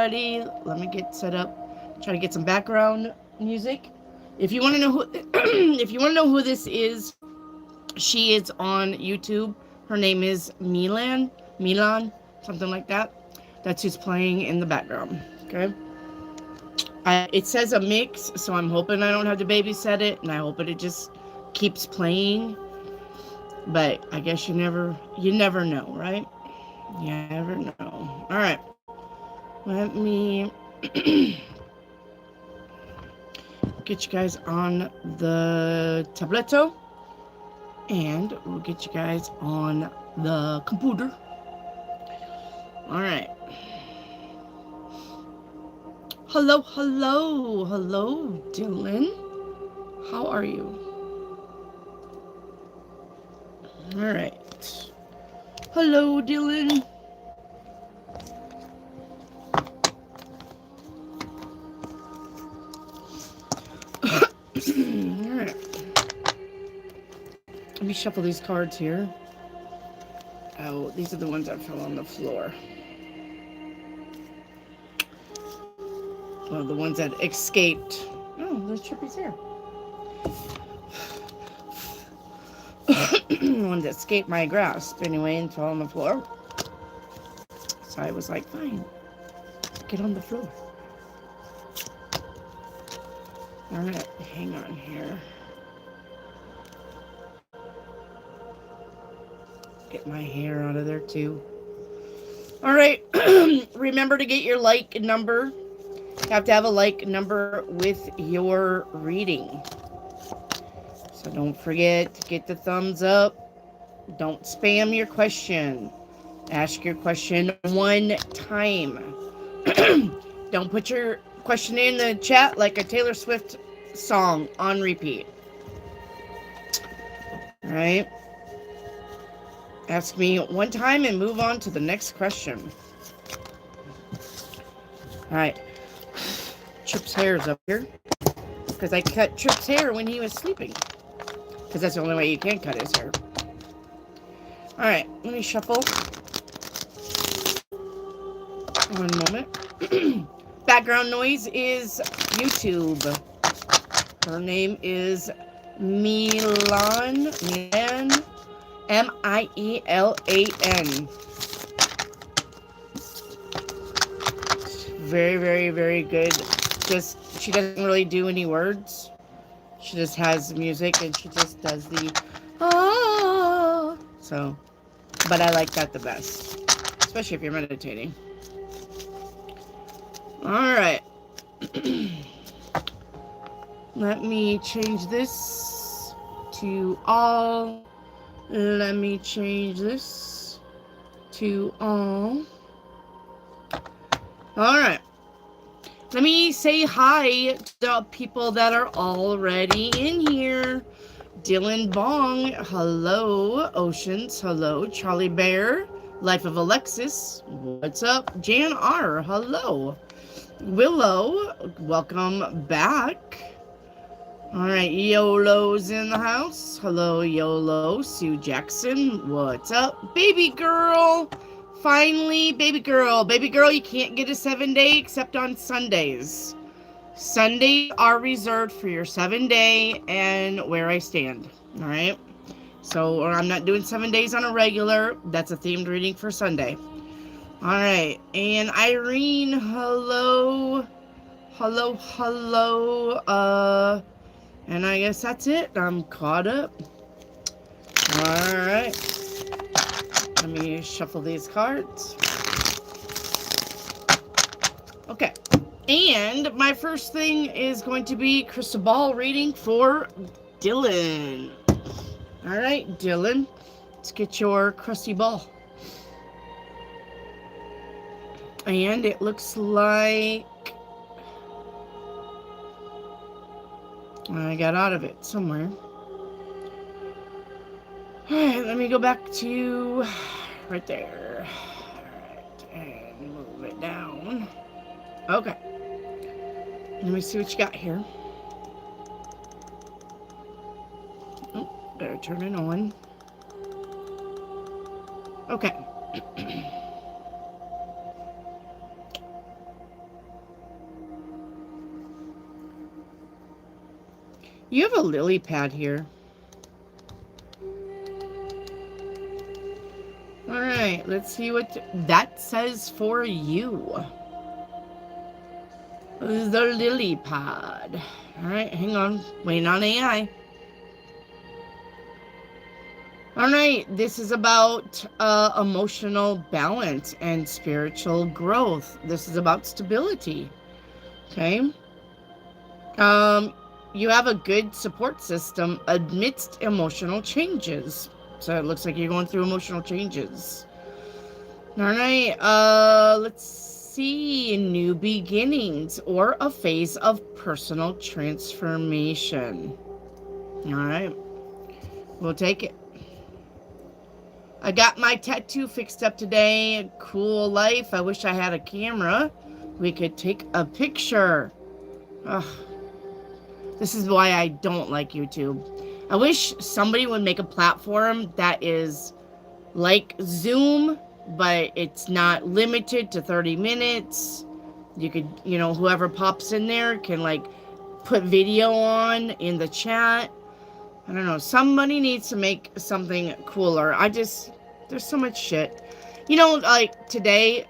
everybody. Let me get set up. Try to get some background music. If you want to know who, if you want to know who this is, she is on YouTube. Her name is Milan, something like that. That's who's playing in the background. Okay. It says a mix, so I'm hoping I don't have to babysit it, and I hope it just keeps playing. But I guess you never know, right? You never know. All right. Let me get you guys on the tableto, and we'll get you guys on the computer. All right. Hello, Dylan. How are you? All right. Hello, Dylan. All right. Let me shuffle these cards here. Oh, these are the ones that fell on the floor. Well, the ones that escaped. Oh, there's Trippy's here. The ones that escaped my grasp anyway and fell on the floor. So I was like, fine, get on the floor. All right, hang on here. Get my hair out of there too. All right, remember to get your like number. You have to have a like number with your reading. So don't forget to get the thumbs up. Don't spam your question. Ask your question one time. Don't put your question in the chat like a Taylor Swift song on repeat. All right. Ask me one time and move on to the next question. All right. Trip's hair is up here because I cut Trip's hair when he was sleeping, because that's the only way you can cut his hair. All right, let me shuffle. One moment. Background noise is YouTube. Her name is Milan, Milan. Very, very, very good. Just, she doesn't really do any words. She just has music and she just does the so, but I like that the best, especially if you're meditating. All right. Let me change this to all. Let me change this to all. All right. Let me say hi to the people that are already in here. Dylan Bong, hello. Oceans, hello. Charlie Bear, Life of Alexis, what's up? Jan R, hello. Willow, welcome back. All right, YOLO's in the house. Hello, YOLO. Sue Jackson, what's up? Baby girl, finally, baby girl. Baby girl, you can't get a 7-day except on Sundays. Sundays are reserved for your 7-day and where I stand. All right. So I'm not doing 7 days on a regular. That's a themed reading for Sunday. All right. And Irene, hello. Hello. And I guess that's it. I'm caught up. All right. Let me shuffle these cards. Okay. And my first thing is going to be crystal ball reading for Dylan. All right, Dylan, let's get your crusty ball. And it looks like I got out of it somewhere. All right, let me go back to right there. All right, and move it down. Okay. Let me see what you got here. Oh, better turn it on. Okay. You have a lily pad here. All right, let's see what that says for you. The lily pad. All right, hang on. Waiting on AI. All right, this is about emotional balance and spiritual growth. This is about stability. Okay. You have a good support system amidst emotional changes. So it looks like you're going through emotional changes. All right, let's see. New beginnings or a phase of personal transformation. All right, we'll take it. I got my tattoo fixed up today. Cool life. I wish I had a camera. We could take a picture. Ugh. This is why I don't like YouTube. I wish somebody would make a platform that is like Zoom, but it's not limited to 30 minutes. You could, whoever pops in there can like put video on in the chat. I don't know. Somebody needs to make something cooler. There's so much shit. Like today,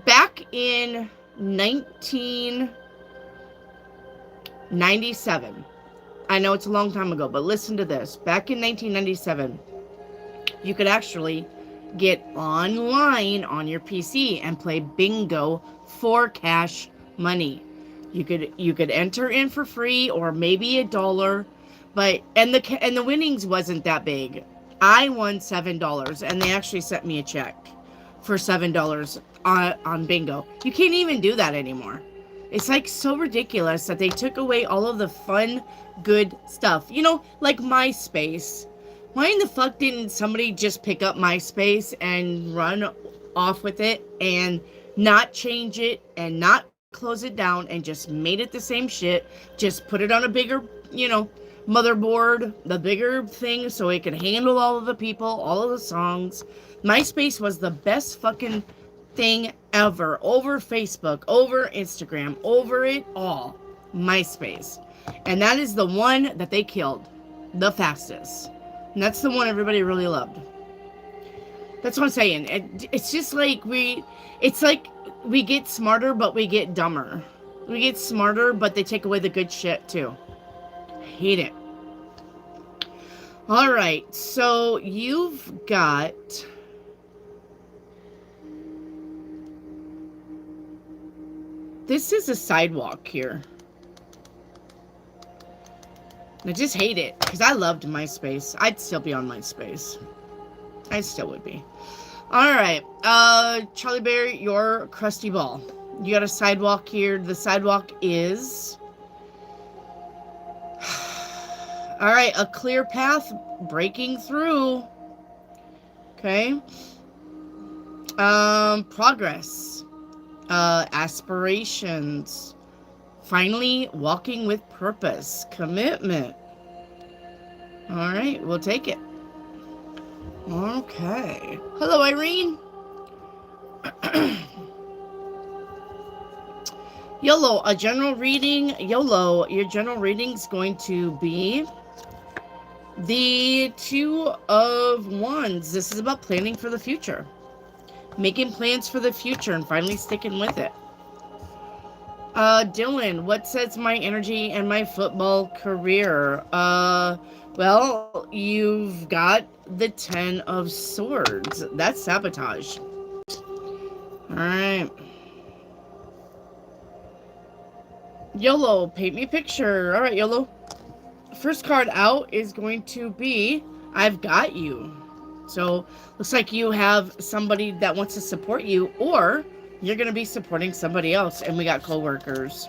back in 1997, I know it's a long time ago, but listen to this. Back in 1997, you could actually get online on your PC and play bingo for cash money. You could enter in for free or maybe $1. But and the winnings wasn't that big. I won $7, and they actually sent me a check for $7 on bingo. You can't even do that anymore. It's like so ridiculous that they took away all of the fun, good stuff. Like MySpace. Why in the fuck didn't somebody just pick up MySpace and run off with it and not change it and not close it down and just made it the same shit? Just put it on a bigger, motherboard, the bigger thing, so it could handle all of the people, all of the songs. MySpace was the best fucking thing ever. Over Facebook, over Instagram, over it all. MySpace. And that is the one that they killed the fastest. And that's the one everybody really loved. That's what I'm saying. It's just like we get smarter, but we get dumber. We get smarter, but they take away the good shit too. Hate it. All right, so you've got this is a sidewalk here. I just hate it because I loved MySpace. I'd still be on MySpace. I still would be. All right, Charlie Bear, your crusty ball. You got a sidewalk here. The sidewalk is all right, a clear path breaking through. Okay. Progress. Aspirations. Finally walking with purpose. Commitment. All right, we'll take it. Okay. Hello, Irene. YOLO, a general reading. YOLO, your general reading's going to be the Two of Wands. This is about planning for the future. Making plans for the future and finally sticking with it. Dylan, what sets my energy and my football career? Well, you've got the 10 of Swords. That's sabotage. Alright. YOLO, paint me a picture. Alright, YOLO. First card out is going to be I've got you. So, looks like you have somebody that wants to support you, or you're going to be supporting somebody else. And we got co-workers.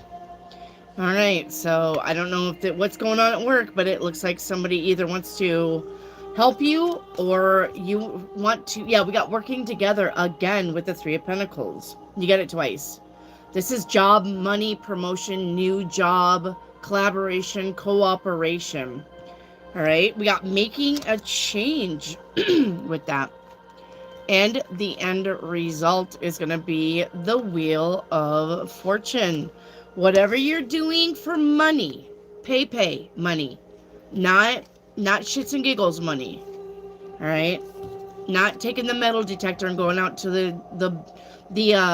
Alright, so I don't know if what's going on at work, but it looks like somebody either wants to help you or you want to... Yeah, we got working together again with the Three of Pentacles. You get it twice. This is job, money, promotion, new job, collaboration, cooperation. Alright, we got making a change with that. And the end result is going to be the Wheel of Fortune. Whatever you're doing for money, pay money, not shits and giggles money. All right, not taking the metal detector and going out to the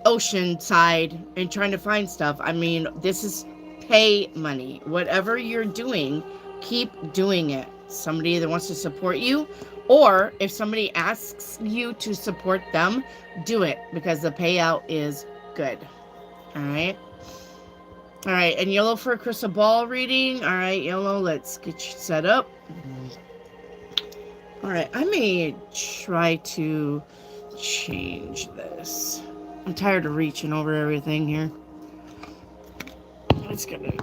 ocean side and trying to find stuff. I mean, this is pay money. Whatever you're doing, keep doing it. Somebody either wants to support you, or if somebody asks you to support them, do it, because the payout is good. All right. All right, and yellow for a crystal ball reading. All right, yellow, let's get you set up. All right, I may try to change this. I'm tired of reaching over everything here. It's gonna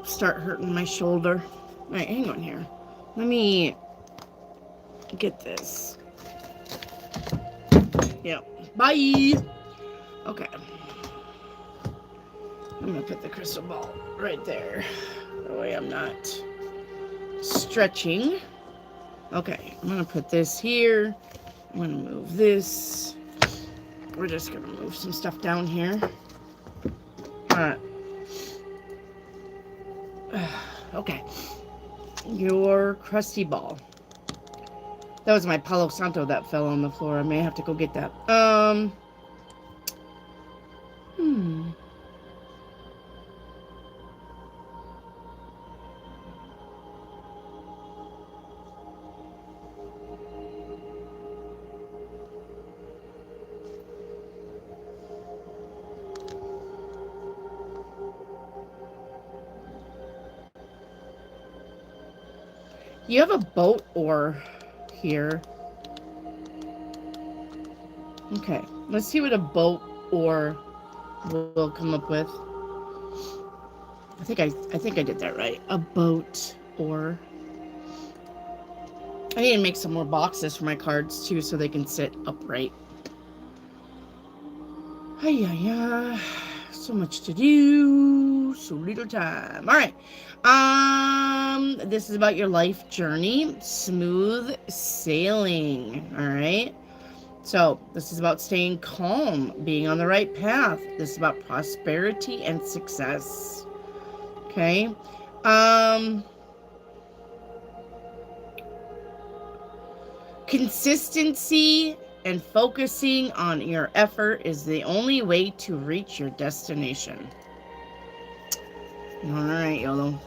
start hurting my shoulder. All right, hang on here. Let me get this. Yeah, bye. Okay. I'm gonna put the crystal ball right there. That way I'm not stretching. Okay, I'm gonna put this here. I'm gonna move this. We're just gonna move some stuff down here. Alright. Okay. Your crusty ball. That was my Palo Santo that fell on the floor. I may have to go get that. You have a boat oar here. Okay, let's see what a boat oar will come up with. I think I did that right. A boat oar. I need to make some more boxes for my cards too, so they can sit upright. Hi. So much to do, so little time. All right. This is about your life journey. Smooth sailing. All right. So this is about staying calm, being on the right path. This is about prosperity and success. Okay. Consistency and focusing on your effort is the only way to reach your destination. All right, YOLO.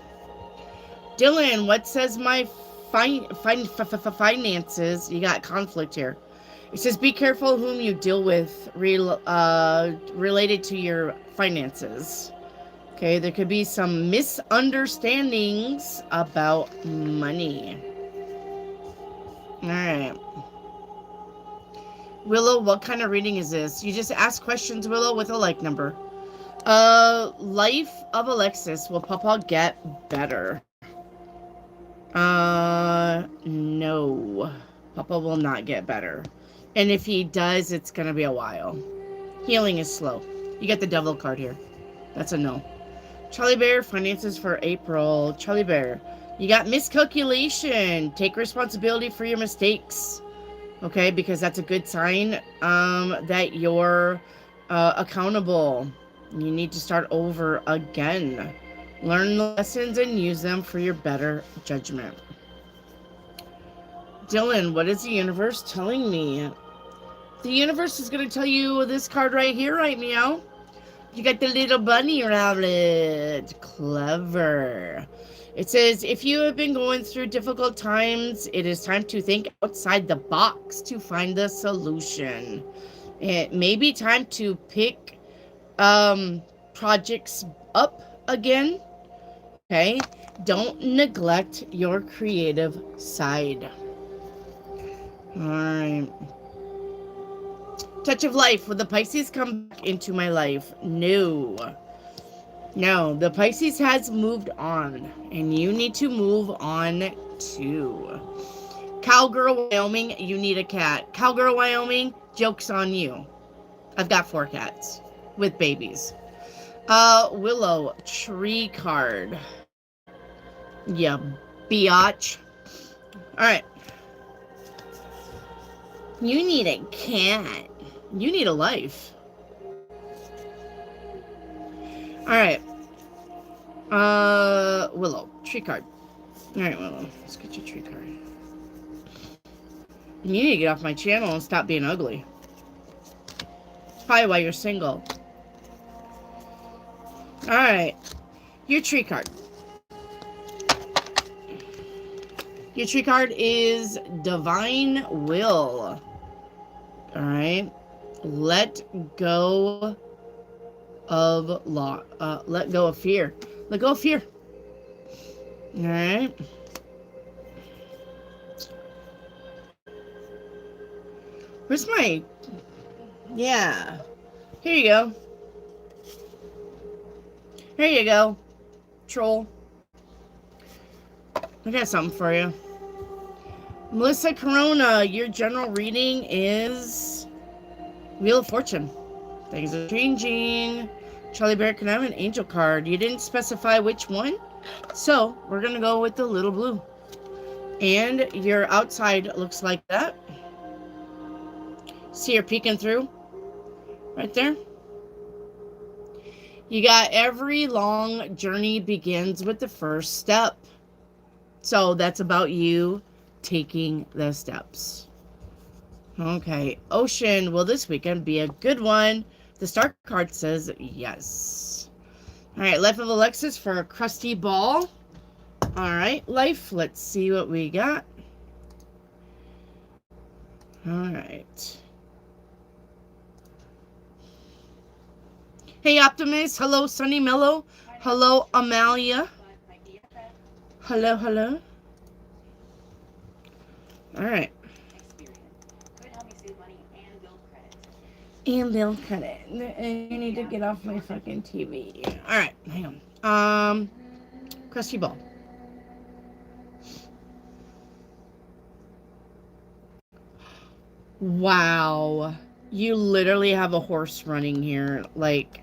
Dylan, what says my finances? You got conflict here. It says, be careful whom you deal with related to your finances. Okay, there could be some misunderstandings about money. All right. Willow, what kind of reading is this? You just ask questions, Willow, with a like number. Life of Alexis. Will Papa get better? No. Papa will not get better. And if he does, it's going to be a while. Healing is slow. You get the devil card here. That's a no. Charlie Bear, finances for April. Charlie Bear, you got miscalculation. Take responsibility for your mistakes. Okay, because that's a good sign that you're accountable. You need to start over again. Learn the lessons and use them for your better judgment. Dylan, what is the universe telling me? The universe is going to tell you this card right here, right, meow? You got the little bunny rabbit. Clever. It says, if you have been going through difficult times, it is time to think outside the box to find the solution. It may be time to pick projects up again. Okay? Don't neglect your creative side. All right. Touch of life. Will the Pisces come back into my life? No. No, the Pisces has moved on, and you need to move on too. Cowgirl, Wyoming, you need a cat. Cowgirl, Wyoming, joke's on you. I've got 4 cats with babies. Willow, tree card. Yeah, biatch. All right. You need a cat. You need a life. All right. Willow. Tree card. Alright, Willow. Let's get your tree card. You need to get off my channel and stop being ugly. Probably why you're single. Alright. Your tree card. Your tree card is Divine Will. Alright. Let go of let go of fear. Let go of fear. Alright. Where's my... Yeah. Here you go. Here you go. Troll. I got something for you. Melissa Corona, your general reading is Wheel of Fortune. Things are changing. Charlie Bear, can I have an angel card? You didn't specify which one, so we're going to go with the little blue. And your outside looks like that. See her peeking through? Right there. You got every long journey begins with the first step. So that's about you taking the steps. Okay. Ocean, will this weekend be a good one? The star card says yes. All right. Life of Alexis for a crusty ball. All right. Life. Let's see what we got. All right. Hey, Optimus. Hello, Sunny Mellow. Hello, Amalia. Hello, hello. All right. And build credit. You need to get off my fucking TV. All right, hang on. Crusty ball. Wow. You literally have a horse running here. Like,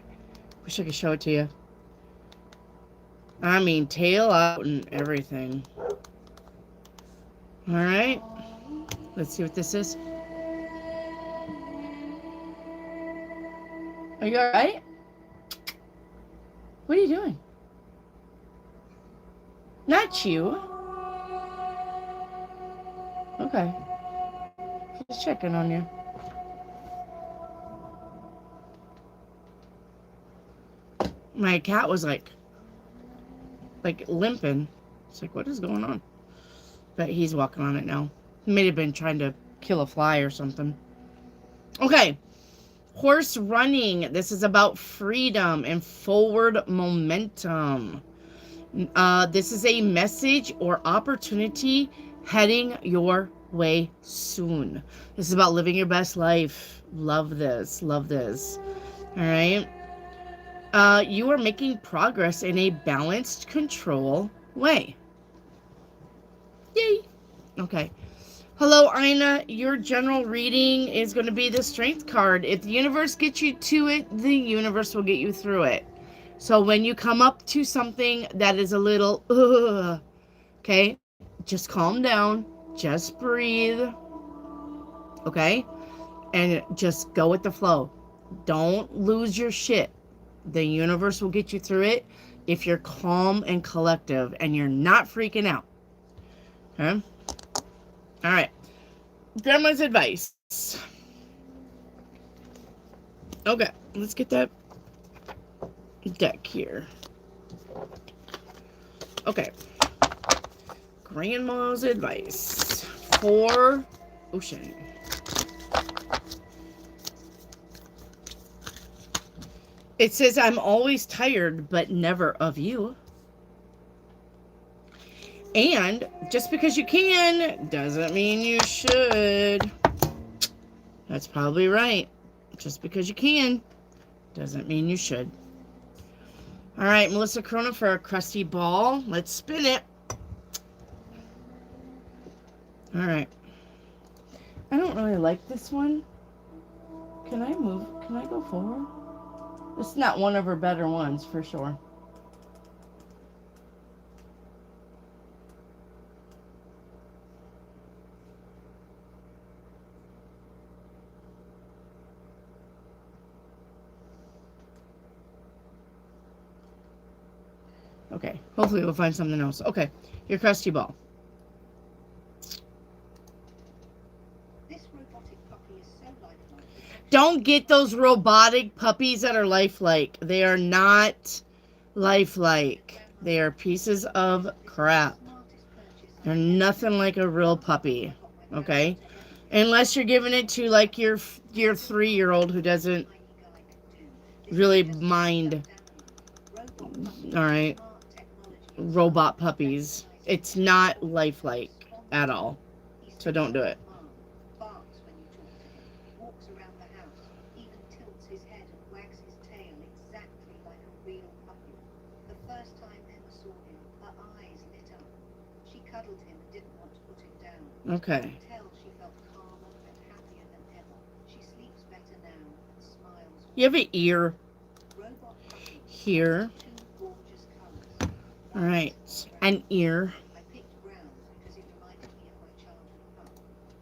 wish I could show it to you. I mean, tail out and everything. All right. Let's see what this is. Are you all right? What are you doing? Not you. Okay. Just checking on you. My cat was like limping. It's like, what is going on? But he's walking on it now. He may have been trying to kill a fly or something. Okay. Horse running. This is about freedom and forward momentum. This is a message or opportunity heading your way soon. This is about living your best life. Love this. Love this. All right. You are making progress in a balanced control way. Yay. Okay. Hello, Ina. Your general reading is going to be the Strength card. If the universe gets you to it, the universe will get you through it. So when you come up to something that is a little, okay, just calm down. Just breathe. Okay? And just go with the flow. Don't lose your shit. The universe will get you through it if you're calm and collective and you're not freaking out. Okay? All right. Grandma's advice. Okay, let's get that deck here. Okay. Grandma's advice for Ocean. It says, I'm always tired, but never of you. And just because you can doesn't mean you should. That's probably right. Just because you can doesn't mean you should. All right, Melissa Corona for a crusty ball. Let's spin it. All right. I don't really like this one. Can I move? Can I go forward? This is not one of her better ones, for sure. Okay, hopefully we'll find something else. Okay, your crusty ball. Don't get those robotic puppies that are lifelike. They are not lifelike. They are pieces of crap. They're nothing like a real puppy. Okay? Unless you're giving it to like your 3-year-old who doesn't really mind. All right. Robot puppies. It's not lifelike at all. So don't do it. Okay. You have an ear here. All right, an ear.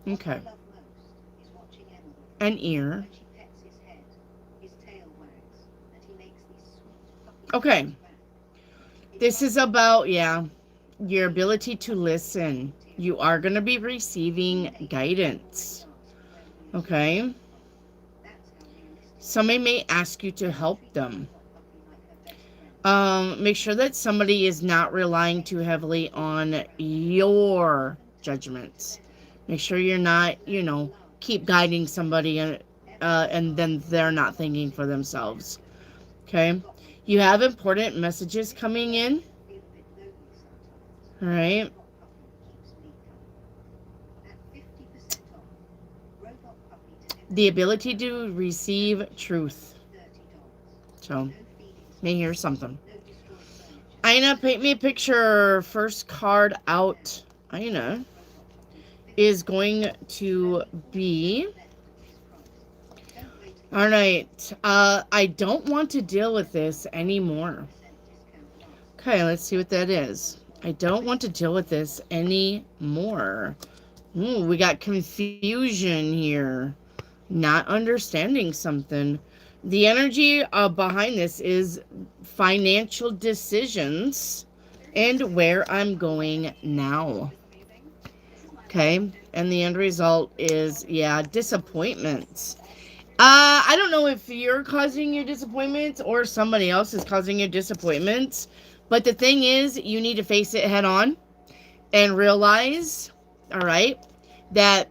Okay. An ear. Okay. This is about, yeah, your ability to listen. You are going to be receiving guidance. Okay? Somebody may ask you to help them. Make sure that somebody is not relying too heavily on your judgments. Make sure you're not, keep guiding somebody and then they're not thinking for themselves. Okay? You have important messages coming in. All right? The ability to receive truth. So, may hear something. Aina, paint me a picture. First card out, Aina, is going to be... All right. I don't want to deal with this anymore. Okay, let's see what that is. I don't want to deal with this anymore. Ooh, we got confusion here. Not understanding something. The energy behind this is financial decisions and where I'm going now. Okay, and the end result is, yeah, disappointments. I don't know if you're causing your disappointments or somebody else is causing your disappointments, but the thing is, you need to face it head on and realize, all right, that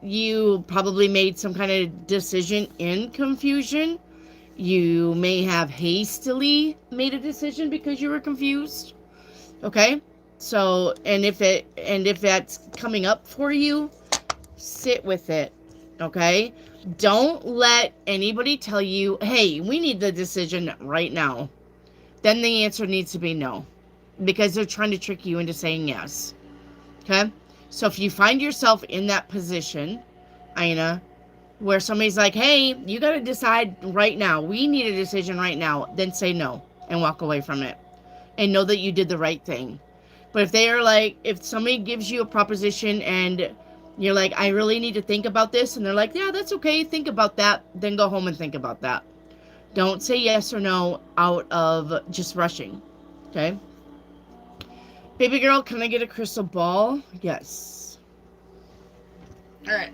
you probably made some kind of decision in confusion. You may have hastily made a decision because you were confused. Okay? So, and if that's coming up for you, sit with it. Okay? Don't let anybody tell you, "Hey, we need the decision right now." Then the answer needs to be no, because they're trying to trick you into saying yes. Okay? So if you find yourself in that position, Aina, where somebody's like, "Hey, you got to decide right now. We need a decision right now," then say no and walk away from it and know that you did the right thing. But if they are like, if somebody gives you a proposition and you're like, "I really need to think about this," and they're like, "Yeah, that's okay. Think about that." Then go home and think about that. Don't say yes or no out of just rushing. Okay? Baby girl, can I get a crystal ball? Yes. All right.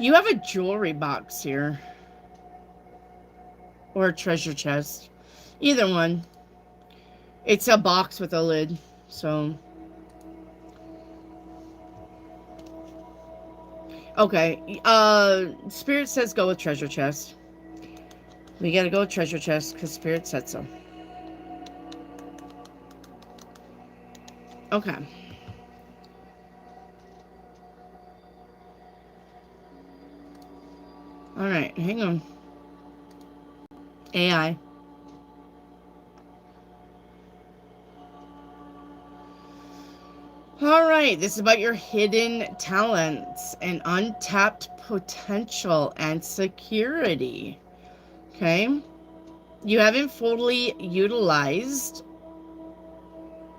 You have a jewelry box here. Or a treasure chest. Either one. It's a box with a lid. So. Okay. Spirit says go with treasure chest. We gotta go with treasure chest because Spirit said so. Okay. Alright, hang on. AI. Alright, this is about your hidden talents and untapped potential and security. Okay? You haven't fully utilized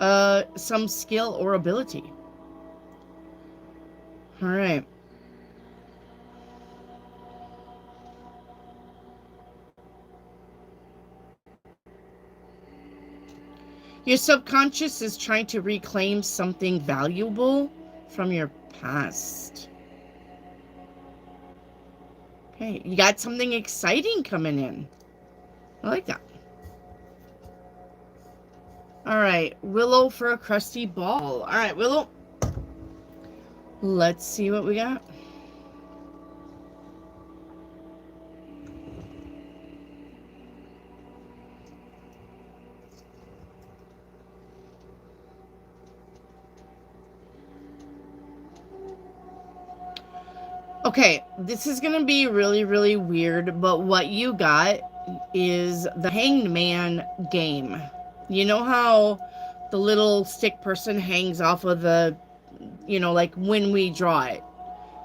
some skill or ability. Alright. Your subconscious is trying to reclaim something valuable from your past. Okay, you got something exciting coming in. I like that. All right, Willow for a crusty ball. All right, Willow. Let's see what we got. Okay, this is going to be really, really weird, but what you got is the Hanged Man game. You know how the little stick person hangs off of the, like when we draw it.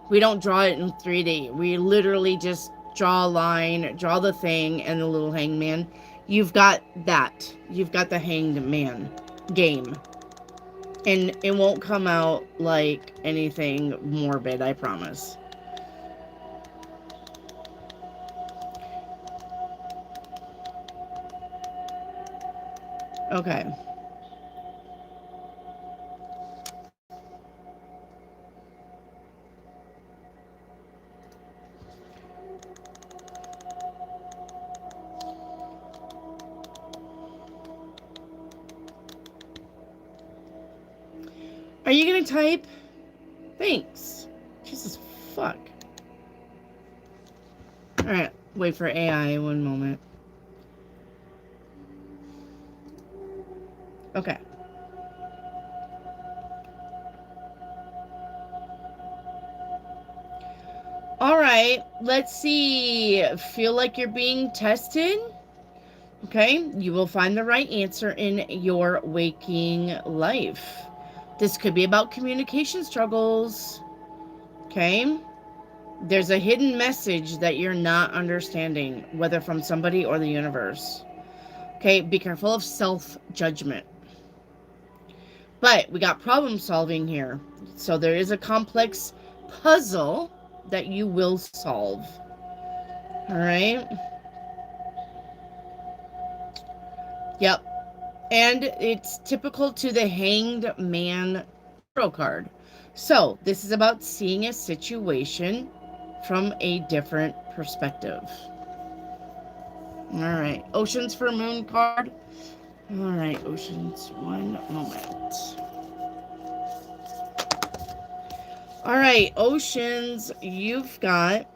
We don't draw it in 3D. We literally just draw a line, draw the thing, and the little Hanged Man. You've got that. You've got the Hanged Man game. And it won't come out like anything morbid, I promise. Okay. Are you gonna type? Thanks. Jesus fuck. Alright, wait for AI 1 moment. Okay. Alright, let's see. Feel like you're being tested? Okay, you will find the right answer in your waking life. This could be about communication struggles. Okay? There's a hidden message that you're not understanding, whether from somebody or the universe. Okay, be careful of self-judgment. But we got problem solving here. So there is a complex puzzle that you will solve. All right? Yep. And it's typical to the Hanged Man tarot card. So this is about seeing a situation from a different perspective. All right. Oceans for Moon card. All right, Oceans. 1 moment. All right, Oceans, you've got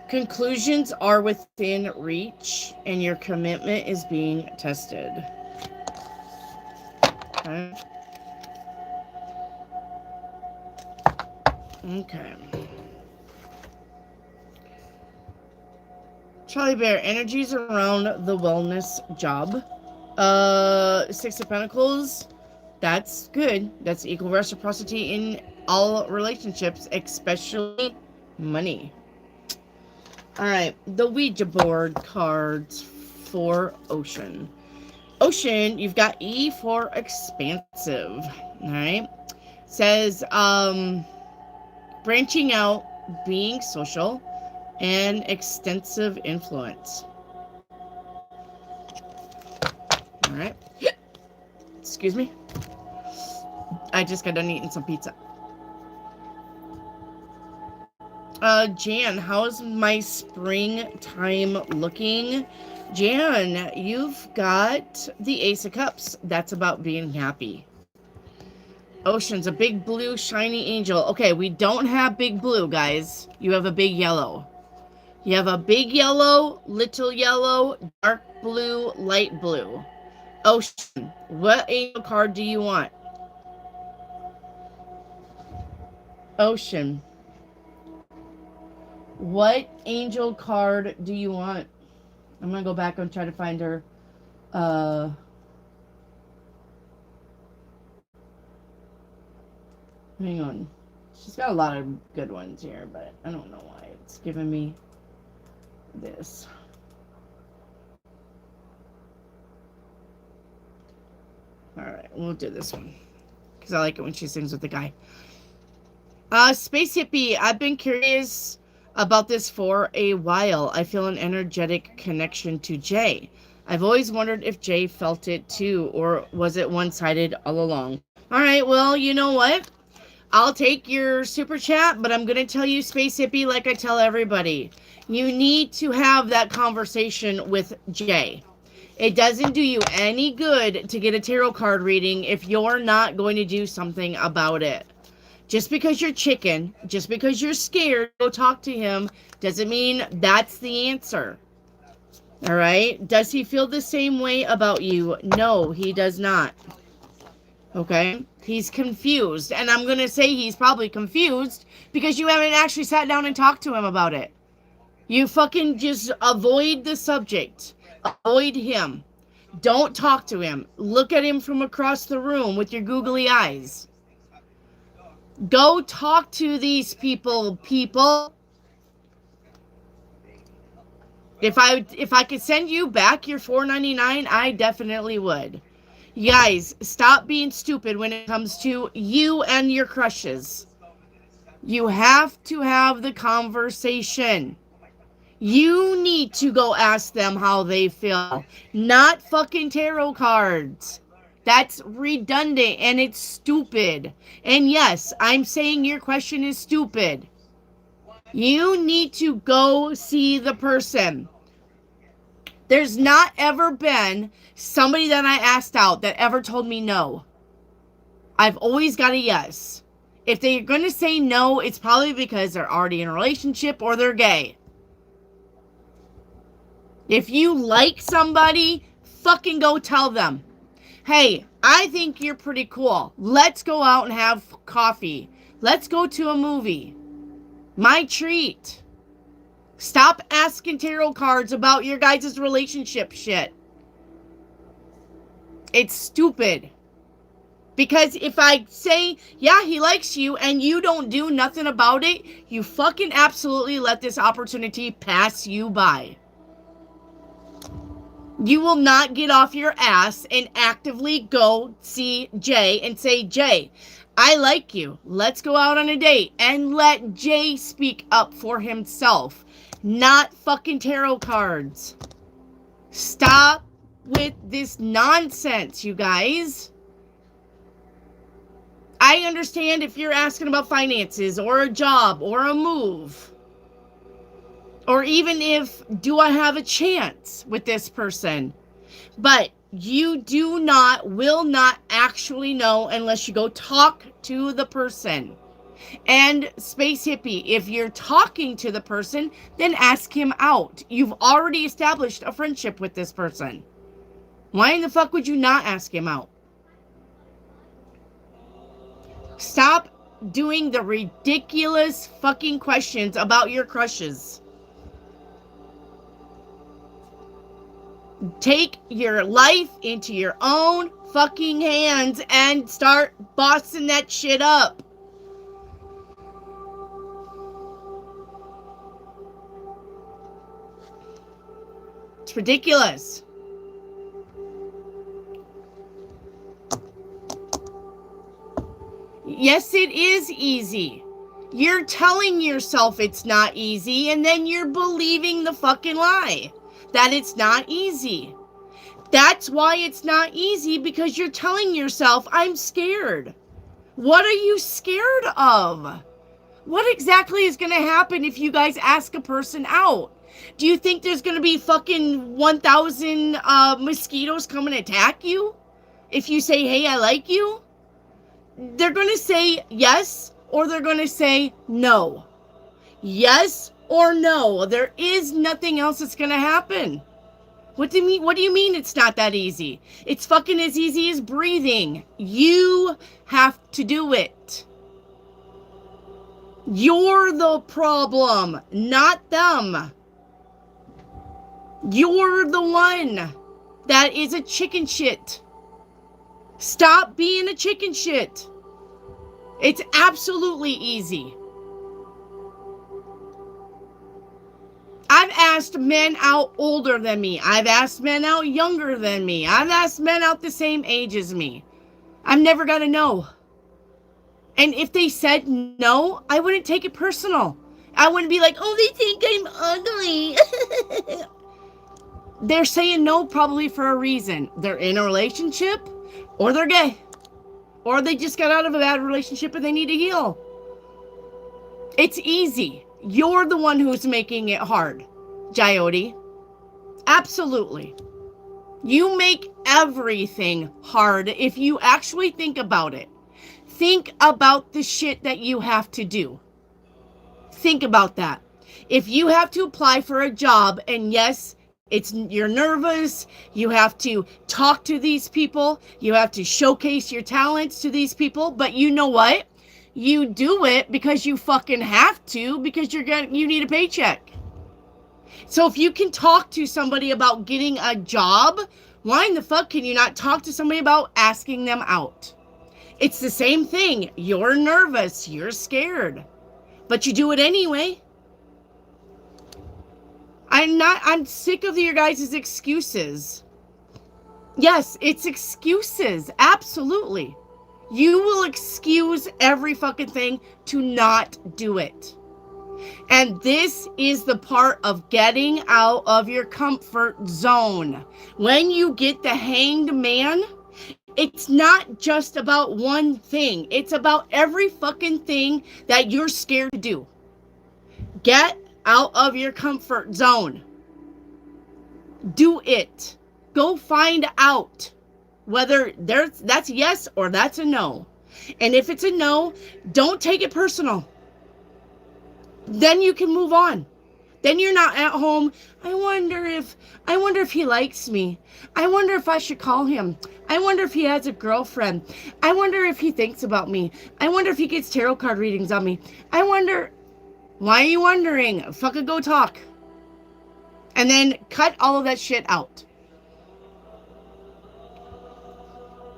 conclusions are within reach and your commitment is being tested. Okay. Okay. Charlie Bear, energies around the wellness job. 6 of Pentacles. That's good. That's equal reciprocity in all relationships, especially money. All right, the Ouija board cards for Ocean. Ocean, you've got E for expansive. All right, says branching out, being social, and extensive influence. All right. Excuse me. I just got done eating some pizza. Jan, how's my springtime looking? Jan, you've got the Ace of Cups. That's about being happy. Ocean's a big blue shiny angel. Okay, we don't have big blue, guys. You have a big yellow. You have a big yellow, little yellow, dark blue, light blue. Ocean, what angel card do you want? Ocean, what angel card do you want? I'm going to go back and try to find her. Hang on. She's got a lot of good ones here, but I don't know why it's giving me this. Alright, we'll do this one. Because I like it when she sings with the guy. Space Hippie, I've been curious about this for a while. I feel an energetic connection to Jay. I've always wondered if Jay felt it too, or was it one-sided all along? All right, well, you know what? I'll take your super chat, but I'm going to tell you, Space Hippie, like I tell everybody. You need to have that conversation with Jay. It doesn't do you any good to get a tarot card reading if you're not going to do something about it. Just because you're chicken, just because you're scared, go talk to him, doesn't mean that's the answer. All right? Does he feel the same way about you? No, he does not. Okay? He's confused. And I'm going to say he's probably confused because you haven't actually sat down and talked to him about it. You fucking just avoid the subject. Avoid him. Don't talk to him. Look at him from across the room with your googly eyes. Go talk to these people. If I could send you back your $4.99, I definitely would. You guys, stop being stupid when it comes to you and your crushes. You have to have the conversation. You need to go ask them how they feel, not fucking tarot cards. That's redundant and it's stupid. And yes, I'm saying your question is stupid. You need to go see the person. There's not ever been somebody that I asked out that ever told me no. I've always got a yes. If they're going to say no, it's probably because they're already in a relationship or they're gay. If you like somebody, fucking go tell them, hey, I think you're pretty cool. Let's go out and have coffee. Let's go to a movie. My treat. Stop asking tarot cards about your guys' relationship shit. It's stupid. Because if I say, yeah, he likes you, and you don't do nothing about it, you fucking absolutely let this opportunity pass you by. You will not get off your ass and actively go see Jay and say, Jay, I like you. Let's go out on a date. And let Jay speak up for himself. Not fucking tarot cards. Stop with this nonsense, you guys. I understand if you're asking about finances or a job or a move. Or even if, do I have a chance with this person? But you will not actually know unless you go talk to the person. And Space Hippie, if you're talking to the person, then ask him out. You've already established a friendship with this person. Why in the fuck would you not ask him out? Stop doing the ridiculous fucking questions about your crushes. Take your life into your own fucking hands and start bossing that shit up. It's ridiculous. Yes, it is easy. You're telling yourself it's not easy, and then you're believing the fucking lie that it's not easy. That's why it's not easy, because you're telling yourself, I'm scared. What are you scared of? What exactly is going to happen if you guys ask a person out? Do you think there's going to be fucking 1,000 mosquitoes come and attack you if you say, hey, I like you? They're going to say yes, or they're going to say no. Yes or no. There is nothing else that's going to happen. What do you mean it's not that easy? It's fucking as easy as breathing. You have to do it. You're the problem, not them. You're the one that is a chicken shit. Stop being a chicken shit. It's absolutely easy. I've asked men out older than me. I've asked men out younger than me. I've asked men out the same age as me. I've never got a no. And if they said no, I wouldn't take it personal. I wouldn't be like, oh, they think I'm ugly. they're saying no probably for a reason. They're in a relationship, or they're gay, or they just got out of a bad relationship and they need to heal. It's easy. You're the one who's making it hard, Jyoti. Absolutely. You make everything hard if you actually think about it. Think about the shit that you have to do. Think about that. If you have to apply for a job, and yes, you're nervous, you have to talk to these people, you have to showcase your talents to these people, but you know what? You do it because you fucking have to, because you need a paycheck. So if you can talk to somebody about getting a job, why in the fuck can you not talk to somebody about asking them out? It's the same thing. You're nervous, you're scared, but you do it anyway. I'm sick of your guys' excuses. Yes, it's excuses. Absolutely. You will excuse every fucking thing to not do it. And this is the part of getting out of your comfort zone. When you get the hanged man, it's not just about one thing. It's about every fucking thing that you're scared to do. Get out of your comfort zone. Do it. Go find out whether that's a yes or that's a no. And if it's a no, don't take it personal. Then you can move on. Then you're not at home. I wonder if he likes me. I wonder if I should call him. I wonder if he has a girlfriend. I wonder if he thinks about me. I wonder if he gets tarot card readings on me. I wonder. Why are you wondering? Fucking go talk. And then cut all of that shit out.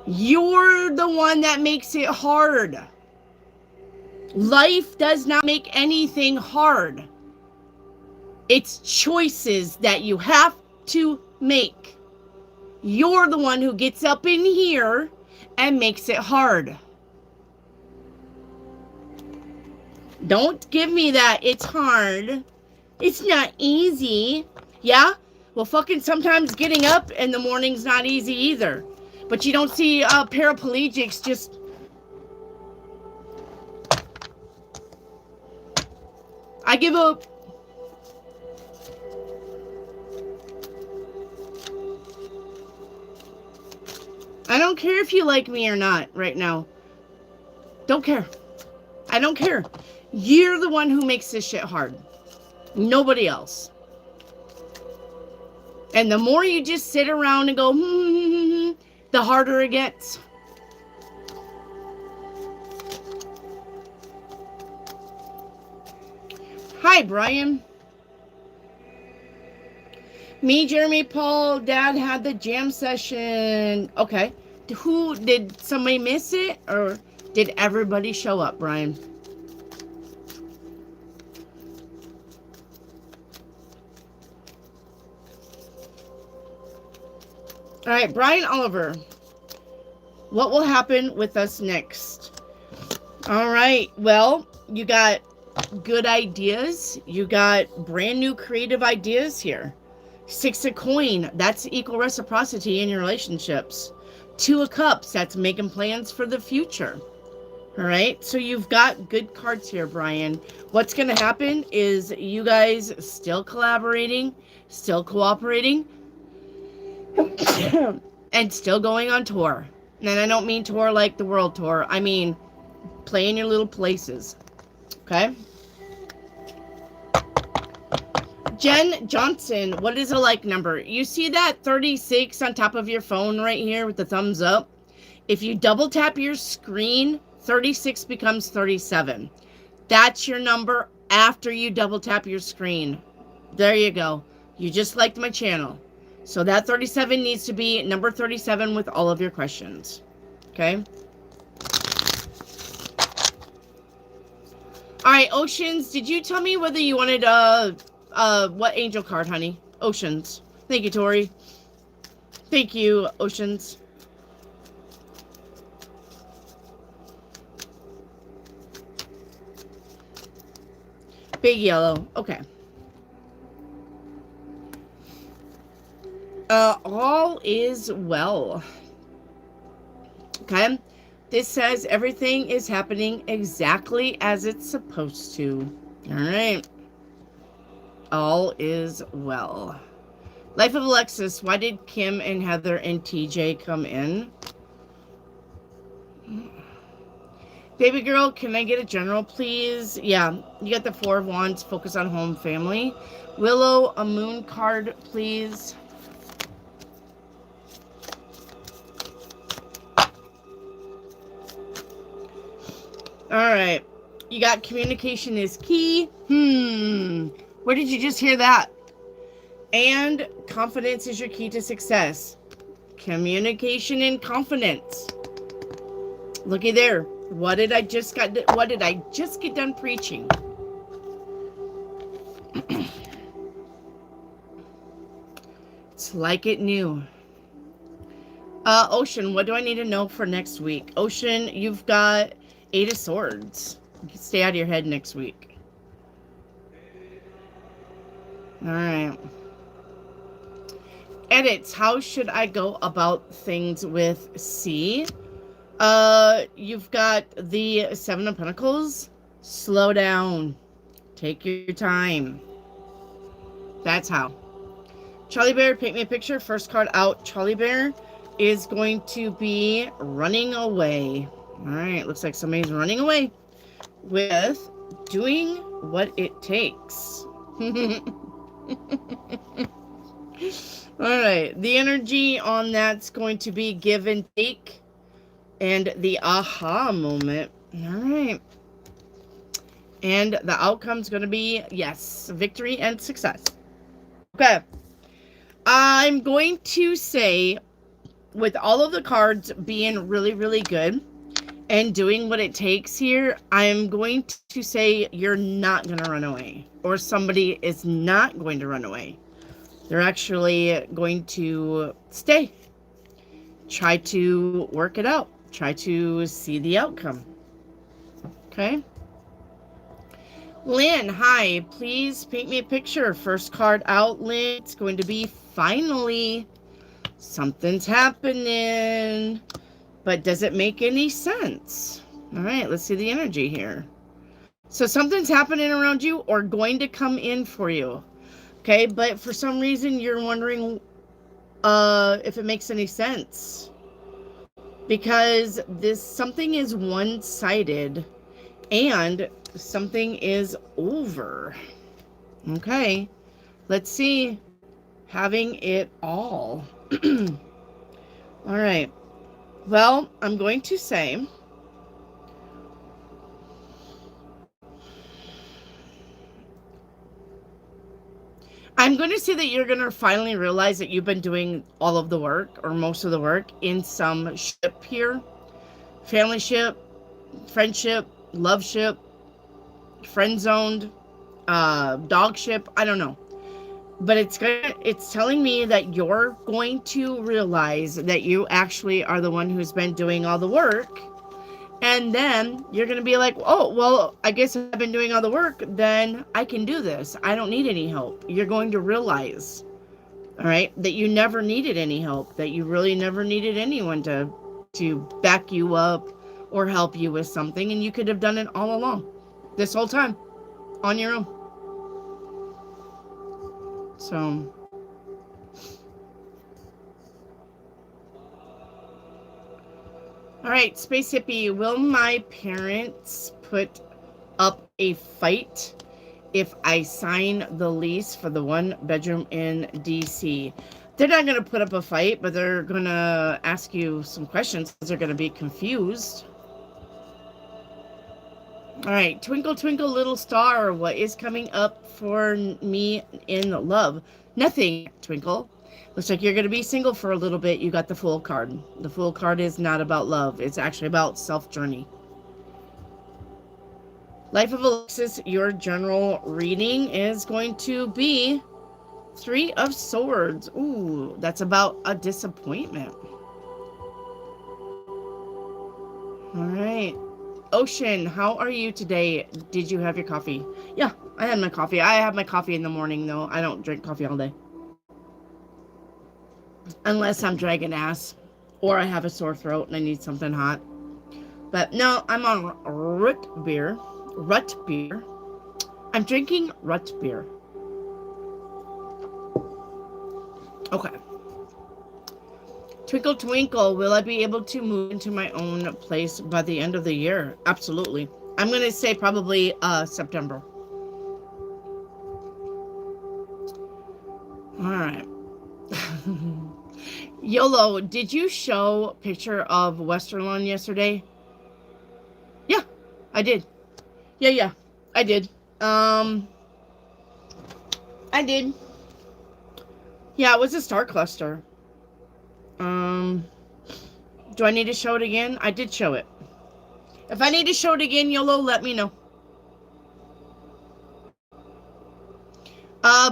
You're the one that makes it hard. Life does not make anything hard. It's choices that you have to make. You're the one who gets up in here and makes it hard. Don't give me that. It's hard. It's not easy. Yeah? Well, fucking sometimes getting up in the morning's not easy either. But you don't see paraplegics just... I give up. I don't care if you like me or not right now. Don't care. I don't care. You're the one who makes this shit hard. Nobody else. And the more you just sit around and go, the harder it gets. Hi, Brian. Me, Jeremy, Paul, Dad had the jam session. Okay. Did somebody miss it? Or did everybody show up, Brian? All right, Brian Oliver. What will happen with us next? All right. Well, you got good ideas. You got brand new creative ideas here. 6 of coin, that's equal reciprocity in your relationships. 2 of cups, that's making plans for the future. All right, so you've got good cards here, Brian. What's going to happen is you guys still collaborating, still cooperating, and still going on tour. And I don't mean tour like the world tour. I mean play in your little places. Okay? Jen Johnson, what is a like number? You see that 36 on top of your phone right here with the thumbs up? If you double tap your screen, 36 becomes 37. That's your number after you double tap your screen. There you go. You just liked my channel. So that 37 needs to be number 37 with all of your questions. Okay? All right, Oceans, did you tell me whether you wanted what angel card, honey? Oceans. Thank you, Tori. Thank you, Oceans. Big yellow. Okay. All is well. Okay? This says everything is happening exactly as it's supposed to. All right. All is well. Life of Alexis. Why did Kim and Heather and TJ come in? Baby girl, can I get a general, please? Yeah, you got the Four of Wands. Focus on home, family. Willow, a moon card, please. All right. You got communication is key. Where did you just hear that? And confidence is your key to success. Communication and confidence. Looky there. What did I just get done preaching? It's like it knew. Ocean, what do I need to know for next week? Ocean, you've got 8 of Swords. You can stay out of your head next week. All right. Edits. How should I go about things with C? You've got the 7 of Pentacles. Slow down. Take your time. That's how. Charlie Bear, paint me a picture. First card out. Charlie Bear is going to be running away. All right. Looks like somebody's running away with doing what it takes. All right. The energy on that's going to be give and take. And the aha moment. All right. And the outcome's going to be, yes, victory and success. Okay. I'm going to say, with all of the cards being really, really good and doing what it takes here, I'm going to say you're not going to run away. Or somebody is not going to run away. They're actually going to stay. Try to work it out. Try to see the outcome. Okay. Lynn, hi. Please paint me a picture. First card out, Lynn. It's going to be finally. Something's happening. But does it make any sense? All right, let's see the energy here. So something's happening around you or going to come in for you. Okay, but for some reason you're wondering if it makes any sense. Because something is one-sided and something is over. Okay, let's see. Having it all. All right. Well, I'm going to say that you're going to finally realize that you've been doing all of the work or most of the work in some ship here. Family ship, friendship, love ship, friend zoned, dog ship. I don't know. But it's telling me that you're going to realize that you actually are the one who's been doing all the work. And then you're going to be like, oh, well, I guess I've been doing all the work. Then I can do this. I don't need any help. You're going to realize, all right, that you never needed any help, that you really never needed anyone to back you up or help you with something. And you could have done it all along, this whole time, on your own. So, all right, Space Hippie, will my parents put up a fight if I sign the lease for the 1 bedroom in DC? They're not going to put up a fight, but they're going to ask you some questions because they're going to be confused. All right, Twinkle, Twinkle, Little Star, what is coming up for me in love? Nothing, Twinkle. Looks like you're going to be single for a little bit. You got the Fool card. The Fool card is not about love. It's actually about self-journey. Life of Alexis, your general reading is going to be 3 of Swords. Ooh, that's about a disappointment. All right. Ocean, how are you today? Did you have your coffee? Yeah, I had my coffee. I have my coffee in the morning, though. I don't drink coffee all day. Unless I'm dragging ass. Or I have a sore throat and I need something hot. But no, I'm on root beer. Rut beer. I'm drinking rut beer. Okay. Twinkle, twinkle, will I be able to move into my own place by the end of the year? Absolutely. I'm going to say probably September. All right. YOLO, did you show a picture of Westerlund yesterday? Yeah, I did. Yeah, I did. I did. Yeah, it was a star cluster. Do I need to show it again? I did show it. If I need to show it again, YOLO, let me know.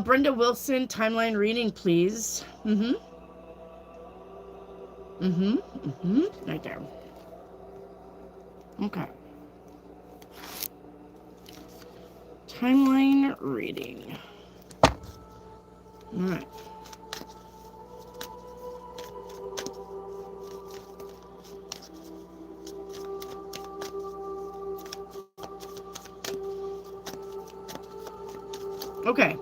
Brenda Wilson, timeline reading, please. Right there. Okay. Timeline reading. All right. Okay.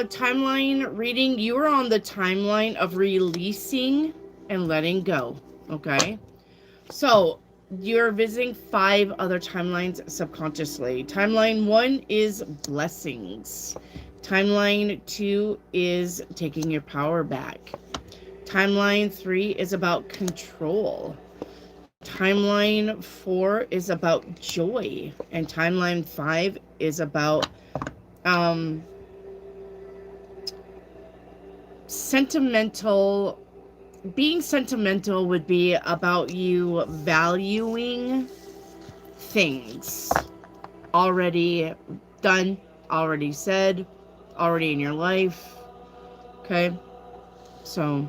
Timeline reading. You are on the timeline of releasing and letting go. Okay. So you're visiting 5 other timelines subconsciously. Timeline 1 is blessings. Timeline 2 is taking your power back. Timeline 3 is about control. Timeline 4 is about joy. And timeline 5 is about sentimental. Being sentimental would be about you valuing things already done, already said, already in your life. Okay, so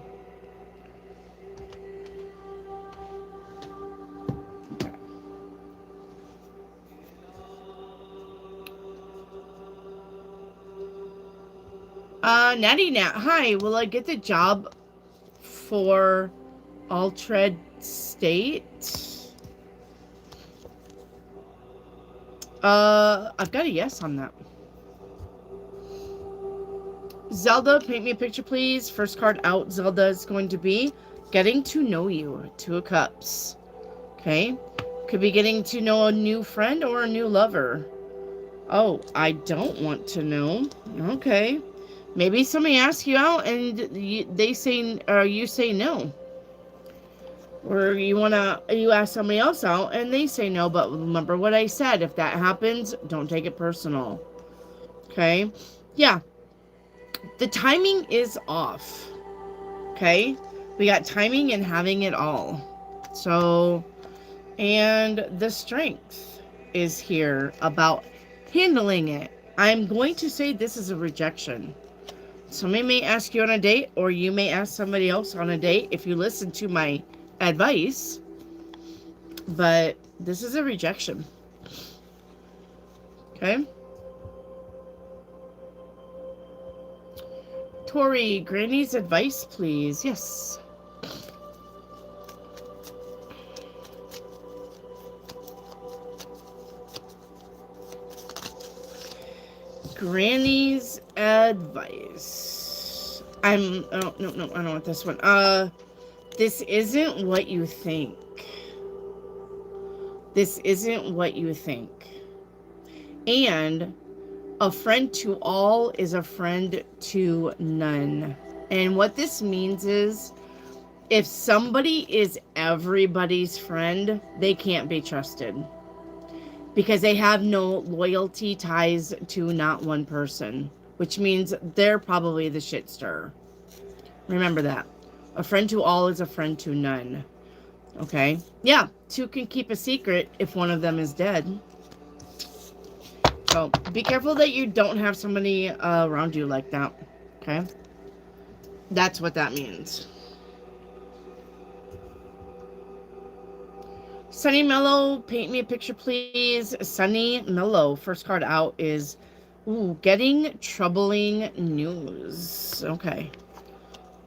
Natty Nat, hi, will I get the job for Altered State? I've got a yes on that. Zelda, paint me a picture, please. First card out, Zelda, is going to be getting to know you. 2 of Cups. Okay. Could be getting to know a new friend or a new lover. Oh, I don't want to know. Okay. Maybe somebody asks you out and they say, or you say no. Or you ask somebody else out and they say no. But remember what I said. If that happens, don't take it personal. Okay. Yeah. The timing is off. Okay. We got timing and having it all. So, and the strength is here about handling it. I'm going to say this is a rejection. Somebody may ask you on a date, or you may ask somebody else on a date if you listen to my advice. But this is a rejection. Okay? Tori, Granny's advice, please. Yes. Granny's advice. Oh, no, I don't want this one. This isn't what you think. This isn't what you think. And a friend to all is a friend to none. And what this means is, if somebody is everybody's friend, they can't be trusted. Because they have no loyalty ties to not one person. Which means they're probably the shit stirrer. Remember that. A friend to all is a friend to none. Okay? Yeah, 2 can keep a secret if one of them is dead. So, be careful that you don't have somebody around you like that. Okay? That's what that means. Sunny Mellow, paint me a picture, please. Sunny Mellow, first card out is getting troubling news. Okay.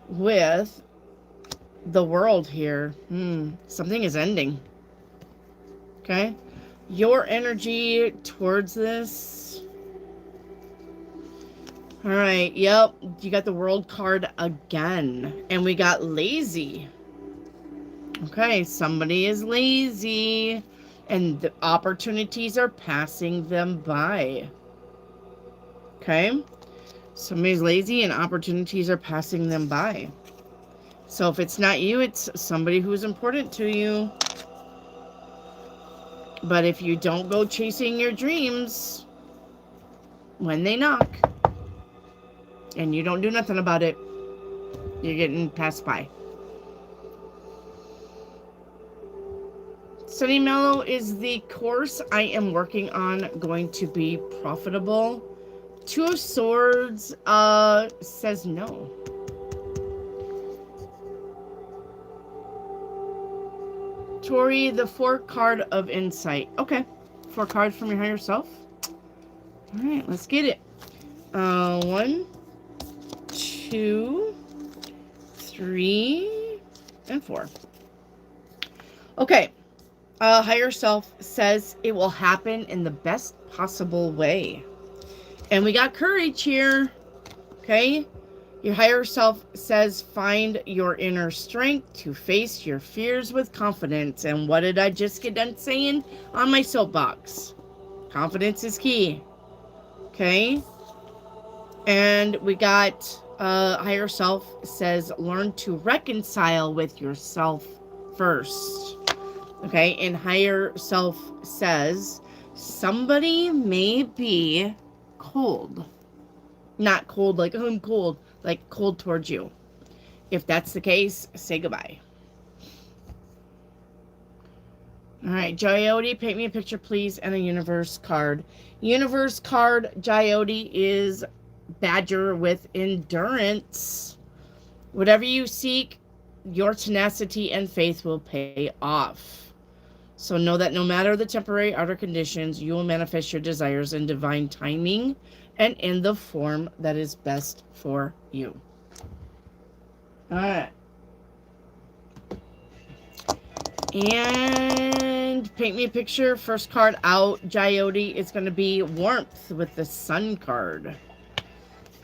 with the world here. Something is ending. Okay? Your energy towards this. All right. Yep. You got the world card again. And we got lazy. Okay. Somebody is lazy. And the opportunities are passing them by. Okay? Somebody's lazy and opportunities are passing them by. So if it's not you, it's somebody who's important to you. But if you don't go chasing your dreams when they knock and you don't do nothing about it, you're getting passed by. Sunny Mellow, is the course I am working on going to be profitable? Two of Swords says no. Tori, the 4 card of insight. Okay. 4 cards from your higher self. All right, let's get it. 1, 2, 3, and 4. Okay. Higher self says it will happen in the best possible way. And we got courage here. Okay. Your higher self says find your inner strength to face your fears with confidence. And what did I just get done saying on my soapbox? Confidence is key. Okay. And we got higher self says learn to reconcile with yourself first. Okay. And higher self says somebody may be cold. Not cold like, oh, I'm cold. Like cold towards you. If that's the case, say goodbye. All right, Jyoti, paint me a picture, please, and a universe card. Universe card, Jyoti, is Badger with endurance. Whatever you seek, your tenacity and faith will pay off. So know that no matter the temporary outer conditions, you will manifest your desires in divine timing and in the form that is best for you. All right. And paint me a picture. First card out, Jyoti, is going to be warmth with the sun card.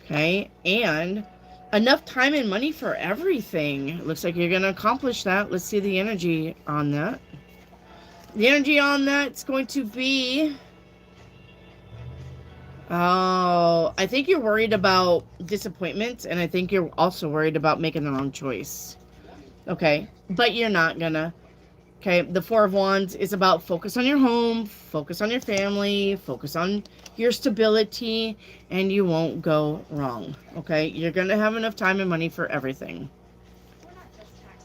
Okay. And enough time and money for everything. Looks like you're going to accomplish that. Let's see the energy on that. The energy on that's going to be... Oh, I think you're worried about disappointment, and I think you're also worried about making the wrong choice. Okay, but you're not gonna. Okay, the 4 of Wands is about focus on your home, focus on your family, focus on your stability, and you won't go wrong. Okay, you're gonna have enough time and money for everything.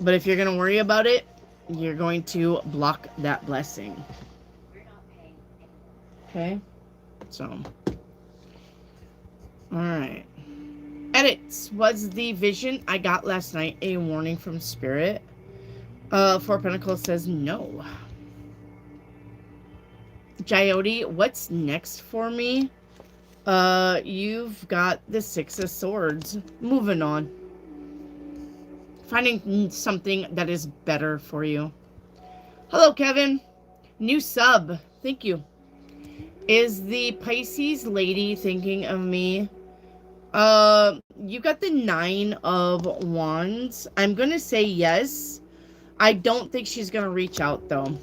But if you're gonna worry about it, you're going to block that blessing. Okay, so... Alright. Edits. Was the vision I got last night a warning from Spirit? 4 Pentacles says no. Jyoti, what's next for me? You've got the 6 of Swords. Moving on. Finding something that is better for you. Hello, Kevin. New sub. Thank you. Is the Pisces lady thinking of me? You got the 9 of Wands. I'm gonna say yes. I don't think she's gonna reach out, though.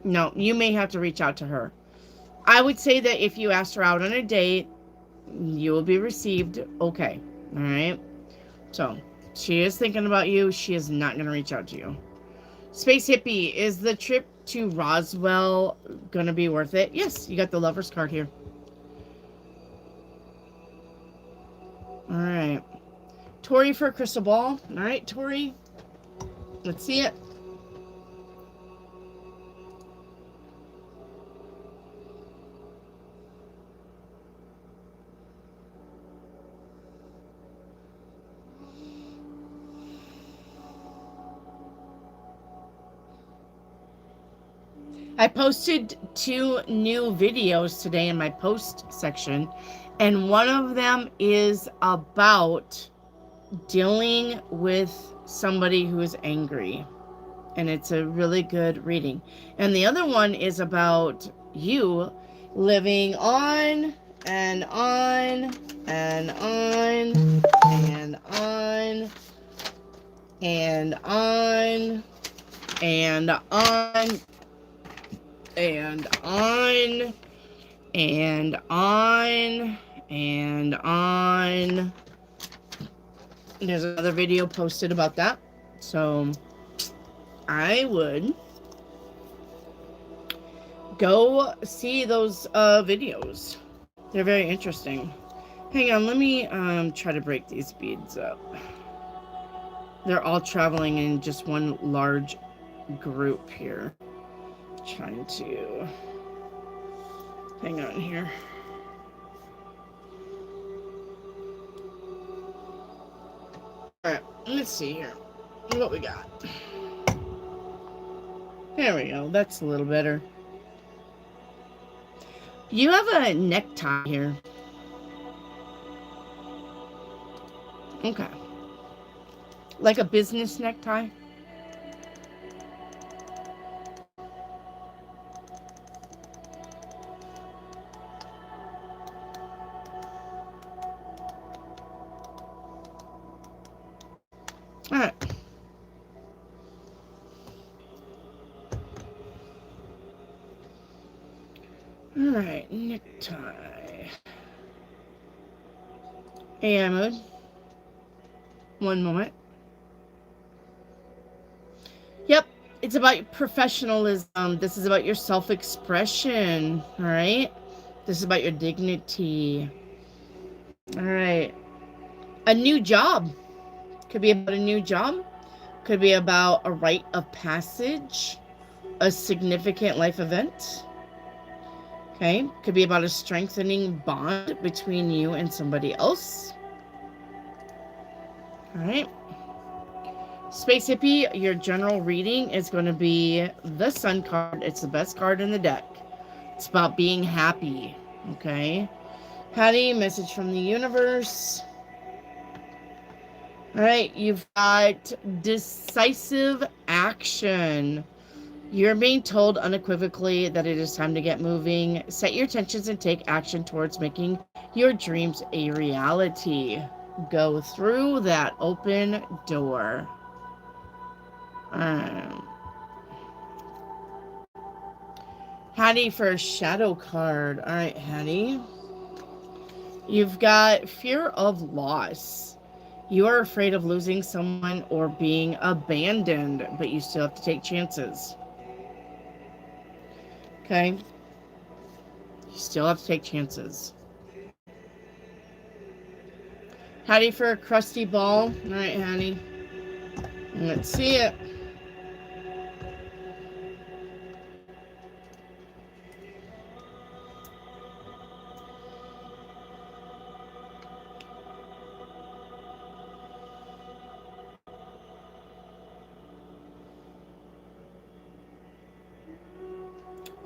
No, you may have to reach out to her. I would say that if you asked her out on a date, you will be received okay. All right? So, she is thinking about you. She is not gonna reach out to you. Space Hippie, is the trip to Roswell gonna be worth it? Yes, you got the Lover's card here. All right. Tori for a crystal ball. All right, Tori. Let's see it. I posted 2 new videos today in my post section, and one of them is about dealing with somebody who is angry. And it's a really good reading. And the other one is about you living on and on and on and on and on and on and on and on and on. There's another video posted about that. So I would go see those videos. They're very interesting. Hang on, let me try to break these beads up. They're all traveling in just one large group here. Trying to hang on here. Alright, let's see here what we got. There we go. That's a little better. You have a necktie here. Okay. Like a business necktie? Alright. Alright, necktie. AI mode. One moment. Yep, it's about professionalism. This is about your self-expression. Alright? This is about your dignity. Alright. A new job. Could be about a new job. Could be about a rite of passage. A significant life event. Okay, could be about a strengthening bond between you and somebody else. All right. Space Hippie, your general reading is going to be the Sun card. It's the best card in the deck. It's about being happy. Okay. Hattie, message from the universe. All right, you've got decisive action. You're being told unequivocally that it is time to get moving. Set your intentions and take action towards making your dreams a reality. Go through that open door. Hattie for a shadow card. All right, Hattie. You've got fear of loss. You are afraid of losing someone or being abandoned, but you still have to take chances. Okay. You still have to take chances. Hattie for a crusty ball. All right, Hattie. Let's see it.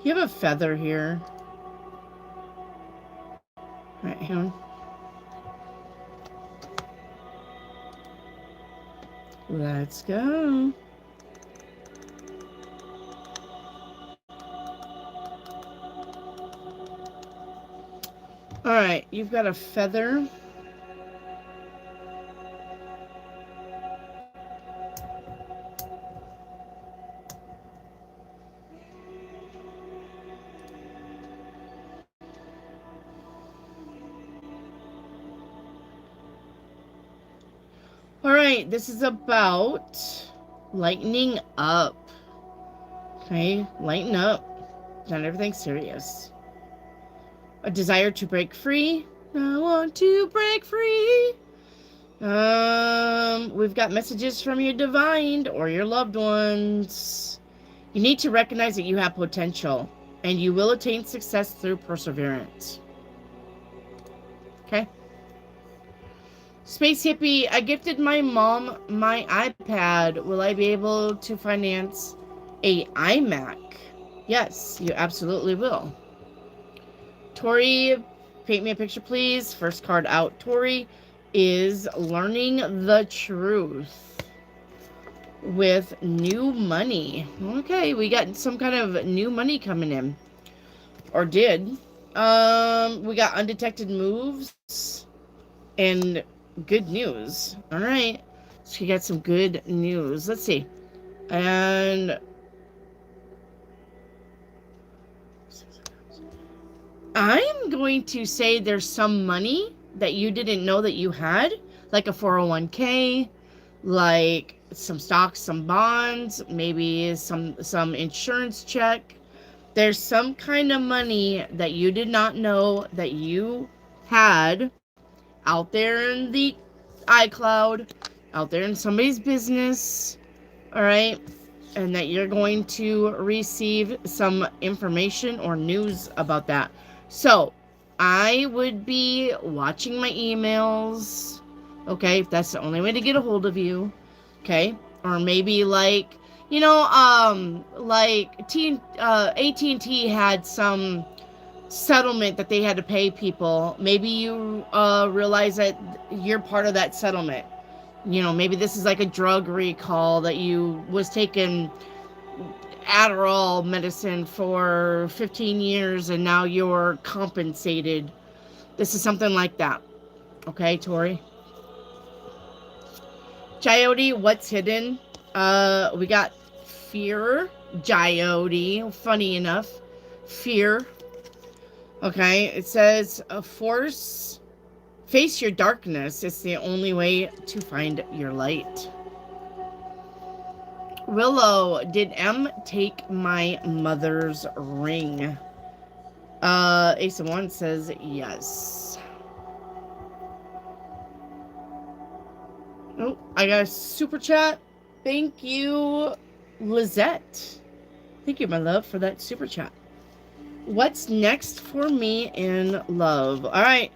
You have a feather here. Right here. Let's go. All right, you've got a feather. All right, this is about lightening up. Okay, lighten up. Not everything's serious. A desire to break free. I want to break free. We've got messages from your divine or your loved ones. You need to recognize that you have potential and you will attain success through perseverance. Okay. Space Hippie, I gifted my mom my iPad. Will I be able to finance a iMac? Yes, you absolutely will. Tori, paint me a picture, please. First card out, Tori. is learning the truth with new money. Okay, we got some kind of new money coming in. Or did. We got undetected moves and good news. All right. So we got some good news. Let's see. And I'm going to say there's some money that you didn't know that you had, like a 401k, like some stocks, some bonds, maybe some insurance check. There's some kind of money that you did not know that you had out there in the iCloud, out there in somebody's business, all right? And that you're going to receive some information or news about that. So, I would be watching my emails, okay? If that's the only way to get a hold of you, okay? Or maybe like, like AT&T had some settlement that they had to pay people. Maybe you realize that you're part of that settlement. Maybe this is like a drug recall that you was taking Adderall medicine for 15 years and now you're compensated. This is something like that. Okay, Tori? Coyote, what's hidden? We got fear. Coyote, funny enough. Fear. Okay, it says face your darkness. It's the only way to find your light. Willow, did M take my mother's ring? Ace of Wands says yes. Oh, I got a super chat. Thank you, Lizette. Thank you, my love, for that super chat. What's next for me in love? All right,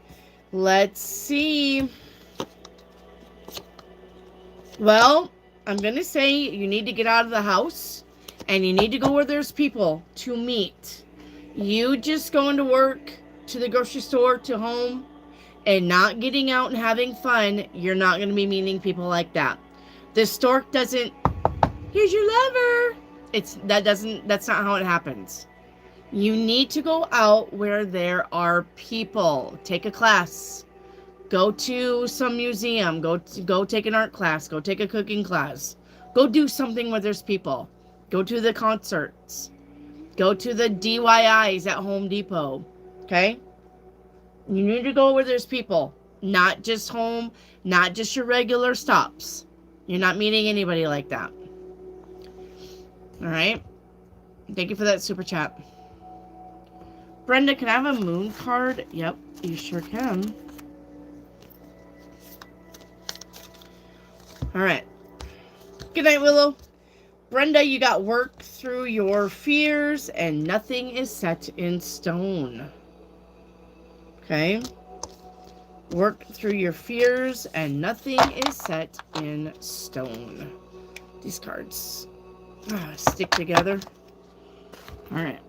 let's see. Well, I'm going to say you need to get out of the house and you need to go where there's people to meet. You just going to work, to the grocery store, to home, and not getting out and having fun, you're not going to be meeting people like that. The stork doesn't, here's your lover. That's not how it happens. You need to go out where there are people. Take a class. Go to some museum. Go take an art class. Go take a cooking class. Go do something where there's people. Go to the concerts. Go to the DIYs at Home Depot. Okay? You need to go where there's people. Not just home. Not just your regular stops. You're not meeting anybody like that. Alright? Thank you for that super chat. Brenda, can I have a moon card? Yep, you sure can. Alright. Good night, Willow. Brenda, you got work through your fears and nothing is set in stone. Okay? Work through your fears and nothing is set in stone. These cards stick together. Alright.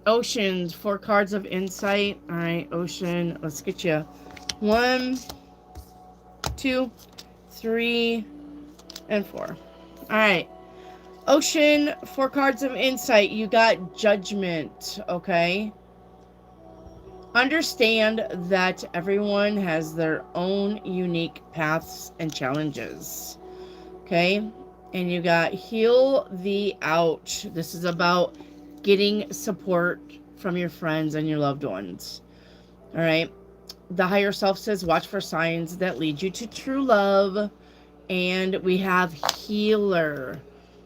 Ocean, 4 cards of insight. Alright, Ocean, let's get you 1, 2, 3, and 4. Alright. Ocean, 4 cards of insight. You got Judgment, okay? Understand that everyone has their own unique paths and challenges, okay? And you got Heal the Ouch. This is about getting support from your friends and your loved ones, all right? The higher self says watch for signs that lead you to true love. And we have Healer.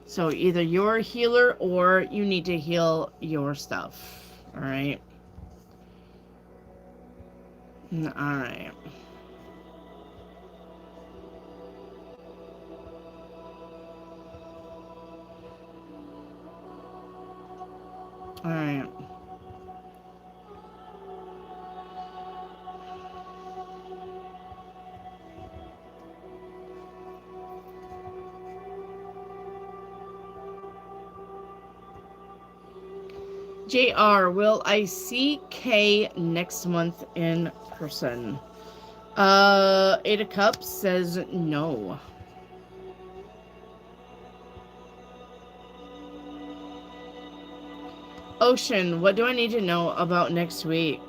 So either you're a healer or you need to heal your stuff. All right. All right. All right. JR, will I see Kay next month in person? Eight of Cups says no. Ocean, what do I need to know about next week?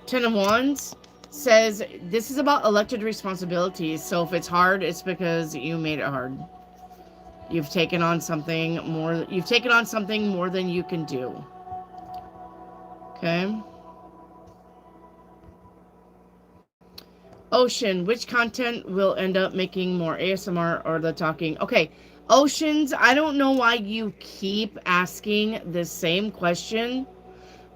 Ten of Wands says this is about elected responsibilities. So if it's hard, it's because you made it hard. You've taken on something more. You've taken on something more than you can do. Okay. Ocean, which content will end up making more ASMR or the talking? Okay. Oceans, I don't know why you keep asking the same question,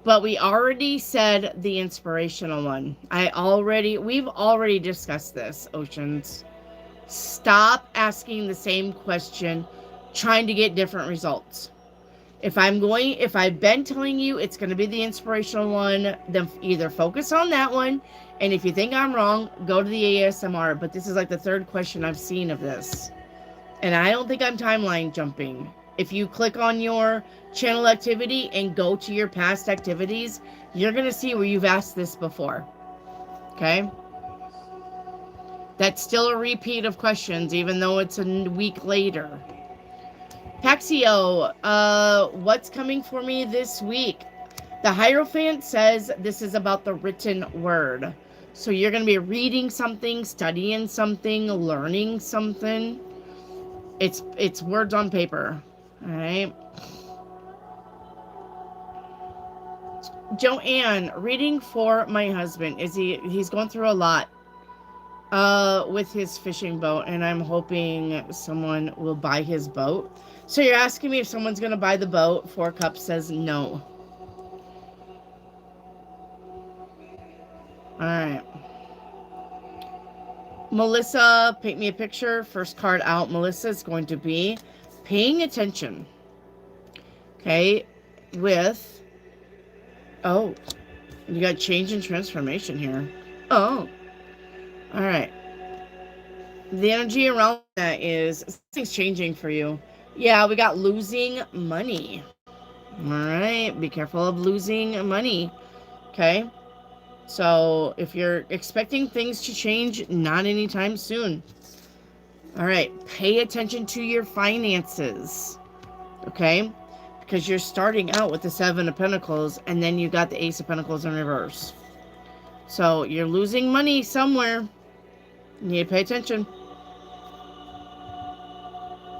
but we already said the inspirational one. We've already discussed this, Oceans. Stop asking the same question, trying to get different results. If I've been telling you it's going to be the inspirational one, then either focus on that one, and if you think I'm wrong, go to the ASMR. But this is like the third question I've seen of this. And I don't think I'm timeline jumping. If you click on your channel activity and go to your past activities, you're going to see where you've asked this before. Okay? That's still a repeat of questions, even though it's a week later. Paxio, what's coming for me this week? The Hierophant says this is about the written word. So you're going to be reading something, studying something, learning something. It's words on paper. All right. Joanne, reading for my husband. He's going through a lot with his fishing boat, and I'm hoping someone will buy his boat. So you're asking me if someone's going to buy the boat. Four Cups says no. All right. Melissa, paint me a picture. First card out, Melissa, is going to be paying attention. Okay. With, oh, you got change and transformation here. Oh. All right. The energy around that is something's changing for you. Yeah, we got losing money. All right. Be careful of losing money. Okay. So if you're expecting things to change, not anytime soon. All right. Pay attention to your finances. Okay. Because you're starting out with the Seven of Pentacles, and then you got the Ace of Pentacles in reverse. So you're losing money somewhere. You need to pay attention.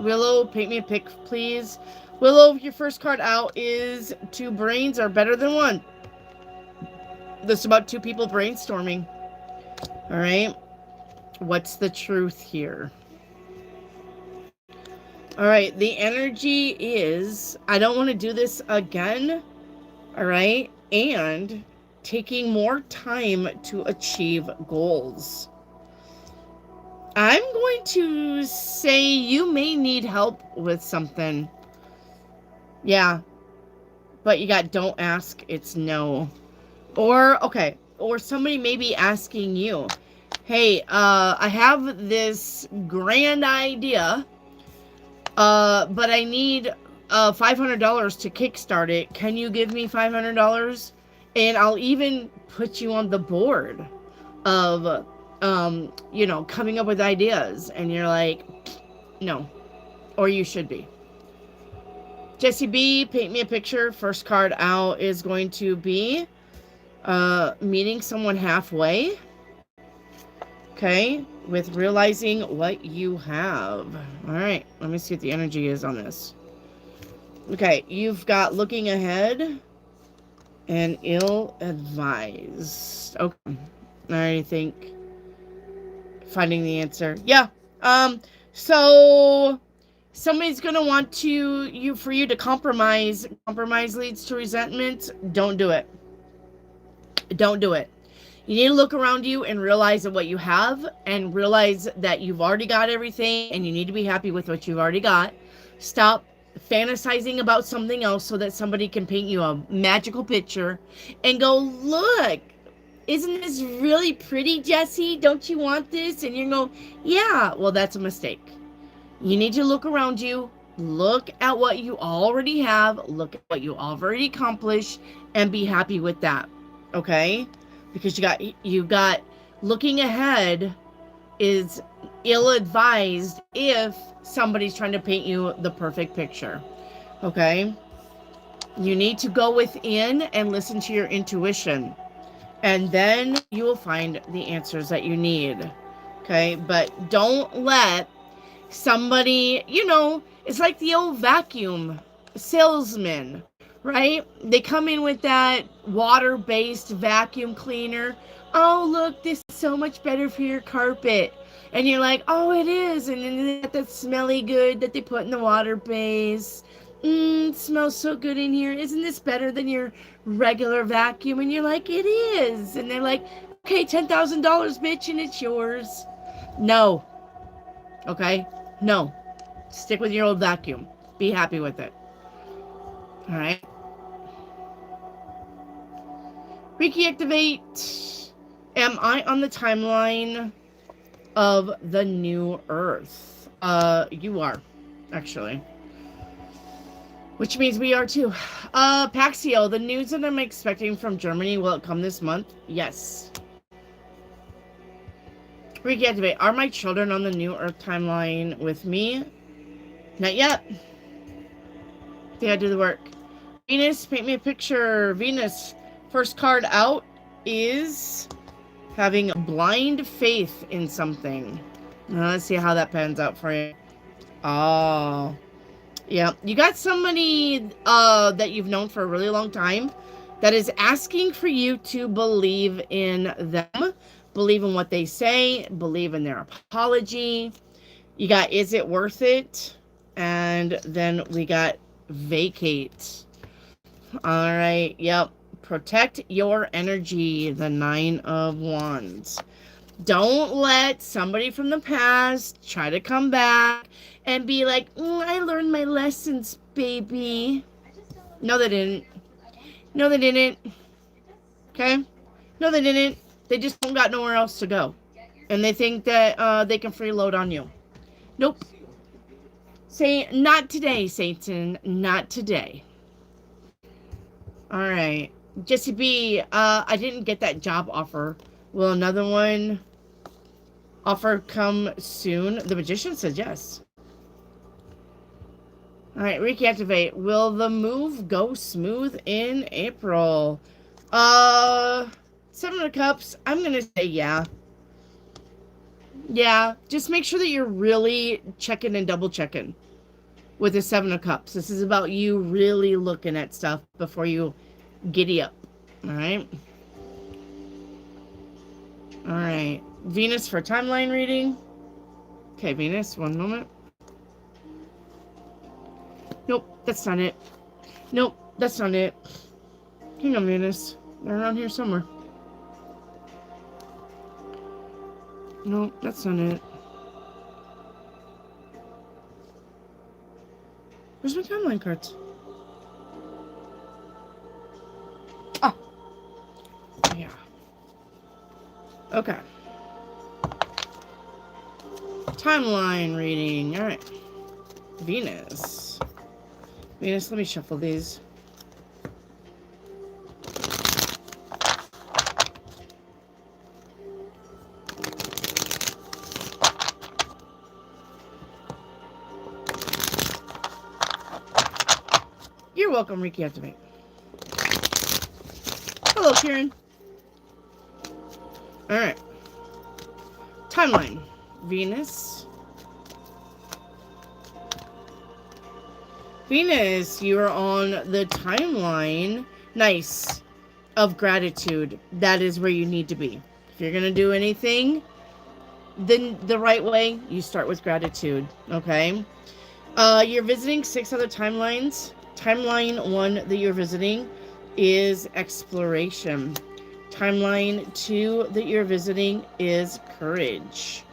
Willow, paint me a pic, please. Willow, your first card out is two brains are better than one. This is about two people brainstorming. All right. What's the truth here? All right. The energy is, I don't want to do this again. All right. And taking more time to achieve goals. I'm going to say you may need help with something. Yeah. But you got don't ask, it's no. Or, okay, or somebody may be asking you, hey, I have this grand idea, but I need $500 to kickstart it. Can you give me $500? And I'll even put you on the board of, you know, coming up with ideas. And you're like, no, or you should be. Jessie B, paint me a picture. First card out is going to be meeting someone halfway. Okay, with realizing what you have. All right, let me see what the energy is on this. Okay, you've got looking ahead and ill-advised. Okay, I think finding the answer. Yeah. So somebody's gonna want for you to compromise. Compromise leads to resentment. Don't do it. Don't do it. You need to look around you and realize what you have, and realize that you've already got everything, and you need to be happy with what you've already got. Stop fantasizing about something else so that somebody can paint you a magical picture and go, look, isn't this really pretty, Jessie? Don't you want this? And you go, yeah, well, that's a mistake. You need to look around you, Look at what you already have. Look at what you already accomplished and be happy with that. Okay? Because you got looking ahead is ill-advised if somebody's trying to paint you the perfect picture. Okay? You need to go within and listen to your intuition. And then you will find the answers that you need. Okay? But don't let somebody, it's like the old vacuum salesman, right? They come in with that water-based vacuum cleaner. Oh, look, this is so much better for your carpet. And you're like, oh, it is. And then they got that smelly good that they put in the water base. It smells so good in here. Isn't this better than your regular vacuum? And you're like, it is. And they're like, okay, $10,000, bitch, and it's yours. No. Okay? No. Stick with your old vacuum. Be happy with it. All right? Reiki activate. Am I on the timeline of the new Earth? You are, actually. Which means we are too. Paxio, the news that I'm expecting from Germany, will it come this month? Yes. Reiki activate. Are my children on the new Earth timeline with me? Not yet. They gotta do the work. Venus, paint me a picture. Venus, first card out is having blind faith in something. Now, let's see how that pans out for you. Oh. Yeah. You got somebody that you've known for a really long time that is asking for you to believe in them. Believe in what they say. Believe in their apology. You got, is it worth it? And then we got vacate. All right. Yep. Protect your energy. The 9 of Wands. Don't let somebody from the past try to come back and be like, I learned my lessons, baby. No, they didn't. No, they didn't. Okay? No, they didn't. They just don't got nowhere else to go. And they think that they can freeload on you. Nope. Say, not today, Satan. Not today. All right. Jessie B, I didn't get that job offer. Will another one offer come soon? The magician says yes. All right, Reiki activate. Will the move go smooth in April? 7 of Cups. I'm going to say yeah. Yeah, just make sure that you're really checking and double checking with the 7 of Cups. This is about you really looking at stuff before you giddy up. All right. All right. Venus for timeline reading. Okay, Venus, one moment. Nope, that's not it. Nope, that's not it. Hang on, Venus. They're around here somewhere. Nope, that's not it. Where's my timeline cards? Ah. Yeah. Okay. Timeline reading. All right. Venus. Venus, let me shuffle these. You're welcome, Reiki activate. Hello, Karen. All right. Timeline. Venus. Venus, you are on the timeline. Nice. Of gratitude. That is where you need to be. If you're going to do anything, then the right way, you start with gratitude. Okay? You're visiting 6 other timelines. Timeline 1 that you're visiting is exploration. Timeline 2 that you're visiting is courage.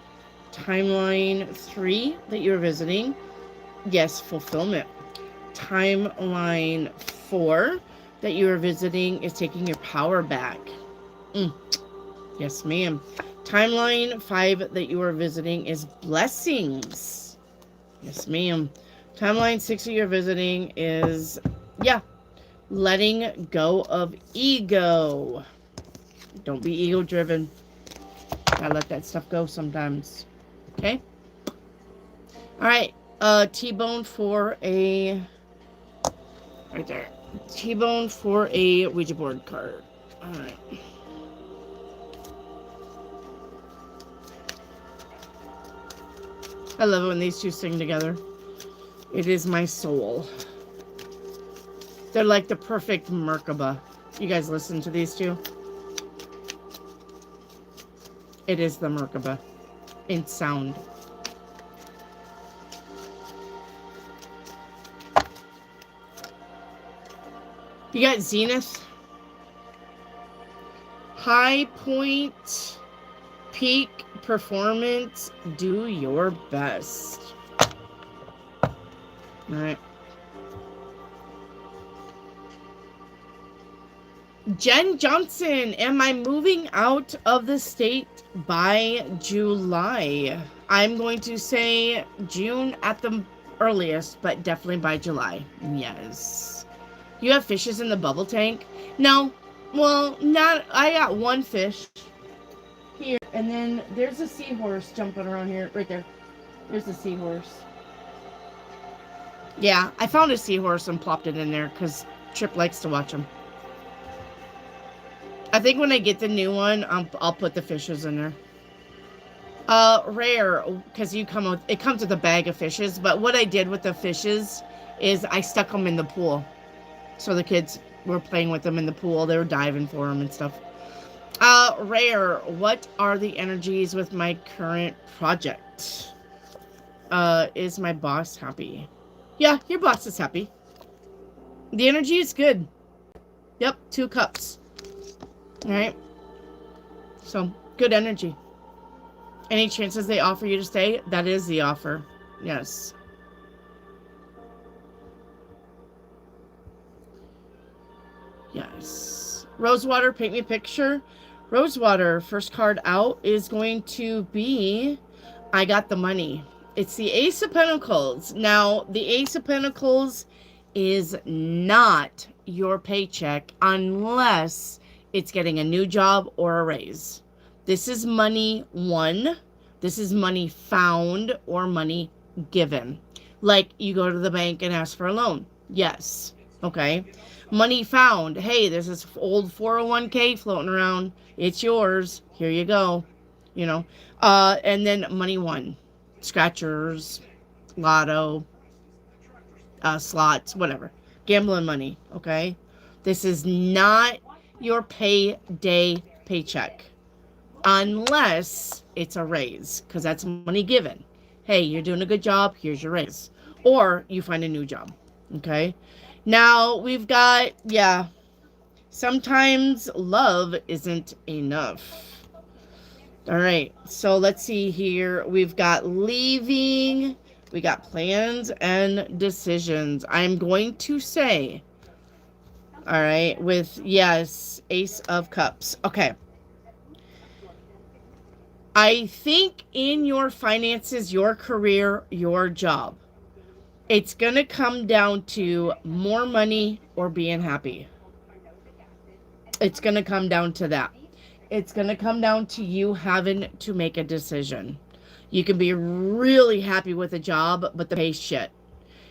Timeline 3 that you're visiting, yes, fulfillment. Timeline 4 that you are visiting is taking your power back. Yes, ma'am. Timeline 5 that you are visiting is blessings. Yes, ma'am. Timeline 6 of your visiting is, yeah, letting go of ego. Don't be ego driven. Gotta let that stuff go sometimes. Okay? Alright. T-bone for a... Right there. T-bone for a Ouija board card. Alright. I love it when these two sing together. It is my soul. They're like the perfect Merkaba. You guys listen to these two? It is the Merkaba in sound. You got Zenith. High point, peak performance, do your best. All right. Jen Johnson, am I moving out of the state by July? I'm going to say June at the earliest, but definitely by July. Yes. You have fishes in the bubble tank? No. Well, not. I got one fish here, and then there's a seahorse jumping around here. Right there. There's a seahorse. Yeah, I found a seahorse and plopped it in there because Trip likes to watch them. I think when I get the new one, I'll put the fishes in there. Rare, because it comes with a bag of fishes. But what I did with the fishes is I stuck them in the pool. So the kids were playing with them in the pool. They were diving for them and stuff. Rare, what are the energies with my current project? Is my boss happy? Yeah, your boss is happy. The energy is good. Yep, 2 cups. All right. So, good energy. Any chances they offer you to stay? That is the offer. Yes. Yes. Rosewater, paint me a picture. Rosewater, first card out is going to be I got the money. It's the Ace of Pentacles. Now, the Ace of Pentacles is not your paycheck unless it's getting a new job or a raise. This is money won. This is money found or money given. Like you go to the bank and ask for a loan. Yes. Okay. Money found. Hey, there's this old 401k floating around. It's yours. Here you go. You know. And then money won. Scratchers, lotto, slots, whatever. Gambling money. Okay. This is not your payday paycheck unless it's a raise, because that's money given. Hey, you're doing a good job, here's your raise, or you find a new job. Okay, now we've got, yeah, sometimes love isn't enough. All right, so let's see here. We've got leaving, we got plans and decisions. I'm going to say, all right, with, yes, Ace of Cups. Okay. I think in your finances, your career, your job, it's going to come down to more money or being happy. It's going to come down to that. It's going to come down to you having to make a decision. You can be really happy with a job, but the pay's shit.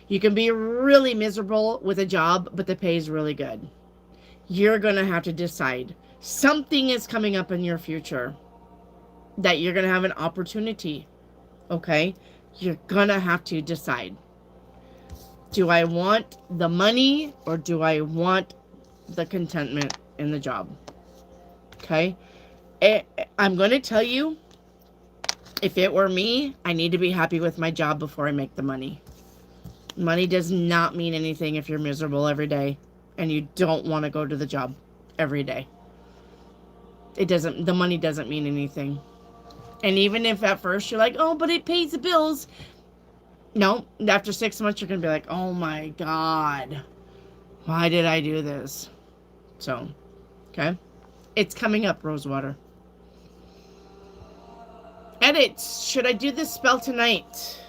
You can be really miserable with a job, but the pay's really good. You're going to have to decide. Something is coming up in your future that you're going to have an opportunity. Okay? You're going to have to decide. Do I want the money or do I want the contentment in the job? Okay? I'm going to tell you, if it were me, I need to be happy with my job before I make the money. Money does not mean anything if you're miserable every day and you don't want to go to the job every day. The money doesn't mean anything. And even if at first you're like, oh, but it pays the bills. No, after 6 months, you're going to be like, oh my God, why did I do this? So, okay. It's coming up, Rosewater. Edits. Should I do this spell tonight?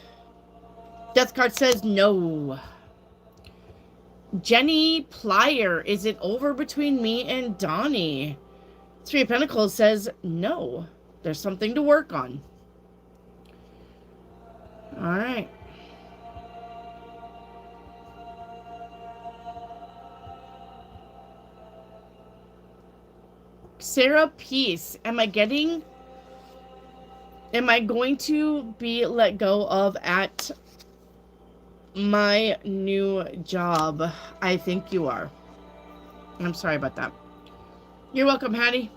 Death card says no. Jenny Plyer, is it over between me and Donnie? Three of Pentacles says no. There's something to work on. All right. Sarah Peace, am I going to be let go of at my new job? I think you are. I'm sorry about that. You're welcome, Hattie.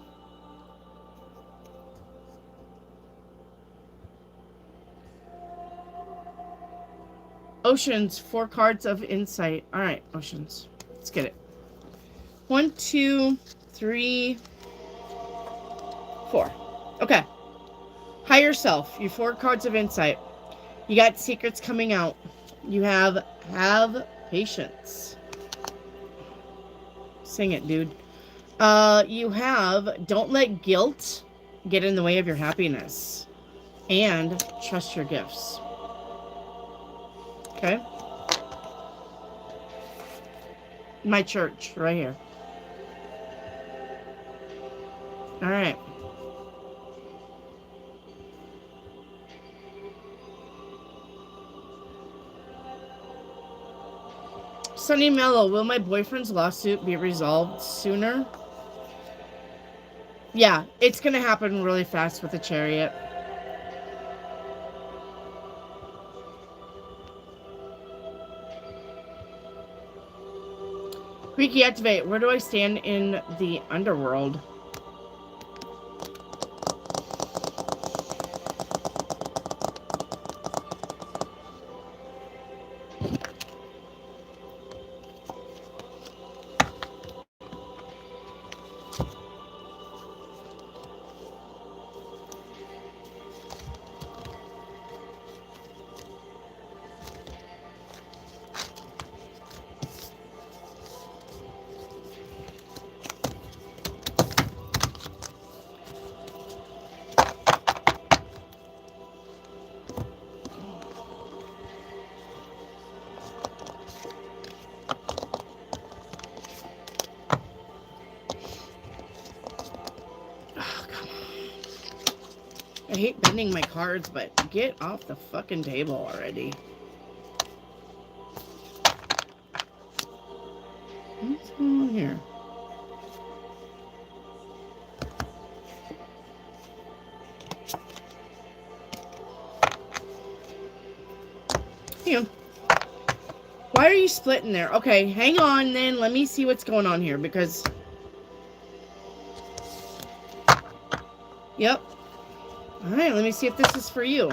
Oceans, 4 cards of insight. All right, Oceans. Let's get it. 1, 2, 3, 4. Okay. Higher self. Your 4 cards of insight. You got secrets coming out. You have patience. Sing it, dude. You have don't let guilt get in the way of your happiness. And trust your gifts. Okay? My church, right here. All right. Sunny Mellow, will my boyfriend's lawsuit be resolved sooner? Yeah, it's going to happen really fast with the Chariot. Reiki activate. Where do I stand in the underworld? I hate bending my cards, but get off the fucking table already. What's going on here? Hang on. Why are you splitting there? Okay, hang on then. Let me see what's going on here because... Yep. Alright, let me see if this is for you.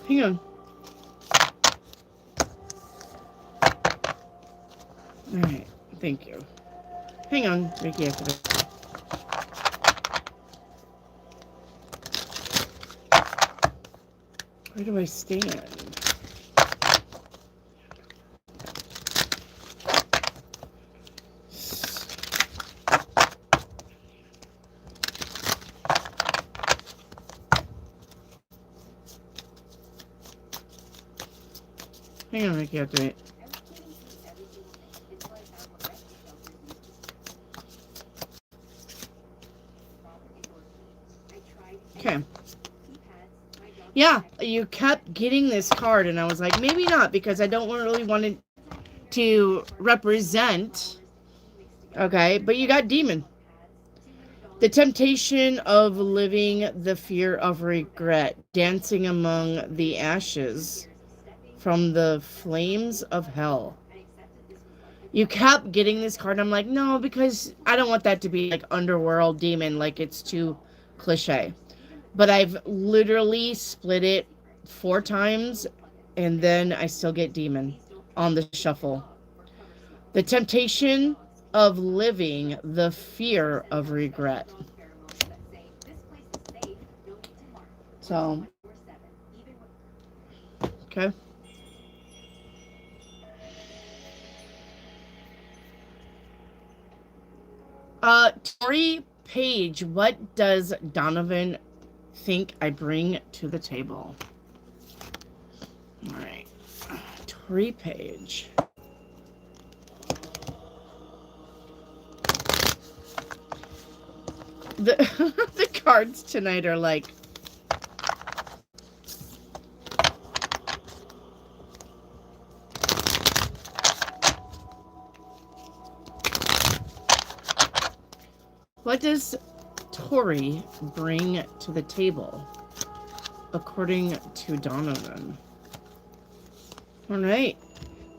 Hang on. Alright, thank you. Hang on, Reiki activate. Where do I stand? Hang on, Reiki activate. Okay. Yeah, you kept getting this card, and I was like, maybe not, because I don't really want it to represent. Okay, but you got Demon. The temptation of living, the fear of regret, dancing among the ashes from the flames of hell. You kept getting this card, and I'm like, no, because I don't want that to be like underworld demon, like it's too cliche. But I've literally split it 4 times, and then I still get demon on the shuffle. The temptation of living, the fear of regret. So, okay. Tori Page, what does Donovan think I bring to the table? All right. Tori Page. The, the cards tonight are like, what does Tori bring to the table, according to Donovan? All right.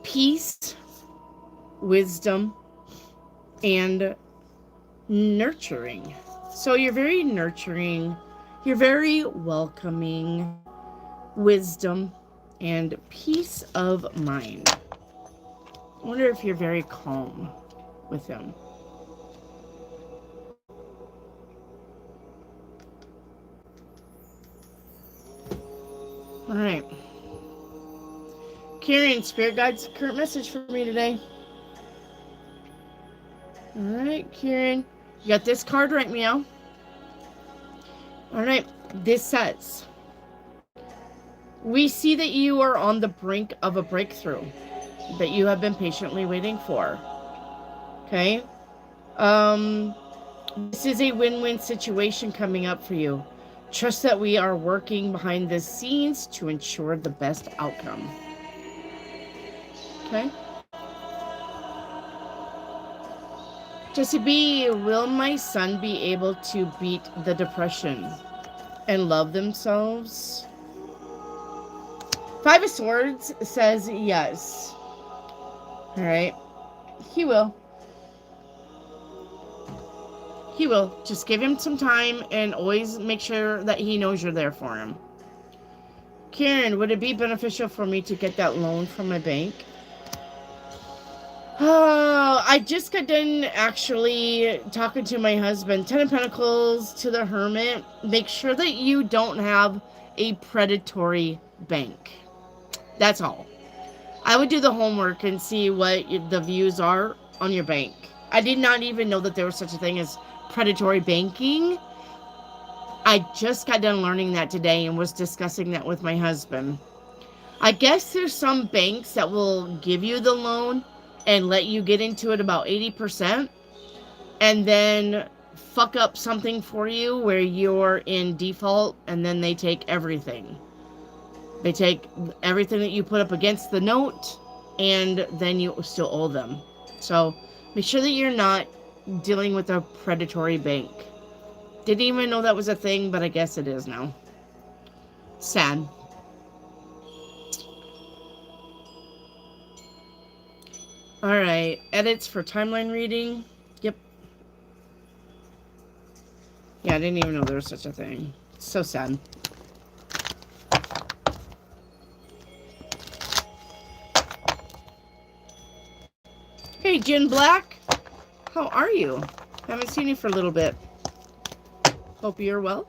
Peace, wisdom, and nurturing. So you're very nurturing, you're very welcoming, wisdom, and peace of mind. I wonder if you're very calm with him. All right. Karen, Spirit Guide's current message for me today. All right, Karen. You got this card right, meow? All right. This says, we see that you are on the brink of a breakthrough that you have been patiently waiting for. Okay? This is a win-win situation coming up for you. Trust that we are working behind the scenes to ensure the best outcome. Okay? Jesse B, will my son be able to beat the depression and love themselves? 5 of Swords says yes. All right. He will. He will. Just give him some time and always make sure that he knows you're there for him. Karen, would it be beneficial for me to get that loan from my bank? Oh, I just got done actually talking to my husband. 10 of Pentacles to the Hermit. Make sure that you don't have a predatory bank. That's all. I would do the homework and see what the views are on your bank. I did not even know that there was such a thing as predatory banking. I just got done learning that today and was discussing that with my husband. I guess there's some banks that will give you the loan and let you get into it about 80% and then fuck up something for you where you're in default, and then they take everything. They take everything that you put up against the note, and then you still owe them. So make sure that you're not dealing with a predatory bank. Didn't even know that was a thing, but I guess it is now. Sad. All right, edits for timeline reading. Yep. Yeah, I didn't even know there was such a thing. So sad. Hey, Jen Black. How are you? Haven't seen you for a little bit. Hope you're well.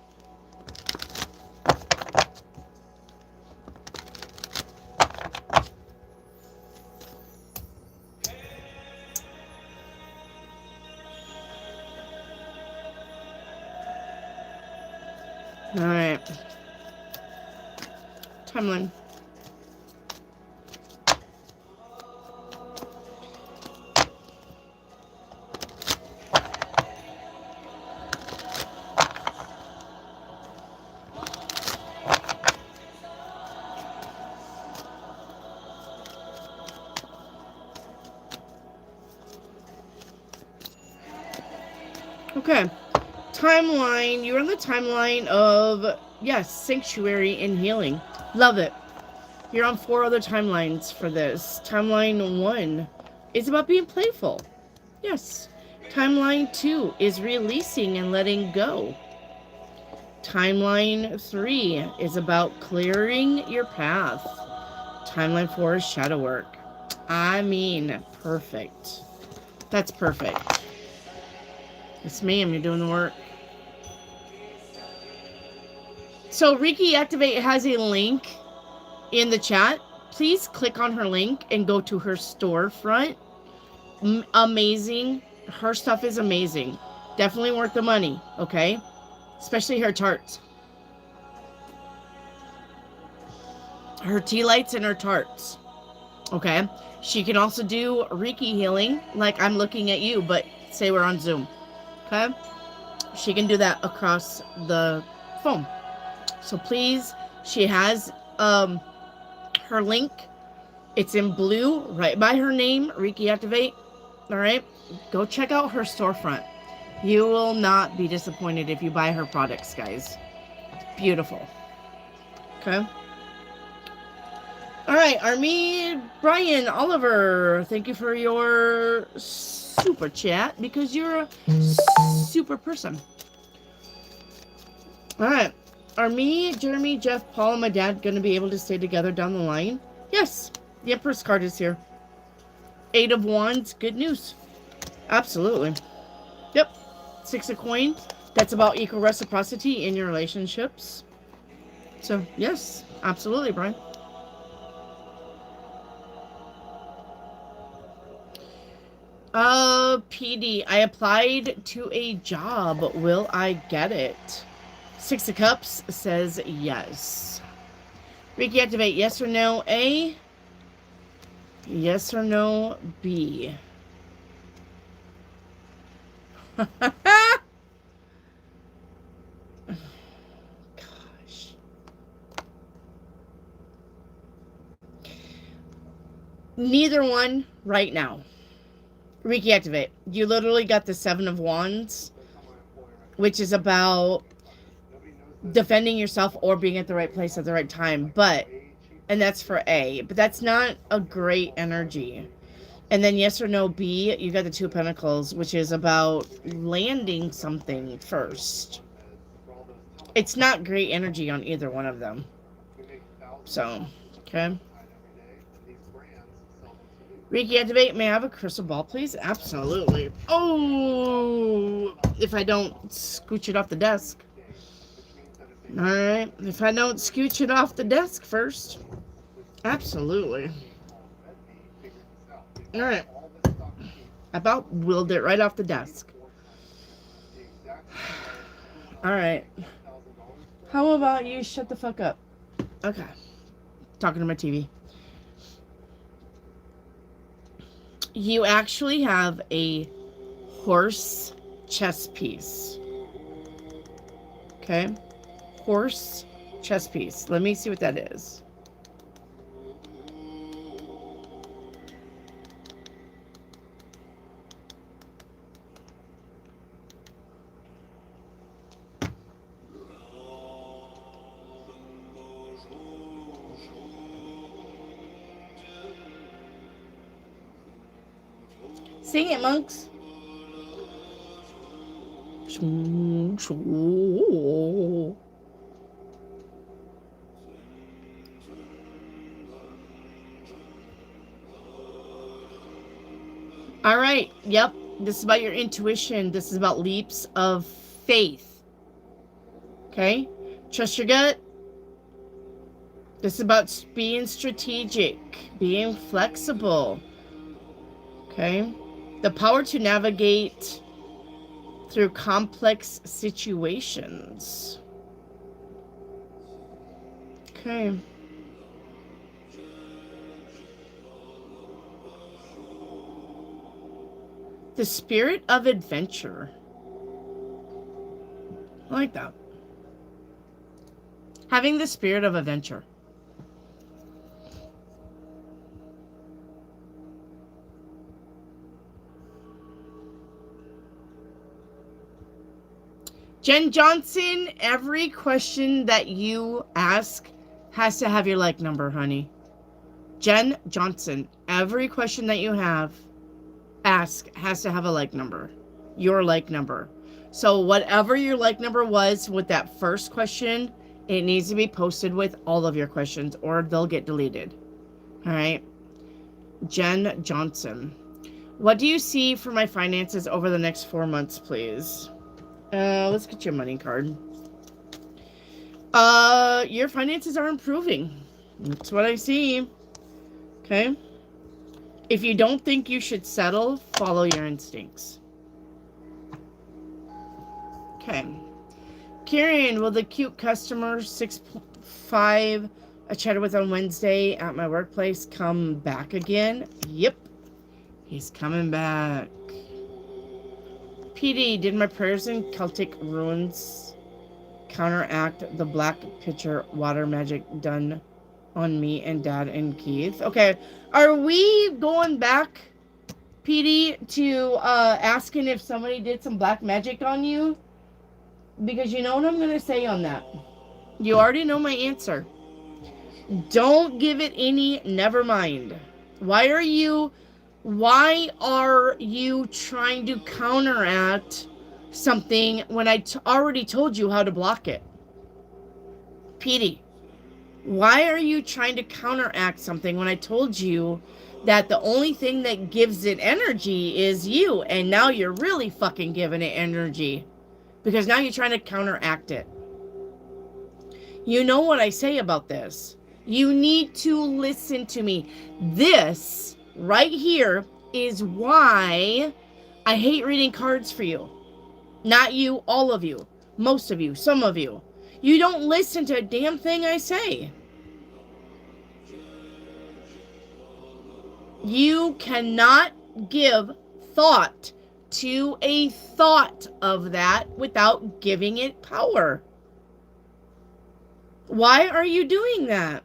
All right. Timeline. Okay. Timeline. You're on the timeline of, yes, sanctuary and healing. Love it. You're on 4 other timelines for this. Timeline 1 is about being playful. Yes. Timeline 2 is releasing and letting go. Timeline 3 is about clearing your path. Timeline 4 is shadow work. I mean, perfect. That's perfect. It's ma'am, you're doing the work. So Reiki Activate has a link in the chat. Please click on her link and go to her storefront. Amazing. Her stuff is amazing. Definitely worth the money, okay? Especially her tarts. Her tea lights and her tarts. Okay? She can also do Reiki healing, like I'm looking at you, but say we're on Zoom. Okay? She can do that across the phone. So please, she has her link. It's in blue, right by her name, Reiki Activate. All right? Go check out her storefront. You will not be disappointed if you buy her products, guys. Beautiful. Okay? All right, Army, Brian, Oliver, thank you for your super chat because you're a super person. All right, are me, Jeremy, Jeff, Paul, and my dad going to be able to stay together down the line? Yes, the Empress card is here. 8 of Wands, good news. Absolutely. Yep, 6 of Coins. That's about equal reciprocity in your relationships. So, yes, absolutely, Brian. PD, I applied to a job. Will I get it? 6 of Cups says yes. Reiki Activate, yes or no, A? Yes or no, B? Gosh. Neither one right now. Reiki Activate. You literally got the 7 of Wands, which is about defending yourself or being at the right place at the right time. And that's for A. But that's not a great energy. And then yes or no, B, you got the 2 of Pentacles, which is about landing something first. It's not great energy on either one of them. So, okay. Reiki Activate, may I have a crystal ball, please? Absolutely. Oh, if I don't scooch it off the desk. All right. If I don't scooch it off the desk first. Absolutely. All right. I about willed it right off the desk. All right. How about you shut the fuck up? Okay. Talking to my TV. You actually have a horse chess piece. Okay? Horse chess piece. Let me see what that is. Sing it, monks. All right. Yep. This is about your intuition. This is about leaps of faith. Okay? Trust your gut. This is about being strategic, being flexible. Okay? The power to navigate through complex situations. Okay. The spirit of adventure. I like that. Having the spirit of adventure. Jen Johnson, every question that you ask has to have your like number, honey. Jen Johnson, every question that you ask has to have a like number. Your like number. So whatever your like number was with that first question, it needs to be posted with all of your questions or they'll get deleted. All right. Jen Johnson. What do you see for my finances over the next 4 months, please? Let's get your money card. Your finances are improving. That's what I see. Okay. If you don't think you should settle, follow your instincts. Okay. Kieran, will the cute customer 6'5" I chatted with on Wednesday at my workplace come back again? Yep. He's coming back. PD, did my prayers in Celtic runes counteract the black pitcher water magic done on me and Dad and Keith? Okay. Are we going back, PD, to asking if somebody did some black magic on you? Because you know what I'm going to say on that. You already know my answer. Don't give it any never mind. Why are you trying to counteract something when I already told you how to block it? Petey, why are you trying to counteract something when I told you that the only thing that gives it energy is you, and now you're really fucking giving it energy because now you're trying to counteract it? You know what I say about this. You need to listen to me. This right here is why I hate reading cards for you. Not you, all of you, most of you, some of you. You don't listen to a damn thing I say. You cannot give thought to a thought of that without giving it power. Why are you doing that?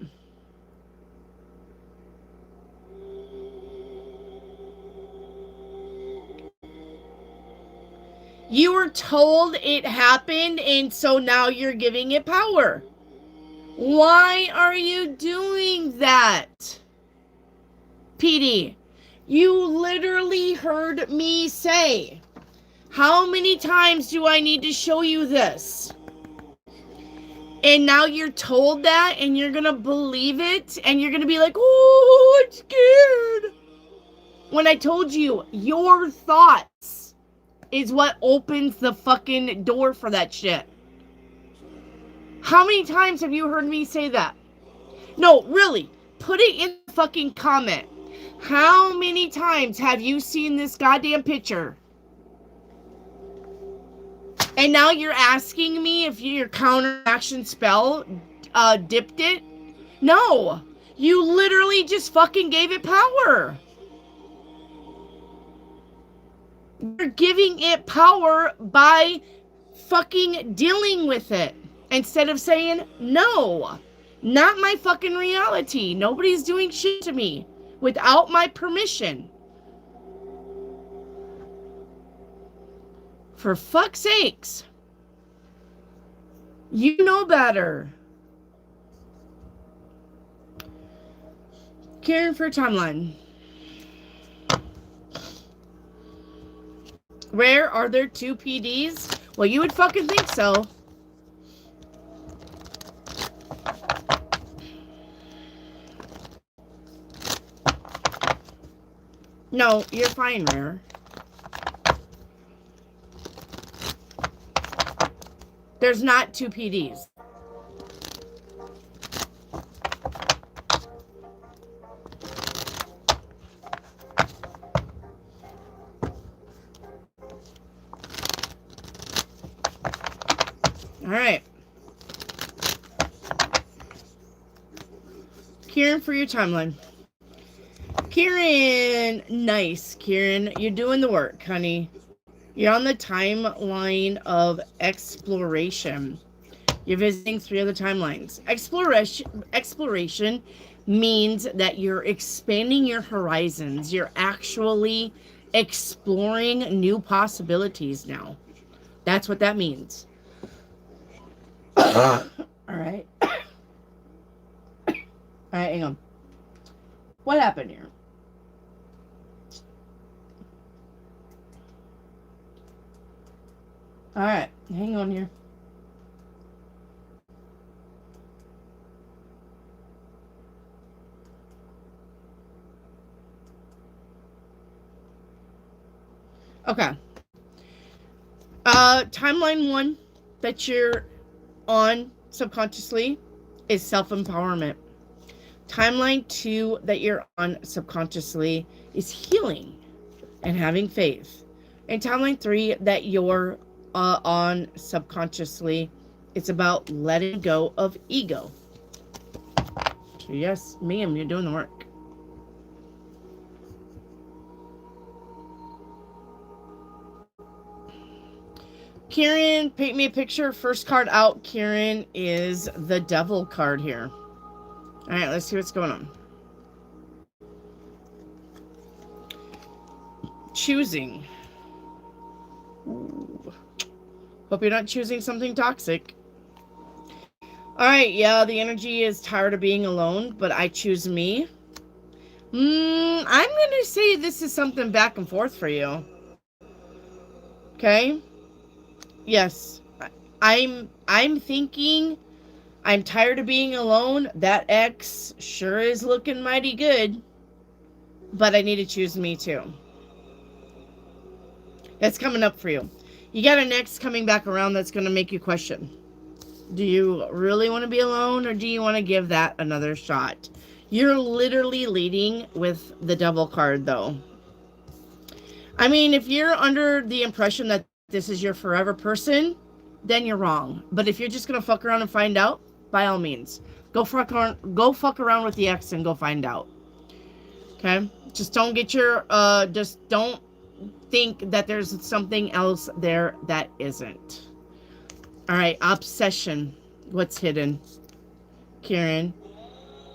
You were told it happened, and so now you're giving it power. Why are you doing that? PD, you literally heard me say, how many times do I need to show you this? And now you're told that, and you're going to believe it, and you're going to be like, oh, I'm scared. When I told you, your thoughts is what opens the fucking door for that shit. How many times have you heard me say that? No, really, put it in the fucking comment. How many times have you seen this goddamn picture? And now you're asking me if your counteraction spell dipped it? No. You literally just fucking gave it power. You're giving it power by fucking dealing with it. Instead of saying, no, not my fucking reality. Nobody's doing shit to me without my permission. For fuck's sakes. You know better. Karen for timeline. Where are there 2 PDs? Well, you would fucking think so. No, you're fine, Rare. There's not 2 PDs. All right. Kieran for your timeline. Kieran, nice, Kieran. You're doing the work, honey. You're on the timeline of exploration. You're visiting 3 other timelines. Exploration means that you're expanding your horizons. You're actually exploring new possibilities now. That's what that means. All right. All right, hang on. What happened here? All right, hang on here. Okay. Timeline 1 that you're on subconsciously is self-empowerment. Timeline 2 that you're on subconsciously is healing and having faith. And timeline 3 that you're on subconsciously, it's about letting go of ego. So yes, ma'am, you're doing the work. Kieran, paint me a picture. First card out, Kieran, is the Devil card here. All right, let's see what's going on. Choosing. Ooh. Hope you're not choosing something toxic. All right, yeah, the energy is tired of being alone, but I choose me. I'm going to say this is something back and forth for you. Okay? Yes. I'm thinking I'm tired of being alone. That ex sure is looking mighty good, but I need to choose me too. That's coming up for you. You got an ex coming back around that's going to make you question. Do you really want to be alone, or do you want to give that another shot? You're literally leading with the Devil card, though. I mean, if you're under the impression that this is your forever person, then you're wrong. But if you're just going to fuck around and find out, by all means, go fuck around with the ex and go find out. Okay? Just don't get your, just don't think that there's something else there that isn't. All right, obsession. What's hidden? Kieran,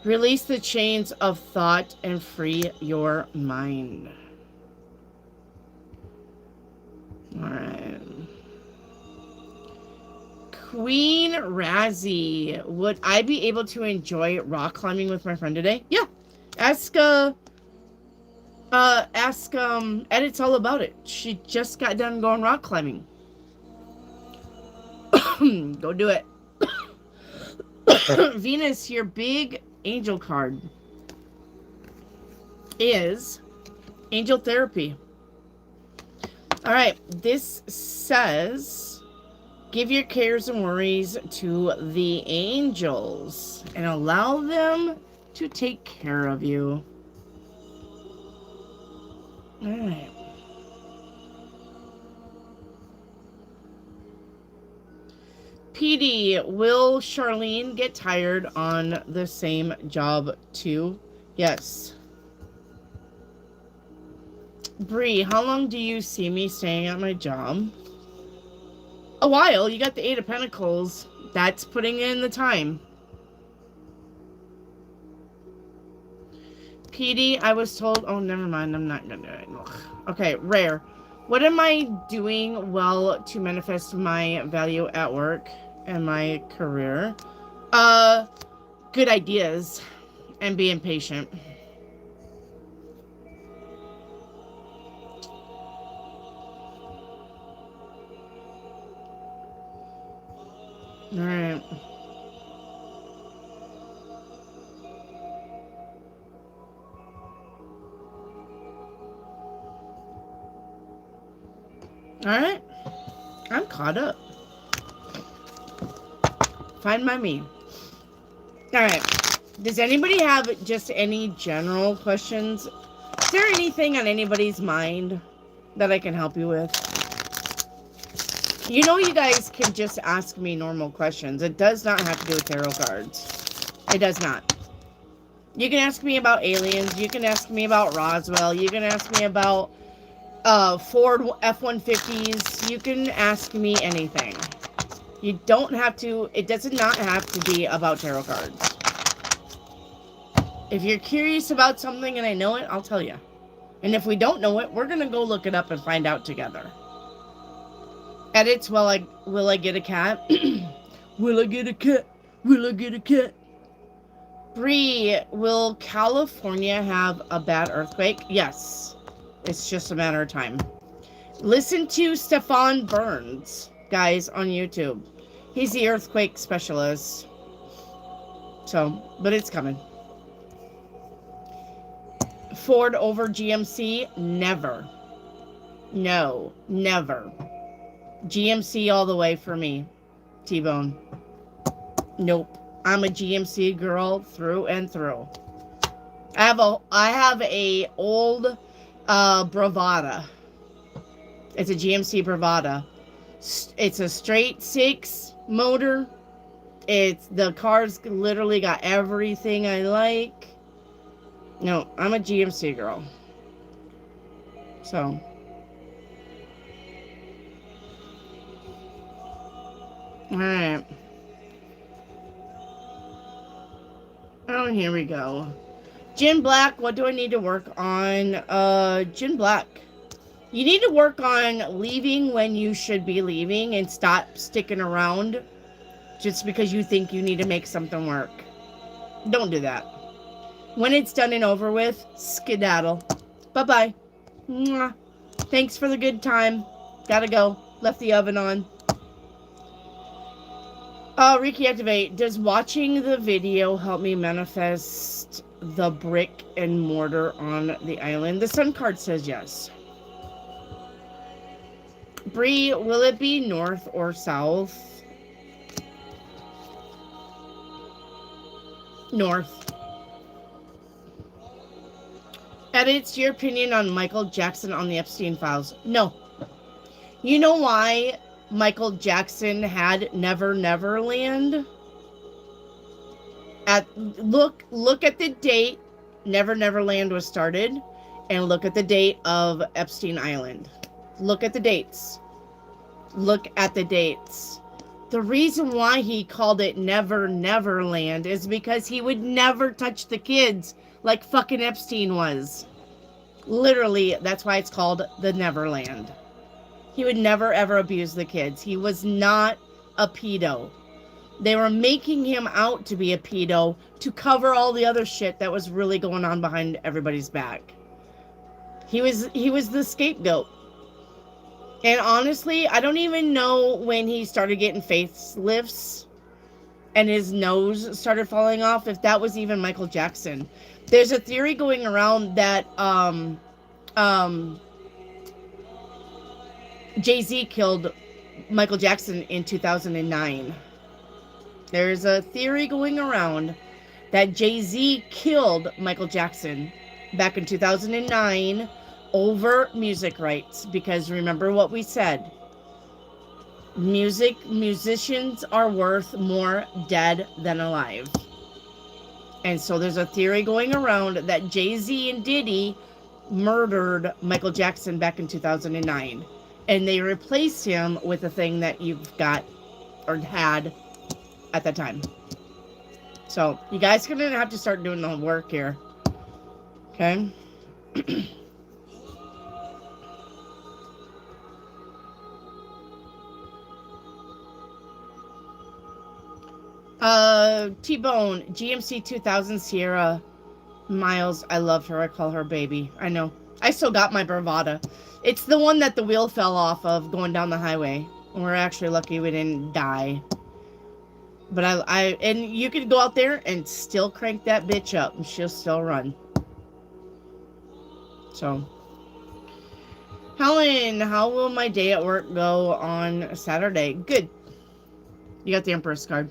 release the chains of thought and free your mind. All right. Queen Razzie, would I be able to enjoy rock climbing with my friend today? Yeah. Ask Edit's all about it. She just got done going rock climbing. Go do it. Venus, your big angel card is angel therapy. All right, this says give your cares and worries to the angels and allow them to take care of you. All right. PD, will Charlene get tired on the same job too? Yes. Bree, how long do you see me staying at my job? A while. You got the 8 of Pentacles. That's putting in the time. PD, I was told... Oh, never mind. I'm not going to do it. Ugh. Okay, Rare. What am I doing well to manifest my value at work and my career? Good ideas and being patient. All right. All right. I'm caught up. Find my me. All right. Does anybody have just any general questions? Is there anything on anybody's mind that I can help you with? You know, you guys can just ask me normal questions. It does not have to do with tarot cards. It does not. You can ask me about aliens. You can ask me about Roswell. You can ask me about Ford F-150s. You can ask me anything. You don't have to, it does not have to be about tarot cards. If you're curious about something and I know it, I'll tell you. And if we don't know it, we're going to go look it up and find out together. Edits, will I get a cat? Will I get a cat? Will I get a cat? Bree, will California have a bad earthquake? Yes. It's just a matter of time. Listen to Stefan Burns. guys, on YouTube. He's the earthquake specialist. So, but it's coming. Ford over GMC? Never. No, never. GMC all the way for me. T-Bone. Nope. I'm a GMC girl through and through. I have a old Bravada. It's a GMC Bravada. It's a straight 6 motor. The car's literally got everything I like. No, I'm a GMC girl. So. Alright. Oh, here we go. Jen Black, what do I need to work on? Jen Black. You need to work on leaving when you should be leaving and stop sticking around just because you think you need to make something work. Don't do that. When it's done and over with, skedaddle. Bye-bye. Mwah. Thanks for the good time. Gotta go. Left the oven on. Reiki Activate. Does watching the video help me manifest the brick and mortar on the island? The Sun card says yes. Bree, will it be north or south? North. Edits, your opinion on Michael Jackson on the Epstein Files? No. You know why Michael Jackson had Never Never Land? Look at the date Never Never Land was started, and look at the date of Epstein Island. Look at the dates. Look at the dates. The reason why he called it Never Never Land is because he would never touch the kids like fucking Epstein was. Literally, that's why it's called the Neverland. He would never ever abuse the kids. He was not a pedo. They were making him out to be a pedo to cover all the other shit that was really going on behind everybody's back. He was the scapegoat. And honestly, I don't even know when he started getting facelifts and his nose started falling off, if that was even Michael Jackson. There's a theory going around that Jay-Z killed Michael Jackson in 2009. There's a theory going around that Jay-Z killed Michael Jackson back in 2009 over music rights, because remember what we said. Musicians are worth more dead than alive. And so there's a theory going around that Jay-Z and Diddy murdered Michael Jackson back in 2009. And they replaced him with the thing that you've got or had at that time. So you guys are going to have to start doing the work here. Okay? T-Bone, GMC 2000 Sierra Miles. I love her. I call her baby. I know. I still got my Bravada. It's the one that the wheel fell off of going down the highway. We're actually lucky we didn't die. But and you could go out there and still crank that bitch up and she'll still run. So, Helen, how will my day at work go on Saturday? Good. You got the Empress card.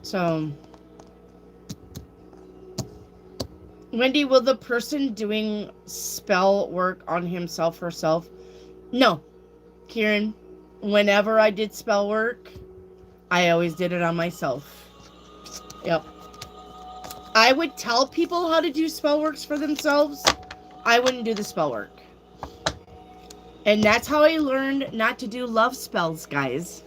So, Wendy, will the person doing spell work on himself, herself? No. Kieran, whenever I did spell work, I always did it on myself. Yep. I would tell people how to do spell works for themselves. I wouldn't do the spell work. And that's how I learned not to do love spells, guys.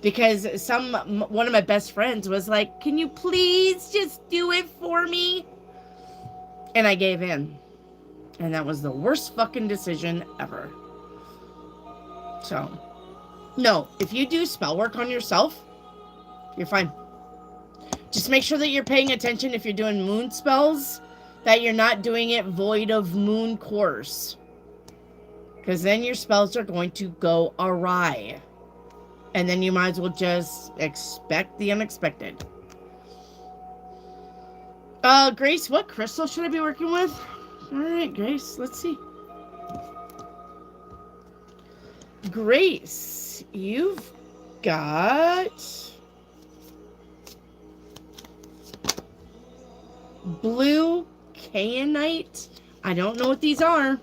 Because one of my best friends was like, can you please just do it for me? And I gave in. And that was the worst fucking decision ever. So, no, if you do spell work on yourself, you're fine. Just make sure that you're paying attention if you're doing moon spells. that you're not doing it void of moon course. Because then your spells are going to go awry. And then you might as well just expect the unexpected. Grace, what crystal should I be working with? Alright, Grace, let's see. Grace, you've got blue kayanite. I don't know what these are.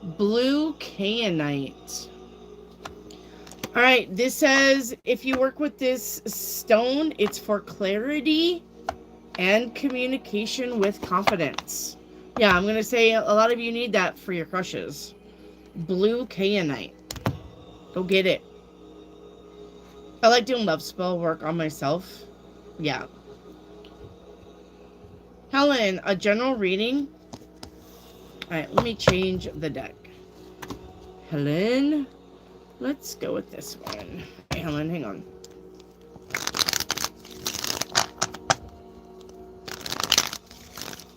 Blue kayanite. Alright, this says if you work with this stone, it's for clarity and communication with confidence. Yeah, I'm going to say a lot of you need that for your crushes. Blue kayanite. Go get it. I like doing love spell work on myself. Yeah. Helen, a general reading. Alright, let me change the deck. Helen, let's go with this one. Hey, Helen, hang on.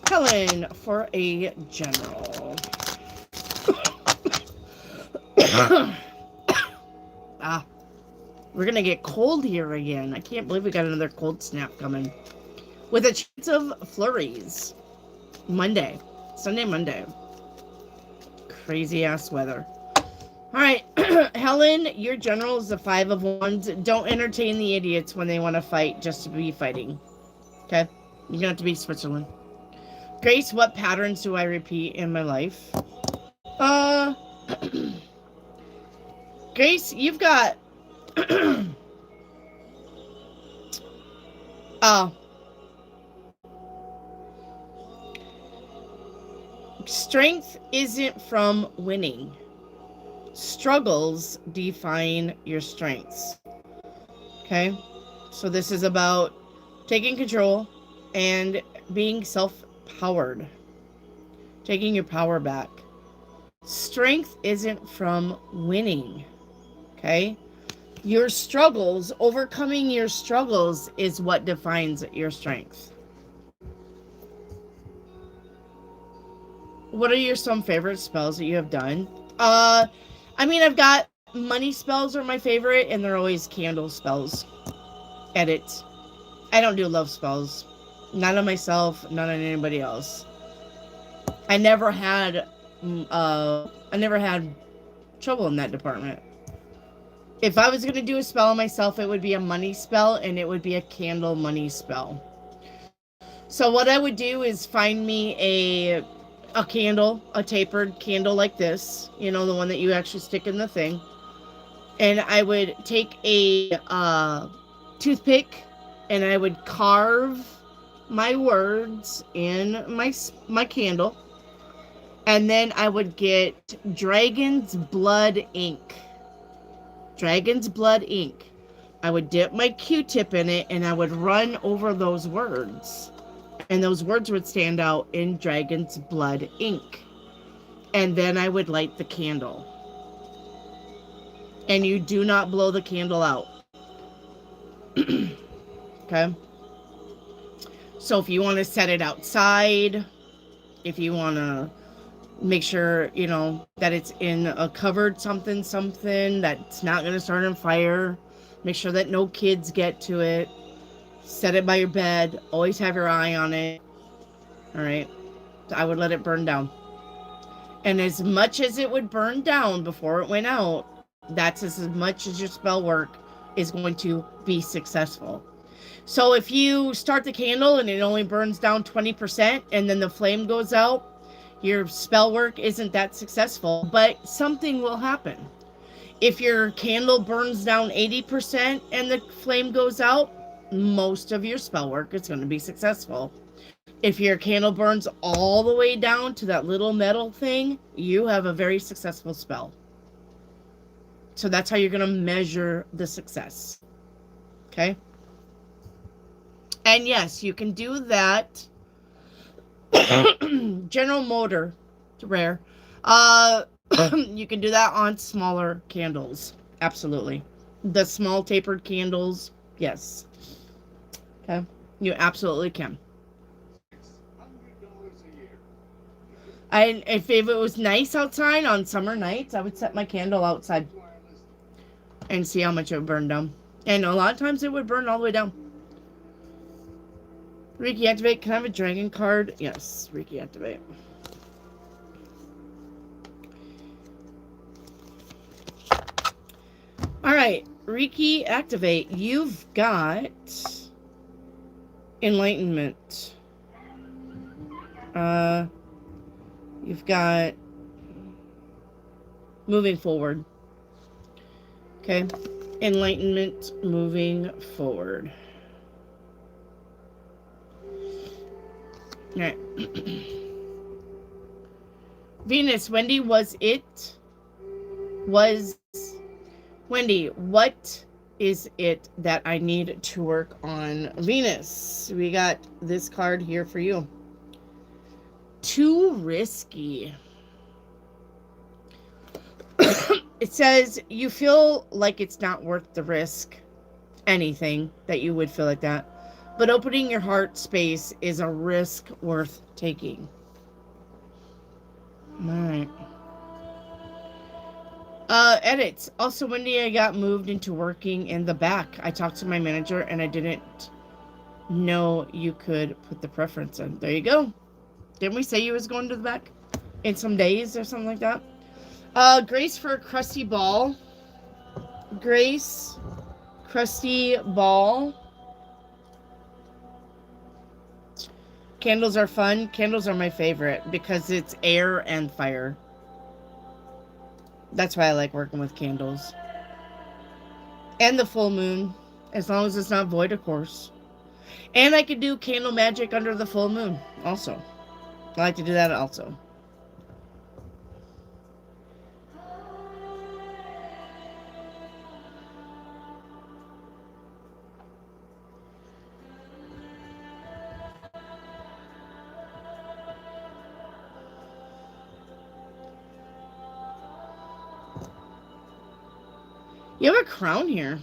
Helen for a general. We're gonna get cold here again. I can't believe we got another cold snap coming. With a chance of flurries. Monday. Sunday, Monday. Crazy ass weather. Alright, Helen, your general is the 5 of Wands. Don't entertain the idiots when they want to fight just to be fighting. Okay? You're gonna have to be Switzerland. Grace, what patterns do I repeat in my life? Grace, you've got strength isn't from winning. Struggles define your strengths. Okay? So this is about taking control and being self-powered. Taking your power back. Strength isn't from winning. Okay? Your struggles, overcoming your struggles is what defines your strength. What are some favorite spells that you have done? I mean, I've got money spells are my favorite, and they're always candle spells. Edit. I don't do love spells. Not on myself, not on anybody else. I never had trouble in that department. If I was going to do a spell on myself, it would be a money spell, and it would be a candle money spell. So what I would do is find me a candle, a tapered candle like this, you know, the one that you actually stick in the thing. And I would take a toothpick, and I would carve my words in my candle. And then I would get dragon's blood ink. Dragon's blood ink. I would dip my Q-tip in it, and I would run over those words. And those words would stand out in dragon's blood ink. And then I would light the candle. And you do not blow the candle out. Okay? So if you want to set it outside, if you want to make sure, you know, that it's in a covered something that's not going to start on fire. Make sure that no kids get to it. Set it by your bed. Always have your eye on it. All right. I would let it burn down. And as much as it would burn down before it went out, that's as much as your spell work is going to be successful. So if you start the candle and it only burns down 20% and then the flame goes out, your spell work isn't that successful, but something will happen. If your candle burns down 80% and the flame goes out, most of your spell work is going to be successful. If your candle burns all the way down to that little metal thing, you have a very successful spell. So that's how you're going to measure the success. Okay? And yes, you can do that. General Motor, it's rare. You can do that on smaller candles. Absolutely. The small tapered candles, yes. Okay, you absolutely can. If it was nice outside on summer nights, I would set my candle outside and see how much it would burn down. And a lot of times it would burn all the way down. Reiki activate. Can I have a dragon card? Yes, Reiki activate. All right, Reiki activate. You've got enlightenment. You've got moving forward. Okay, enlightenment, moving forward. All right. Venus, Wendy, Wendy, what is it that I need to work on? Venus, we got this card here for you. Too risky. It says you feel like it's not worth the risk. Anything that you would feel like that. But opening your heart space is a risk worth taking. All right. Edits. Also, Wendy, I got moved into working in the back. I talked to my manager and I didn't know you could put the preference in. There you go. Didn't we say you was going to the back in some days or something like that? Grace for a crusty ball. Grace, crusty ball. Candles are fun. Candles are my favorite because it's air and fire. That's why I like working with candles. And the full moon. As long as it's not void, of course. And I could do candle magic under the full moon also. I like to do that also. You have a crown here.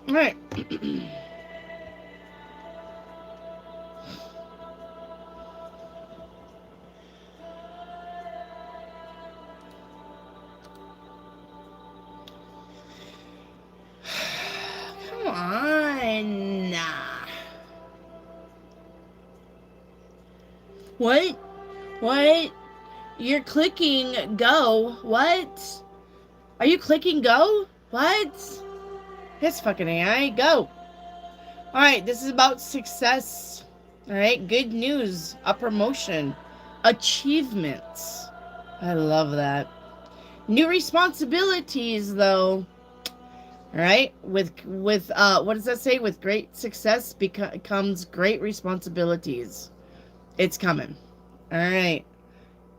All right. Come on. What? What? You're clicking go. What? Are you clicking go? What? It's fucking AI. Go. Alright, this is about success. Alright, good news. A promotion. Achievements. I love that. New responsibilities, though. Alright, with what does that say? With great success comes great responsibilities. It's coming. Alright.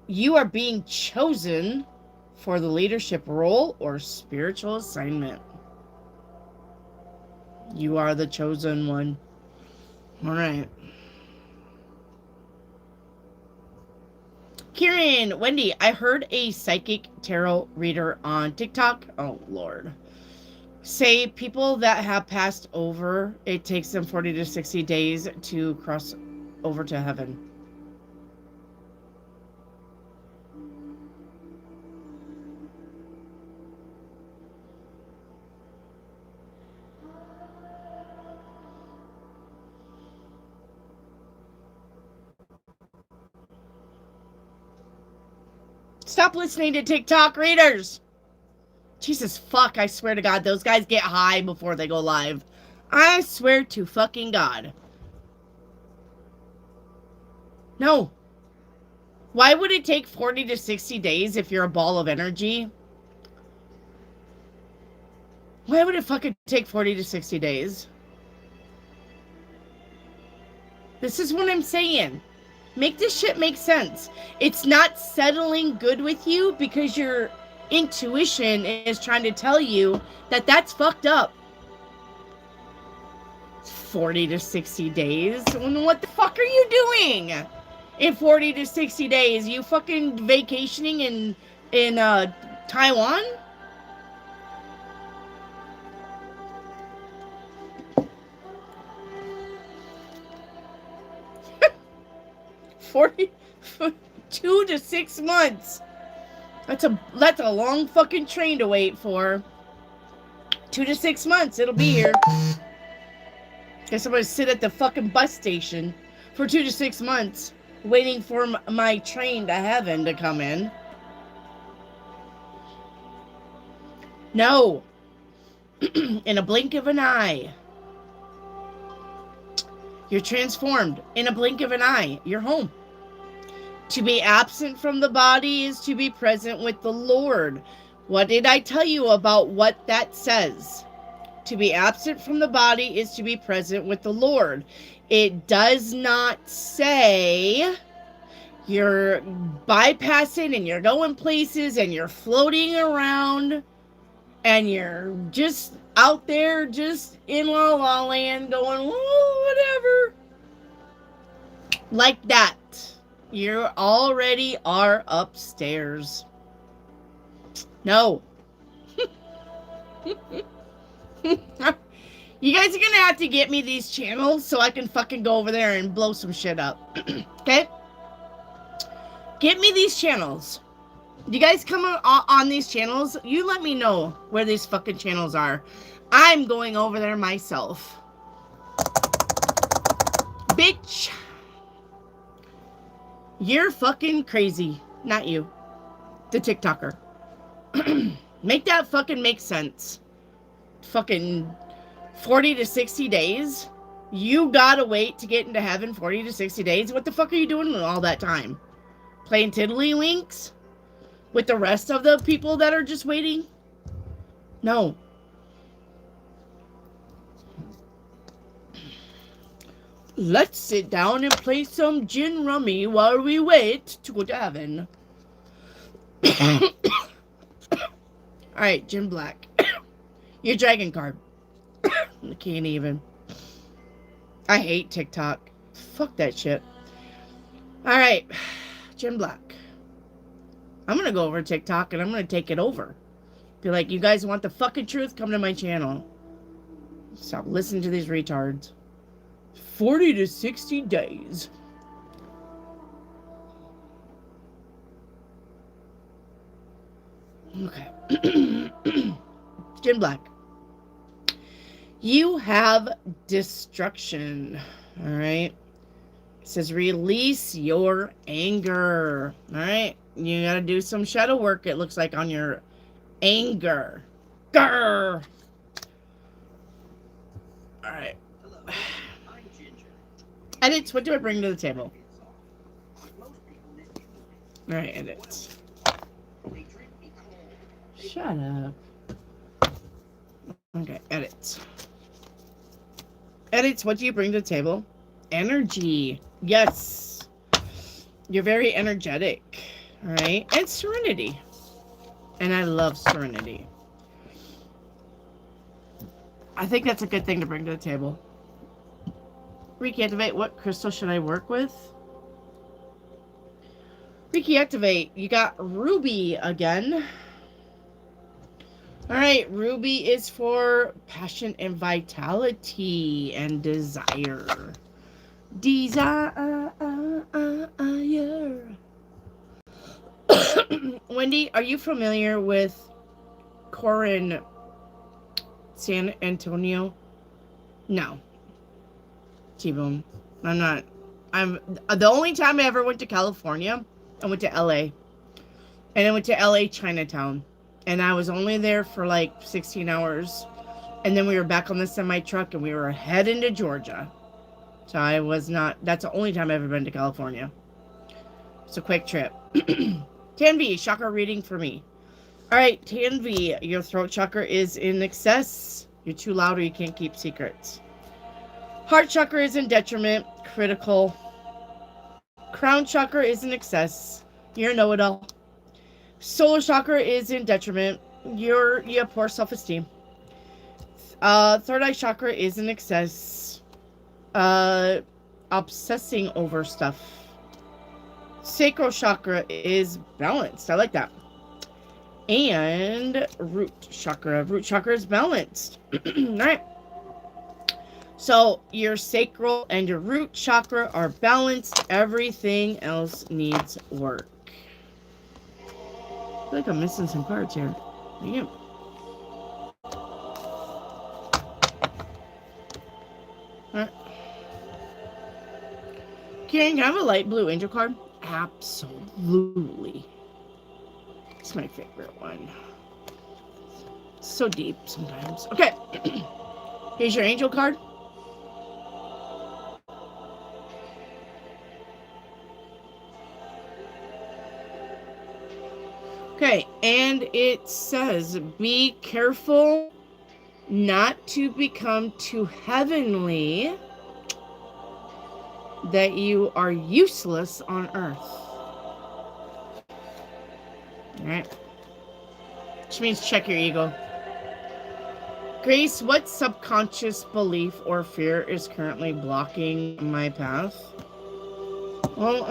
You are being chosen for the leadership role or spiritual assignment. You are the chosen one. All right. Kieran, Wendy, I heard a psychic tarot reader on TikTok. Oh, Lord. Say people that have passed over, it takes them 40 to 60 days to cross over to heaven. Stop listening to TikTok readers. Jesus fuck, I swear to God, those guys get high before they go live. I swear to fucking God. No. Why would it take 40 to 60 days if you're a ball of energy? Why would it fucking take 40 to 60 days? This is what I'm saying. Make this shit make sense. It's not settling good with you because your intuition is trying to tell you that that's fucked up. 40 to 60 days? What the fuck are you doing? in 40 to 60 days. You fucking vacationing in Taiwan? 40 2 to 6 months. That's a long fucking train to wait for. 2 to 6 months, it'll be here. Guess I'm gonna sit at the fucking bus station for 2 to 6 months, waiting for my train to heaven to come in. No. In a blink of an eye. You're transformed. In a blink of an eye, you're home. To be absent from the body is to be present with the Lord. What did I tell you about what that says? To be absent from the body is to be present with the Lord. It does not say you're bypassing and you're going places and you're floating around and you're just out there just in La La Land going, oh, whatever. Like that. You already are upstairs. No. You guys are gonna have to get me these channels so I can fucking go over there and blow some shit up. Okay? Get me these channels. You guys come on these channels, you let me know where these fucking channels are. I'm going over there myself. Bitch. You're fucking crazy. Not you. The TikToker. Make that fucking make sense. Fucking 40 to 60 days? You gotta wait to get into heaven 40 to 60 days? What the fuck are you doing all that time? Playing tiddlywinks? With the rest of the people that are just waiting? No. Let's sit down and play some gin rummy while we wait to go to heaven. Alright, Jim Black. Your dragon card. I can't even. I hate TikTok. Fuck that shit. Alright, Jim Black. I'm gonna go over to TikTok and I'm gonna take it over. Be like, you guys want the fucking truth? Come to my channel. Stop listening to these retards. 40 to 60 days. Okay. Jim Black. You have destruction. Alright. It says release your anger. Alright. You gotta do some shadow work, it looks like, on your anger. Grr. Alright. Edits, what do I bring to the table? Alright, edits. Shut up. Okay, edits. Edits, what do you bring to the table? Energy. Yes. You're very energetic. Alright, and serenity. And I love serenity. I think that's a good thing to bring to the table. Reiki activate. What crystal should I work with? Reiki activate. You got ruby again. Alright, ruby is for passion and vitality and desire. Desire. Wendy, are you familiar with Corin San Antonio? No. T-Boom. I'm not. I'm the only time I ever went to California, I went to LA. And I went to LA Chinatown. And I was only there for like 16 hours. And then we were back on the semi-truck and we were heading to Georgia. So I was not, that's the only time I've ever been to California. It's a quick trip. Tanvi, chakra reading for me. Alright, Tanvi, your throat chakra is in excess. You're too loud or you can't keep secrets. Heart chakra is in detriment, critical. Crown chakra is in excess. You're a know-it-all. Solar chakra is in detriment. You have poor self-esteem. Third eye chakra is in excess. Obsessing over stuff. Sacral chakra is balanced. I like that. And root chakra. Root chakra is balanced. All right. So your sacral and your root chakra are balanced. Everything else needs work. I feel like I'm missing some cards here. Damn. Alright. Can I have a light blue angel card? Absolutely. It's my favorite one. It's so deep sometimes. Okay. Here's your angel card. Okay, and it says, be careful not to become too heavenly, that you are useless on earth. Alright. Which means check your ego. Grace, what subconscious belief or fear is currently blocking my path? Well,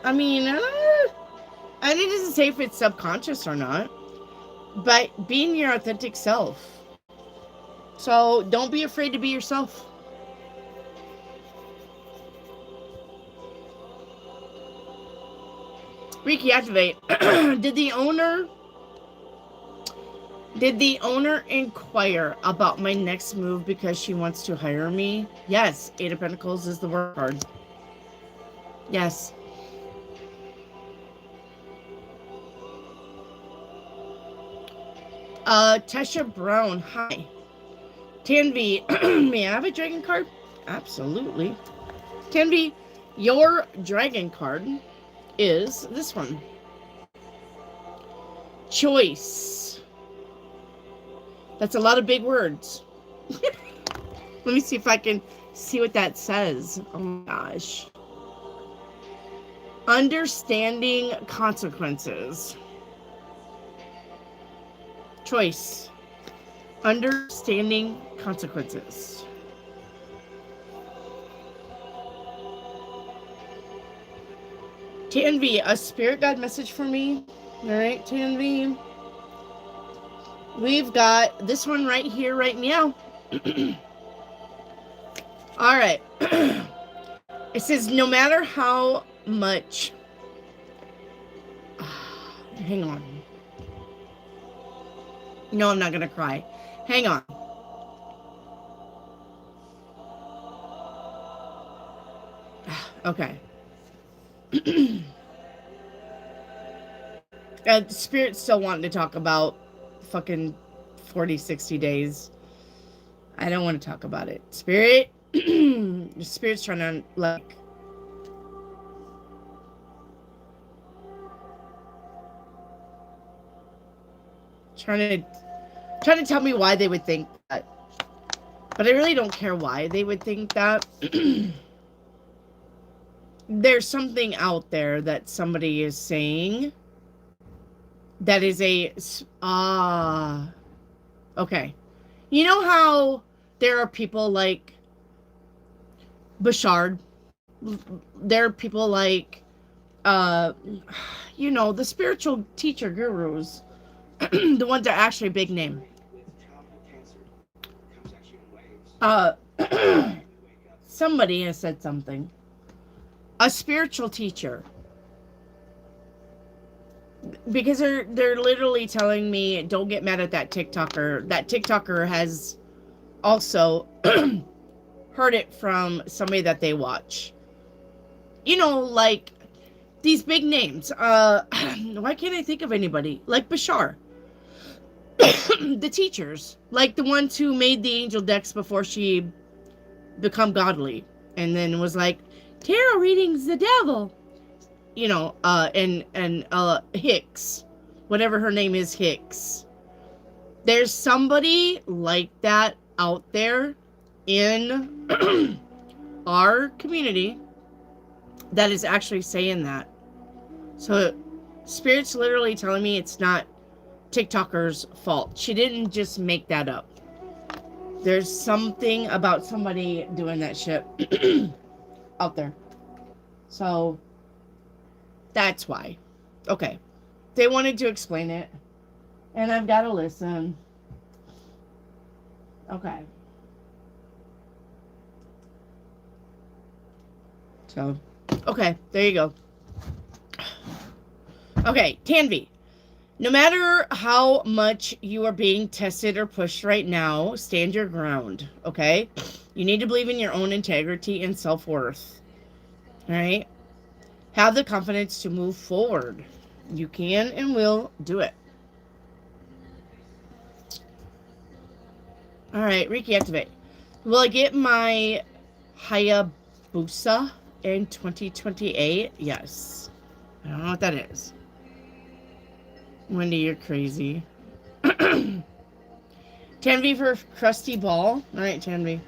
I mean, I think this is say if it's subconscious or not, but being your authentic self. So don't be afraid to be yourself. Reiki activate. Did the owner inquire about my next move because she wants to hire me? Yes. Eight of Pentacles is the work card. Yes. Tesha Brown, hi. Tanvi, may I have a dragon card? Absolutely. Tanvi, your dragon card is this one. Choice. That's a lot of big words. Let me see if I can see what that says. Oh my gosh. Understanding consequences. Choice. Understanding consequences. Tanvi, a spirit guide message for me. All right, Tanvi. We've got this one right here, right now. All right. It says, no matter how much... Hang on. No, I'm not going to cry. Hang on. Okay. Spirit's still wanting to talk about fucking 40, 60 days. I don't want to talk about it. Spirit, Spirit's trying to, like... Trying to tell me why they would think that. But I really don't care why they would think that. There's something out there that somebody is saying that is a... okay. You know how there are people like Bashard? There are people like, you know, the spiritual teacher gurus. The ones that are actually big name. Somebody has said something. A spiritual teacher. Because they're literally telling me, don't get mad at that TikToker. That TikToker has also heard it from somebody that they watch. You know, like these big names. Why can't I think of anybody? Like Bashar. The teachers, like the ones who made the angel decks before she become godly, and then was like, tarot reading's the devil, you know. And Hicks, whatever her name is, Hicks. There's somebody like that out there in our community that is actually saying that. So Spirit's literally telling me it's not TikToker's fault. She didn't just make that up. There's something about somebody doing that shit out there. So That's why. Okay. They wanted to explain it. And I've got to listen. Okay. So, okay. There you go. Okay. Tanvi. No matter how much you are being tested or pushed right now, stand your ground, okay? You need to believe in your own integrity and self-worth, all right? Have the confidence to move forward. You can and will do it. All right, Reiki activate. Will I get my Hayabusa in 2028? Yes. I don't know what that is. Wendy, you're crazy. Tanvi for crusty ball. All right, Tanvi.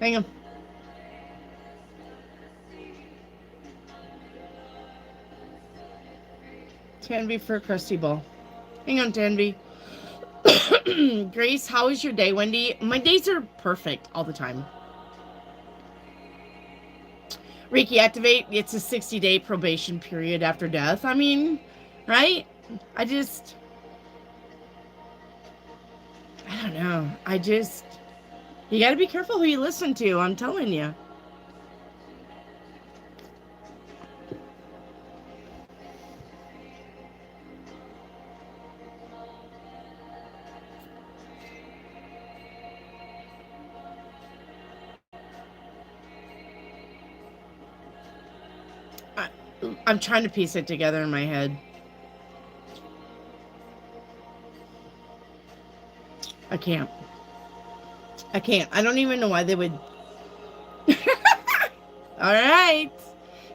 Hang on. Tanvi for crusty ball. Hang on, Tanvi. Grace, how is your day, Wendy? My days are perfect all the time. Reiki activate. It's a 60-day probation period after death. I mean, right? I don't know. You got to be careful who you listen to. I'm telling you. I'm trying to piece it together in my head. I can't. I don't even know why they would. All right.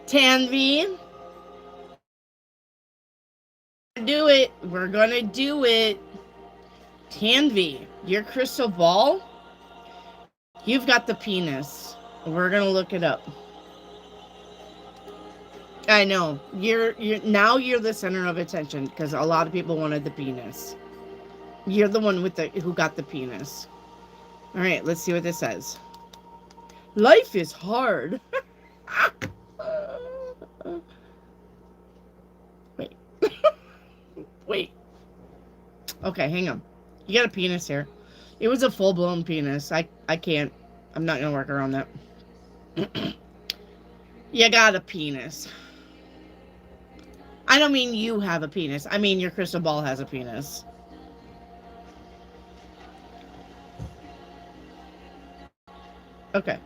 Tanvi. Do it. We're going to do it. Tanvi, your crystal ball, you've got the penis. We're going to look it up. I know. You're the center of attention because a lot of people wanted the penis. You're the one who got the penis. All right, let's see what this says. Life is hard. Wait. Wait. Okay, hang on. You got a penis here. It was a full-blown penis. I can't. I'm not going to work around that. You got a penis. I don't mean you have a penis. I mean your crystal ball has a penis. Okay.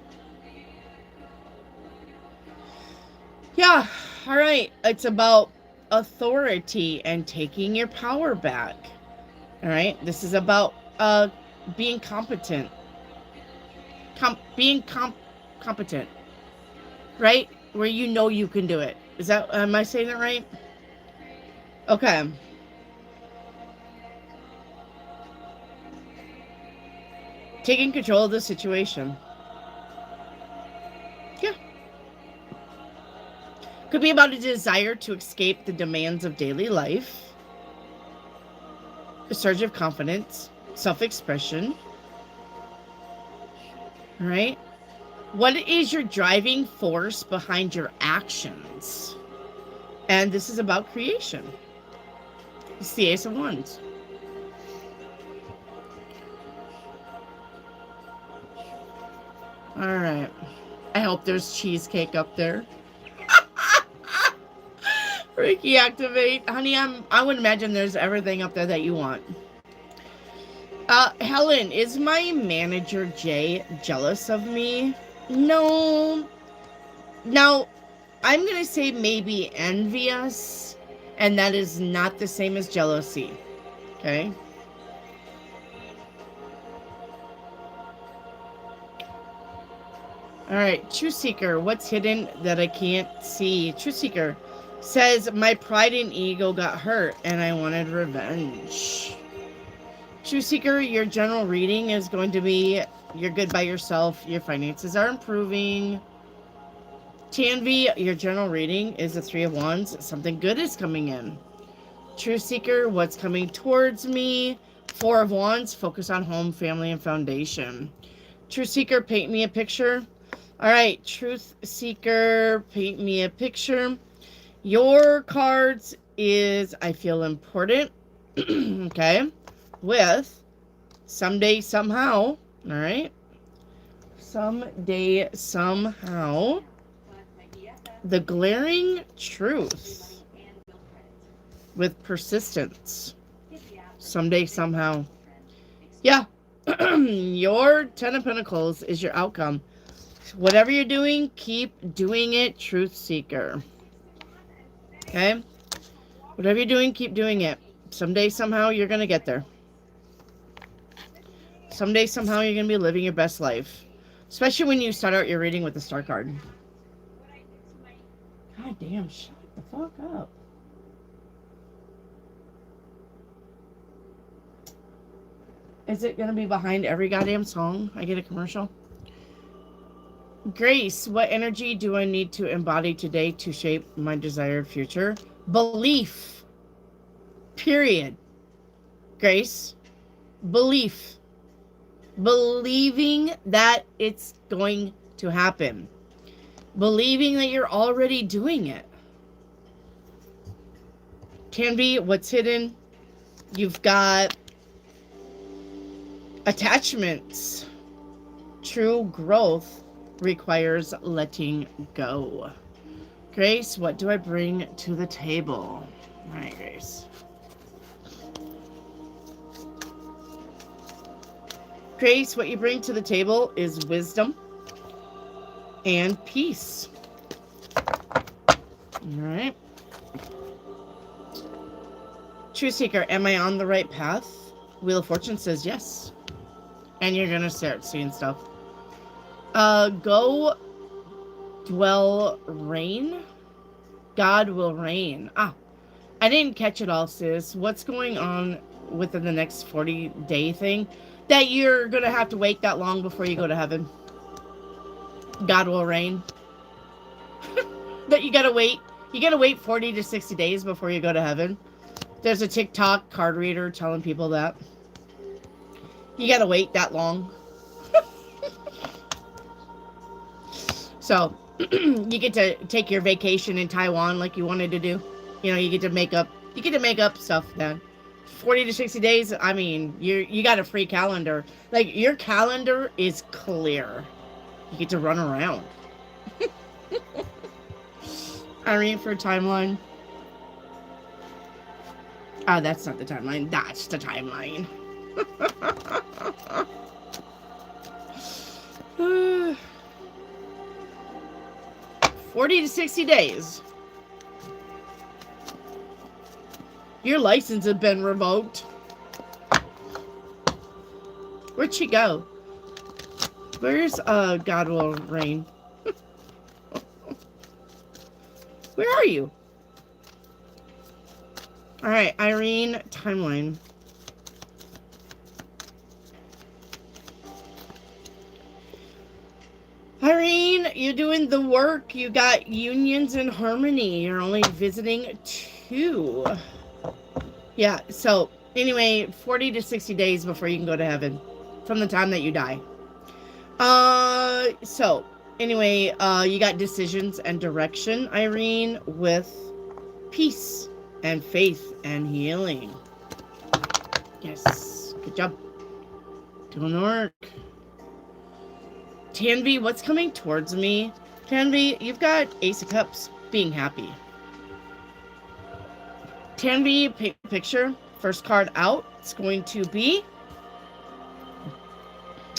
Yeah. All right. It's about authority and taking your power back. All right. This is about being competent. Competent. Right? Where you know you can do it. Am I saying it right? Okay. Taking control of the situation. Yeah. Could be about a desire to escape the demands of daily life. A surge of confidence. Self-expression. Right? What is your driving force behind your actions? And this is about creation. It's the Ace of Wands. All right. I hope there's cheesecake up there. Reiki activate. Honey, I would imagine there's everything up there that you want. Helen, is my manager Jay jealous of me? No. Now, I'm going to say maybe envious, and that is not the same as jealousy. Okay? All right, Truth Seeker, what's hidden that I can't see? Truth Seeker says, my pride and ego got hurt, and I wanted revenge. Truth Seeker, your general reading is going to be, you're good by yourself, your finances are improving. Tanvi, your general reading is the Three of Wands. Something good is coming in. Truth Seeker, what's coming towards me? Four of Wands, focus on home, family, and foundation. Truth Seeker, paint me a picture. All right, Truth Seeker, paint me a picture. Your cards is I feel important. Okay. With someday, somehow. All right. Someday, somehow. The glaring truth. With persistence. Someday, somehow. Yeah. Your 10 of Pentacles is your outcome. Whatever you're doing, keep doing it, Truth Seeker. Okay? Whatever you're doing, keep doing it. Someday, somehow, you're going to get there. Someday, somehow, you're going to be living your best life. Especially when you start out your reading with the Star card. God damn, shut the fuck up. Is it going to be behind every goddamn song I get a commercial? Grace, what energy do I need to embody today to shape my desired future? Belief. Period. Grace. Belief. Believing that it's going to happen. Believing that you're already doing it. Can be what's hidden. You've got attachments. True growth requires letting go. Grace, what do I bring to the table? All right, Grace. Grace, what you bring to the table is wisdom and peace. All right. Truth Seeker, am I on the right path? Wheel of Fortune says yes. And you're going to start seeing stuff. Go dwell reign. God will reign. Ah, I didn't catch it all, sis. What's going on within the next 40-day thing? That you're going to have to wait that long before you go to heaven. God will reign. That you got to wait. You got to wait 40 to 60 days before you go to heaven. There's a TikTok card reader telling people that. You got to wait that long. So, you get to take your vacation in Taiwan like you wanted to do. You know, you get to make up stuff then. 40 to 60 days, I mean, you got a free calendar. Like, your calendar is clear. You get to run around. Irene for a timeline. Oh, that's not the timeline. That's the timeline. 40 to 60 days. Your license has been revoked. Where'd she go? Where's God will reign? Where are you? All right, Irene, timeline. Irene, you're doing the work. You got unions and harmony. You're only visiting 2. Yeah, so anyway, 40 to 60 days before you can go to heaven from the time that you die. So anyway, you got decisions and direction, Irene, with peace and faith and healing. Yes, good job. Doing the work. Tanvi, what's coming towards me? Tanvi, you've got Ace of Cups, being happy. Tanvi, picture, first card out. It's going to be,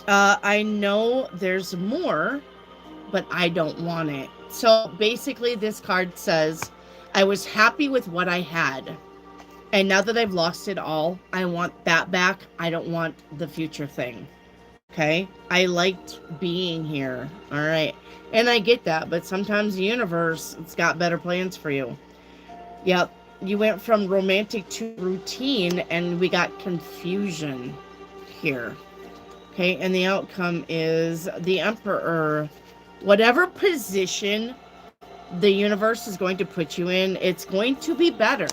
I know there's more, but I don't want it. So basically this card says, I was happy with what I had. And now that I've lost it all, I want that back. I don't want the future thing. Okay? I liked being here. All right. And I get that, but sometimes the universe, it's got better plans for you. Yep. You went from romantic to routine, and we got confusion here. Okay? And the outcome is the Emperor. Whatever position the universe is going to put you in, it's going to be better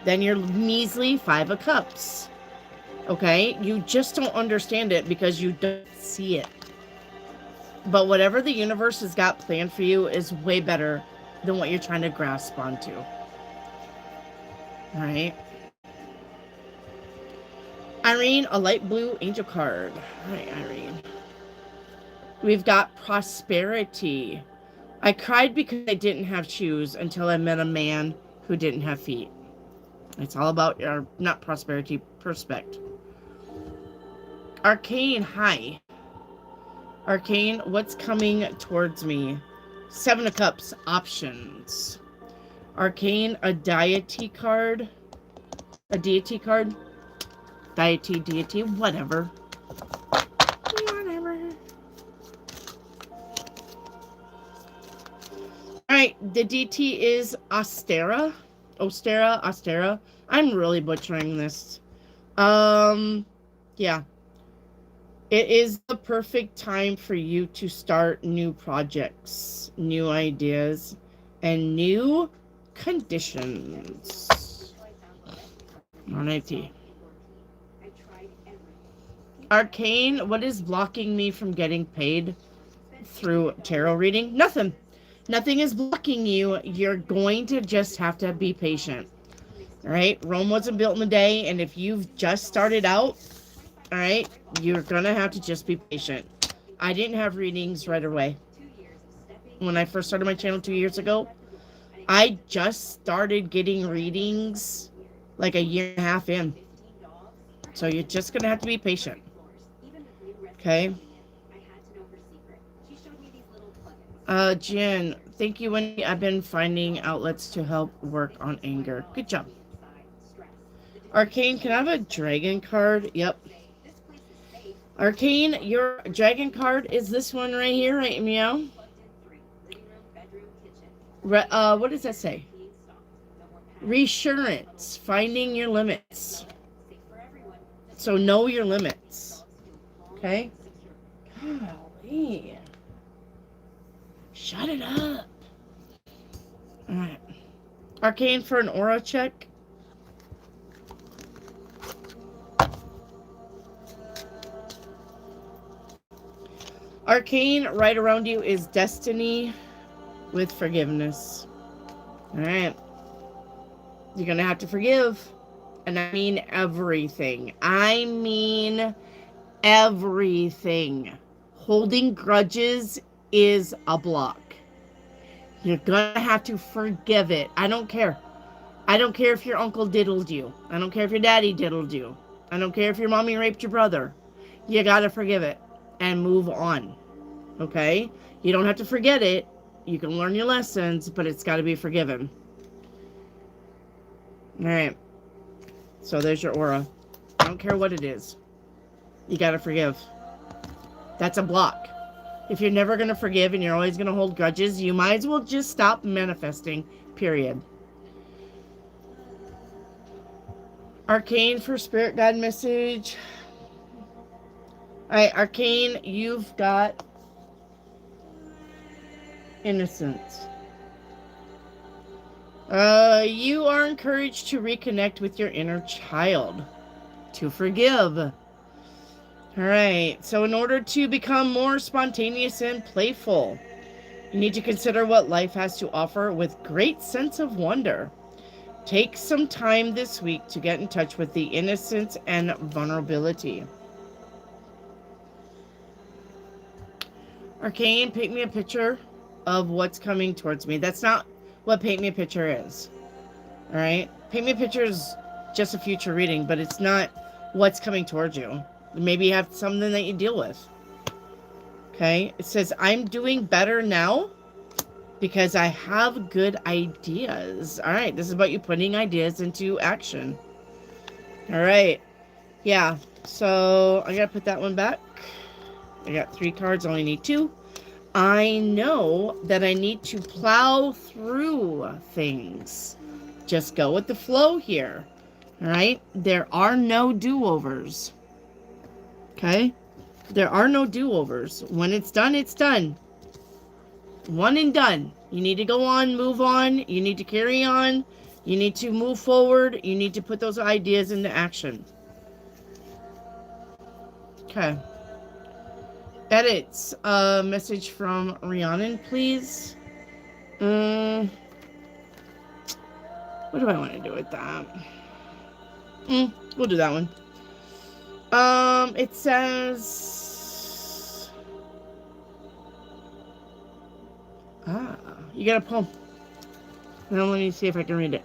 than your measly 5 of Cups. Okay? You just don't understand it because you don't see it. But whatever the universe has got planned for you is way better than what you're trying to grasp onto. All right. Irene, a light blue angel card. All right, Irene. We've got prosperity. I cried because I didn't have shoes until I met a man who didn't have feet. It's all about your, not prosperity, perspective. Arcane, hi. Arcane, what's coming towards me? 7 of Cups, options. Arcane, a deity card. A deity card. Deity, whatever. Whatever. Alright, the DT is Ostera. Ostera. I'm really butchering this. Yeah. It is the perfect time for you to start new projects, new ideas, and new conditions. Alrighty. Arcane, what is blocking me from getting paid through tarot reading? Nothing. Nothing is blocking you. You're going to just have to be patient. All right? Rome wasn't built in a day, and if you've just started out, all right, you're going to have to just be patient. I didn't have readings right away. When I first started my channel 2 years ago, I just started getting readings like a year and a half in. So you're just going to have to be patient. Okay? Jen, thank you, Wendy. I've been finding outlets to help work on anger. Good job. Arcane, can I have a dragon card? Yep. Arcane, your dragon card is this one right here, right, meow? What does that say? Reassurance, finding your limits. So know your limits. Okay? Golly. Shut it up. Alright. Arcane for an aura check. Arcane, right around you is destiny with forgiveness. Alright. You're going to have to forgive. And I mean everything. I mean everything. Holding grudges is a block. You're going to have to forgive it. I don't care. I don't care if your uncle diddled you. I don't care if your daddy diddled you. I don't care if your mommy raped your brother. You got to forgive it and move on. Okay? You don't have to forget it. You can learn your lessons, but it's got to be forgiven. All right. So there's your aura. I don't care what it is. You got to forgive. That's a block. If you're never going to forgive and you're always going to hold grudges, you might as well just stop manifesting, period. Arcane for spirit guide message. Alright, Arcane, you've got innocence. You are encouraged to reconnect with your inner child. To forgive. Alright, so in order to become more spontaneous and playful, you need to consider what life has to offer with great sense of wonder. Take some time this week to get in touch with the innocence and vulnerability. Arcane, paint me a picture of what's coming towards me. That's not what paint me a picture is. Alright? Paint me a picture is just a future reading, but it's not what's coming towards you. Maybe you have something that you deal with. Okay? It says, I'm doing better now because I have good ideas. Alright, this is about you putting ideas into action. Alright. Yeah, so I gotta put that one back. I got 3 cards, only need 2. I know that I need to plow through things. Just go with the flow here. Alright? There are no do-overs. Okay? There are no do-overs. When it's done, it's done. One and done. You need to go on, move on. You need to carry on. You need to move forward. You need to put those ideas into action. Okay. Edits. Message from Rhiannon, please. What do I want to do with that? We'll do that one. It says... you got a poem. Now let me see if I can read it.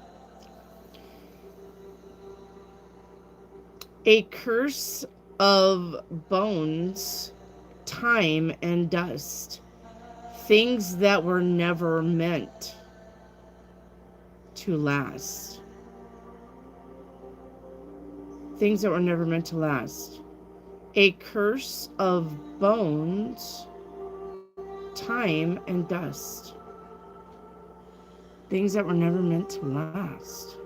A curse of bones, time, and dust. Things that were never meant to last. Things that were never meant to last. A curse of bones, time, and dust. Things that were never meant to last.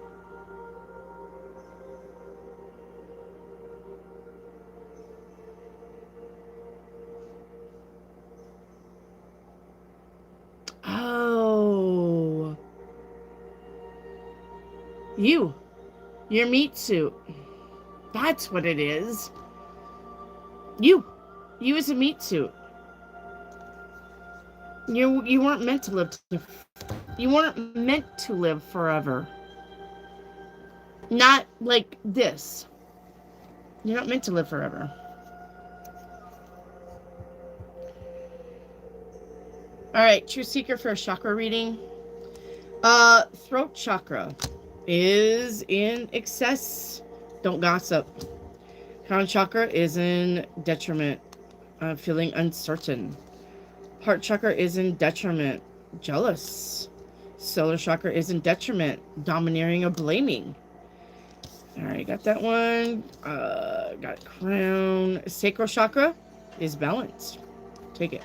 Oh. Your meat suit. That's what it is. You as a meat suit. You weren't meant to live. You weren't meant to live forever. Not like this. You're not meant to live forever. All right, True Seeker for a chakra reading. Throat chakra is in excess. Don't gossip. Crown chakra is in detriment. Feeling uncertain. Heart chakra is in detriment. Jealous. Solar chakra is in detriment. Domineering or blaming. Alright, got that one. Got crown. Sacral chakra is balanced. Take it.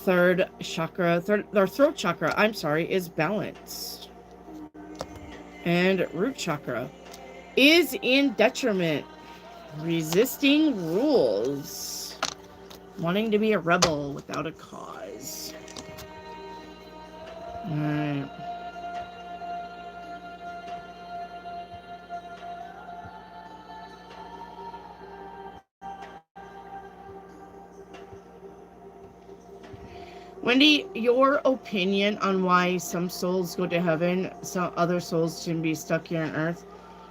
Throat chakra, I'm sorry, is balanced. And root chakra is in detriment. Resisting rules. Wanting to be a rebel without a cause. Alright. Wendy, your opinion on why some souls go to heaven, some other souls shouldn't be stuck here on earth,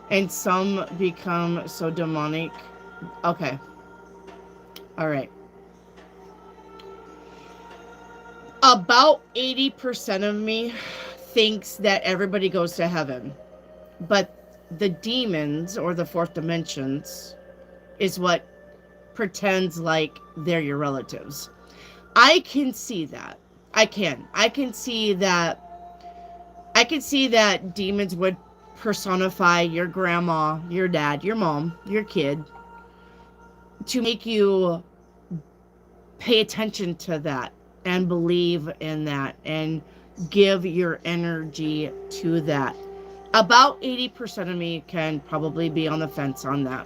and some become so demonic. Okay. Alright. About 80% of me thinks that everybody goes to heaven. But the demons, or the fourth dimensions, is what pretends like they're your relatives. I can see that. I can see that. I can see that demons would personify your grandma, your dad, your mom, your kid, to make you pay attention to that and believe in that and give your energy to that. About 80% of me can probably be on the fence on that.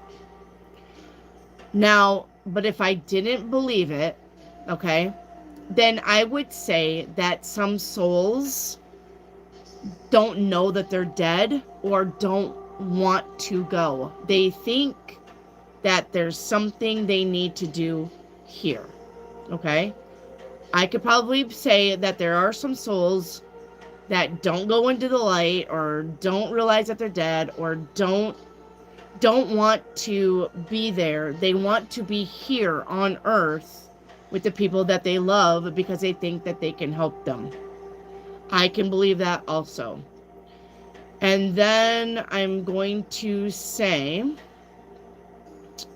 Now, but if I didn't believe it, okay, then I would say that some souls don't know that they're dead or don't want to go. They think that there's something they need to do here, okay? I could probably say that there are some souls that don't go into the light or don't realize that they're dead or don't want to be there. They want to be here on earth with the people that they love because they think that they can help them. I can believe that also. And then I'm going to say,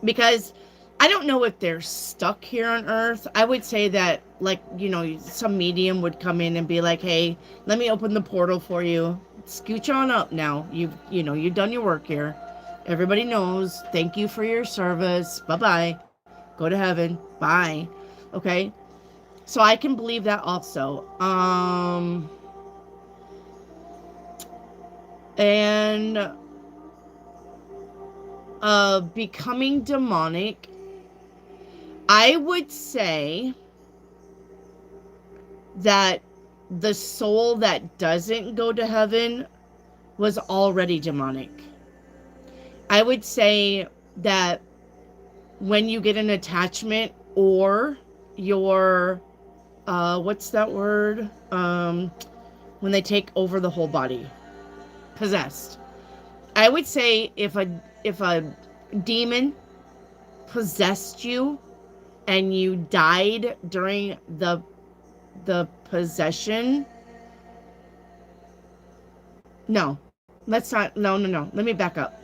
because I don't know if they're stuck here on earth. I would say that, like, you know, some medium would come in and be like, hey, let me open the portal for you. Scooch on up now. You've done your work here. Everybody knows. Thank you for your service. Bye-bye. Go to heaven. Bye. Okay? So I can believe that also. And becoming demonic, I would say that the soul that doesn't go to heaven was already demonic. I would say that when you get an attachment or your, what's that word? When they take over the whole body. Possessed. I would say if a demon possessed you and you died during the possession. No, let's not. No. Let me back up.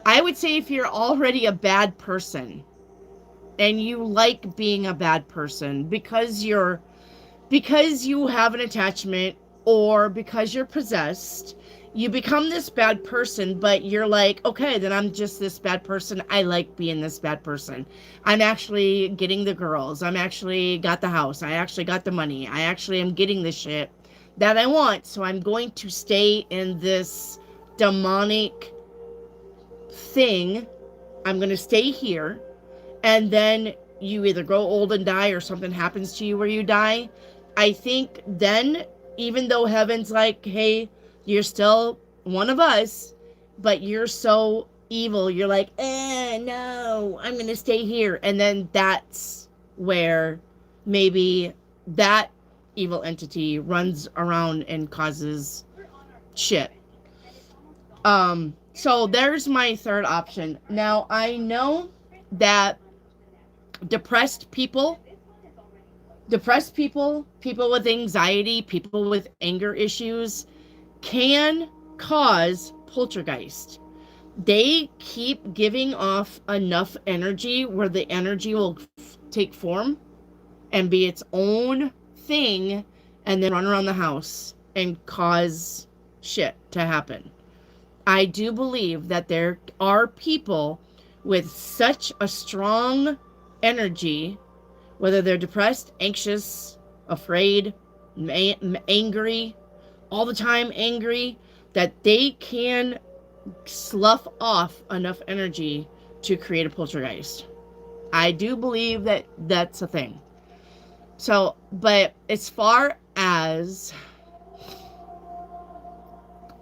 I would say if you're already a bad person and you like being a bad person because you have an attachment or because you're possessed, you become this bad person, but you're like, okay, then I'm just this bad person. I like being this bad person. I'm actually getting the girls. I'm actually got the house. I actually got the money. I actually am getting the shit that I want. So I'm going to stay in this demonic thing. I'm going to stay here. And then you either grow old and die or something happens to you where you die. I think then, even though heaven's like, hey, you're still one of us, but you're so evil, you're like, no, I'm going to stay here. And then that's where maybe that evil entity runs around and causes shit. So there's my third option. Now, I know that depressed people, people with anxiety, people with anger issues can cause poltergeist. They keep giving off enough energy where the energy will take form and be its own thing and then run around the house and cause shit to happen. I do believe that there are people with such a strong energy, whether they're depressed, anxious, afraid, angry, all the time angry, that they can slough off enough energy to create a poltergeist. I do believe that that's a thing. So, but as far as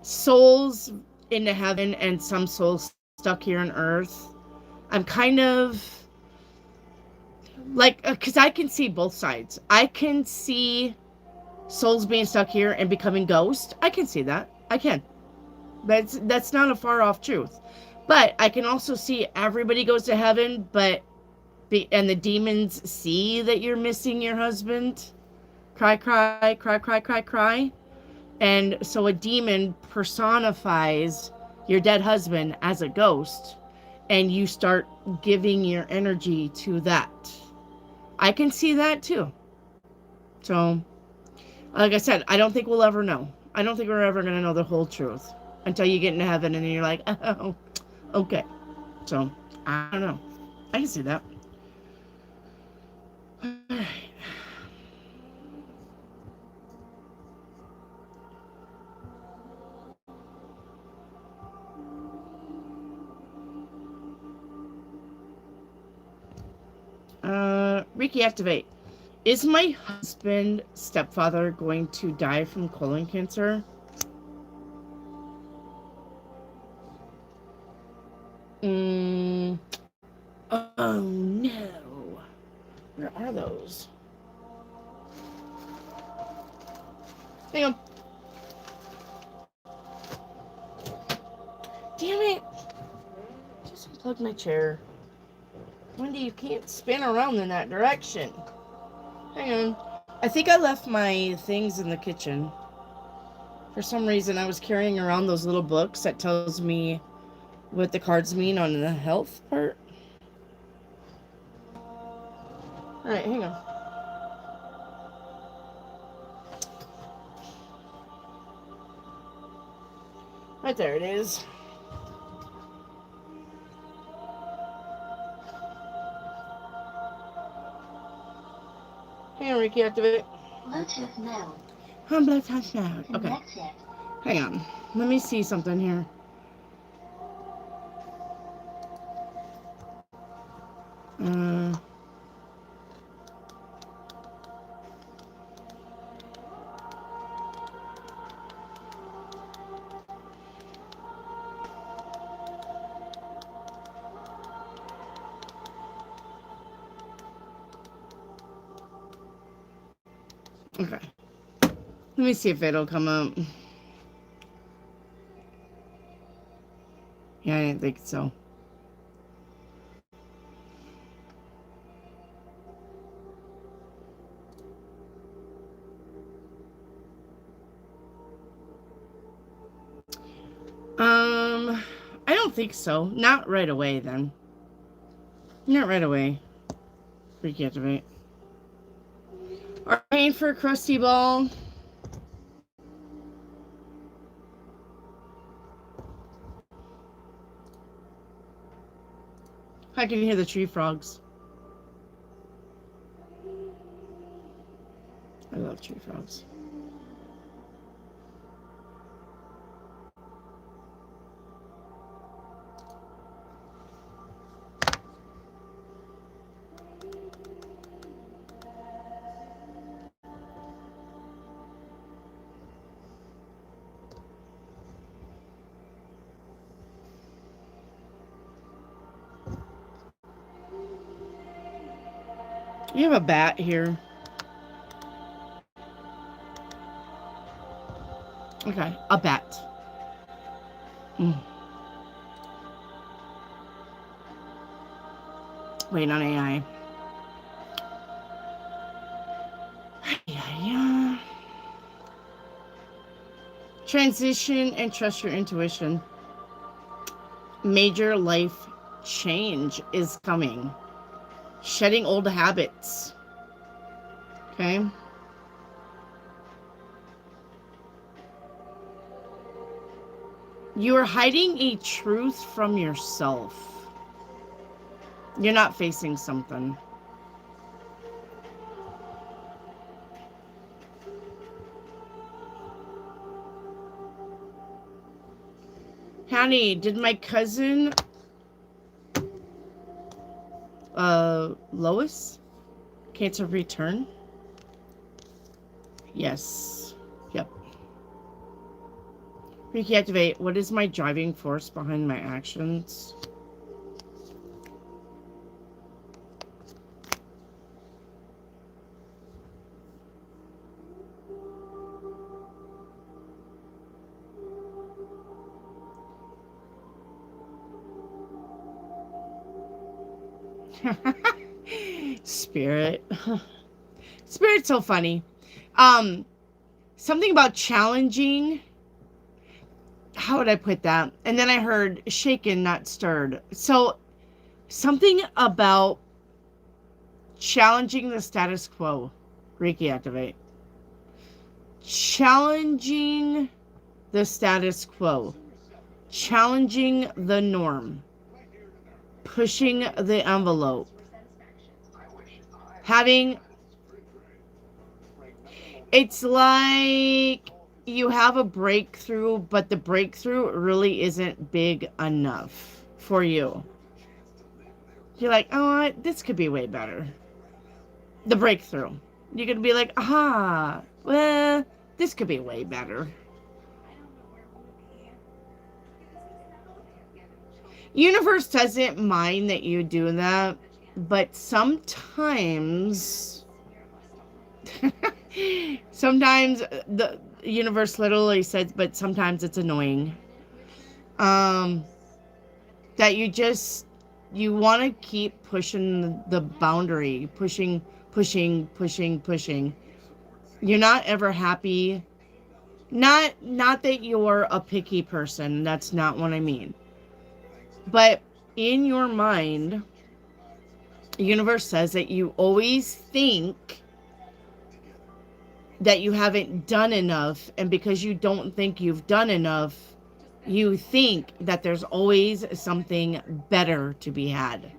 souls into heaven and some souls stuck here on earth, I'm kind of like, because I can see both sides. I can see souls being stuck here and becoming ghosts. I can see that. I can. That's not a far off truth. But I can also see everybody goes to heaven, and the demons see that you're missing your husband. Cry, cry, cry, cry, cry, cry. And so a demon personifies your dead husband as a ghost, and you start giving your energy to that. I can see that too. So, like I said, I don't think we'll ever know. I don't think we're ever going to know the whole truth until you get into heaven and you're like, oh, okay. So, I don't know. I can see that. All right. Ricky, activate. Is my husband, stepfather, going to die from colon cancer? Oh no. Where are those? Hang on. Damn it. Just unplug my chair. Wendy, you can't spin around in that direction. Hang on. I think I left my things in the kitchen. For some reason, I was carrying around those little books that tells me what the cards mean on the health part. Alright, hang on. Right there it is. Hang on, Ricky, activate. Bluetooth mode. Bluetooth mode. Okay. Hang on. Let me see something here. Okay. Let me see if it'll come up. Yeah, I didn't think so. I don't think so. Not right away, then. Not right away. Freaky activate. Arcane for Krusty Ball. I can hear the tree frogs. I love tree frogs. You have a bat here. Okay, a bat. Wait on AI. Yeah. Transition and trust your intuition. Major life change is coming. Shedding old habits. Okay. You are hiding a truth from yourself. You're not facing something. Honey, did my cousin Lois Cancer return? Yes. Yep. Freaky activate. What is my driving force behind my actions? Spirit. Spirit's so funny. Something about challenging. How would I put that? And then I heard shaken, not stirred. So something about challenging the status quo. Reiki activate. Challenging the status quo. Challenging the norm. Pushing the envelope. Having... It's like you have a breakthrough, but the breakthrough really isn't big enough for you. You're like, oh, this could be way better. The breakthrough. You're going to be like, aha, well, this could be way better. Universe doesn't mind that you do that, but sometimes... sometimes the universe literally says, but sometimes it's annoying. That you want to keep pushing the boundary, pushing. You're not ever happy. Not that you're a picky person. That's not what I mean. But in your mind, the universe says that you always think that you haven't done enough, and because you don't think you've done enough, you think that there's always something better to be had.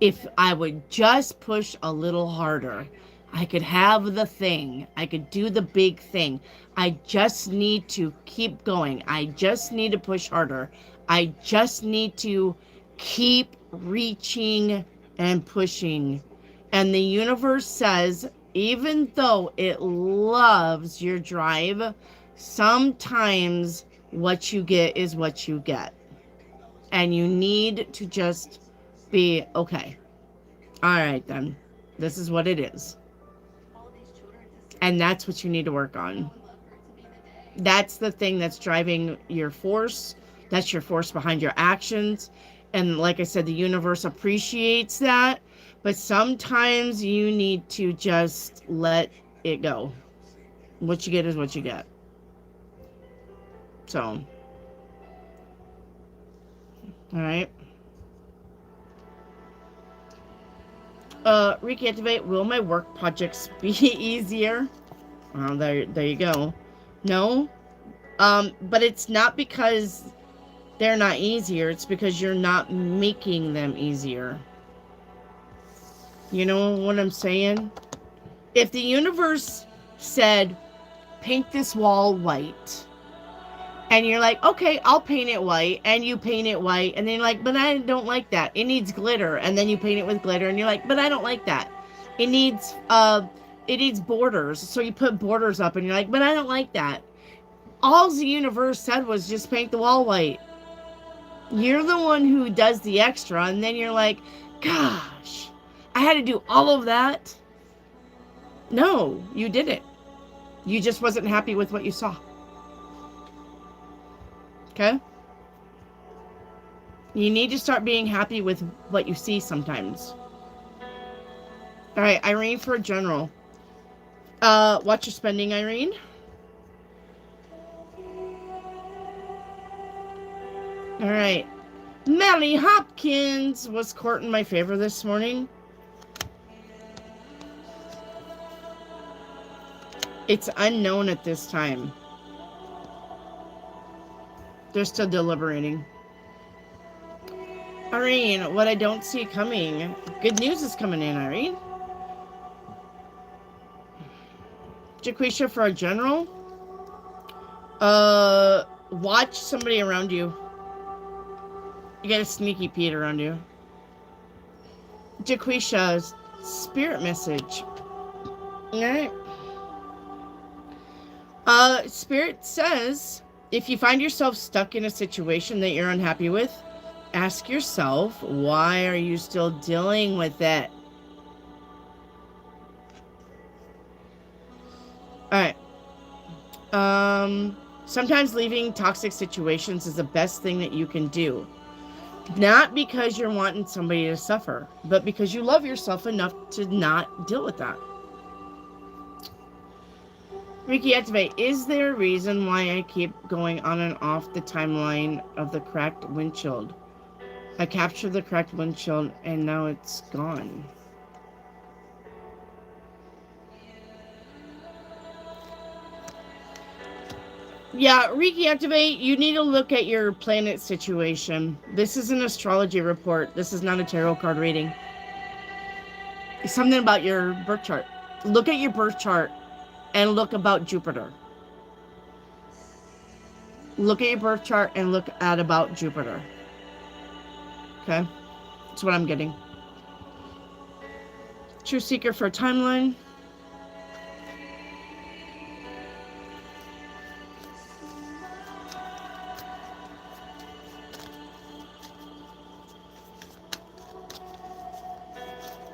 If I would just push a little harder, I could have the thing. I could do the big thing. I just need to keep going. I just need to push harder. I just need to keep reaching and pushing. And the universe says, even though it loves your drive, sometimes what you get is what you get. And you need to just be, okay, all right then, this is what it is. And that's what you need to work on. That's the thing that's driving your force. That's your force behind your actions. And like I said, the universe appreciates that. But sometimes you need to just let it go. What you get is what you get. So, all right. Reiki activate. Will my work projects be easier? Well, there you go. No. But it's not because they're not easier. It's because you're not making them easier. You know what I'm saying? If the universe said, paint this wall white, and you're like, okay, I'll paint it white, and you paint it white, and then you're like, but I don't like that. It needs glitter, and then you paint it with glitter, and you're like, but I don't like that. It needs borders, so you put borders up, and you're like, but I don't like that. All the universe said was just paint the wall white. You're the one who does the extra, and then you're like, gosh, I had to do all of that. No, you didn't. You just wasn't happy with what you saw. Okay? You need to start being happy with what you see sometimes. All right, Irene for a general. Watch your spending, Irene. All right. Melly Hopkins was courting my favor this morning. It's unknown at this time. They're still deliberating. Irene, what I don't see coming. Good news is coming in, Irene. Jaquisha for a general. Watch somebody around you. You got a sneaky Pete around you. Jaquisha's spirit message. Alright. Spirit says, if you find yourself stuck in a situation that you're unhappy with, ask yourself, why are you still dealing with it? Alright. Sometimes leaving toxic situations is the best thing that you can do. Not because you're wanting somebody to suffer, but because you love yourself enough to not deal with that. Reiki activate. Is there a reason why I keep going on and off the timeline of the cracked windshield? I captured the cracked windshield and now it's gone. Yeah, Reiki activate. You need to look at your planet situation. This is an astrology report. This is not a tarot card reading. It's something about your birth chart. Look at your birth chart and look about Jupiter. Look at your birth chart and look at about Jupiter. Okay? That's what I'm getting. True Seeker for a timeline.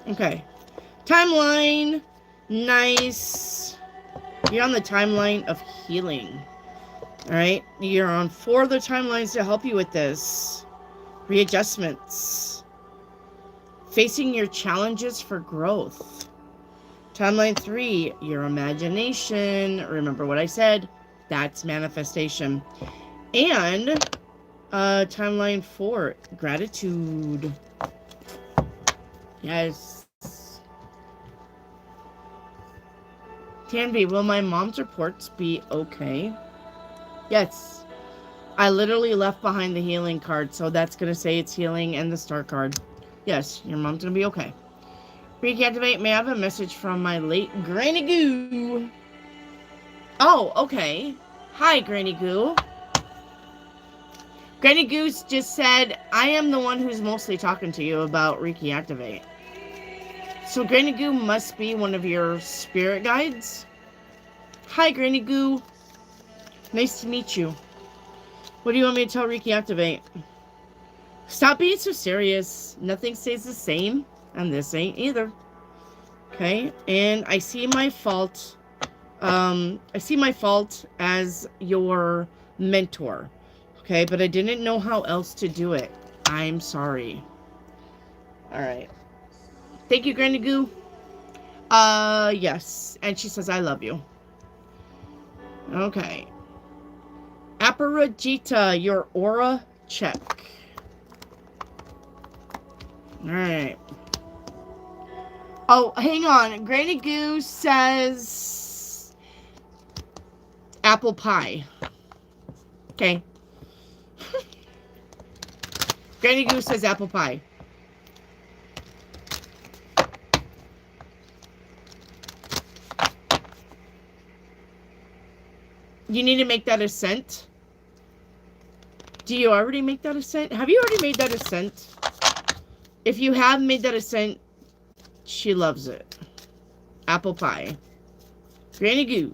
Okay. Timeline. Nice. You're on the timeline of healing. Alright? You're on 4 other timelines to help you with this. Readjustments. Facing your challenges for growth. Timeline 3, your imagination. Remember what I said? That's manifestation. And timeline 4, gratitude. Yes. Tanvi, will my mom's reports be okay? Yes. I literally left behind the healing card, so that's going to say it's healing and the star card. Yes, your mom's going to be okay. Reactivate, may I have a message from my late Granny Goo? Oh, okay. Hi, Granny Goo. Granny Goose just said, I am the one who's mostly talking to you about Reiki Activate. So Granny Goo must be one of your spirit guides. Hi, Granny Goo. Nice to meet you. What do you want me to tell Reiki Activate? Stop being so serious. Nothing stays the same, and this ain't either. Okay, and I see my fault I see my fault as your mentor. Okay, but I didn't know how else to do it. I'm sorry. All right. Thank you, Granny Goo. Yes. And she says, I love you. Okay. Aparajita, your aura check. All right. Oh, hang on. Granny Goo says apple pie. Okay. Granny Goo says apple pie. You need to make that ascent. Do you already make that ascent? Have you already made that ascent? If you have made that ascent, she loves it. Apple pie. Granny Goo.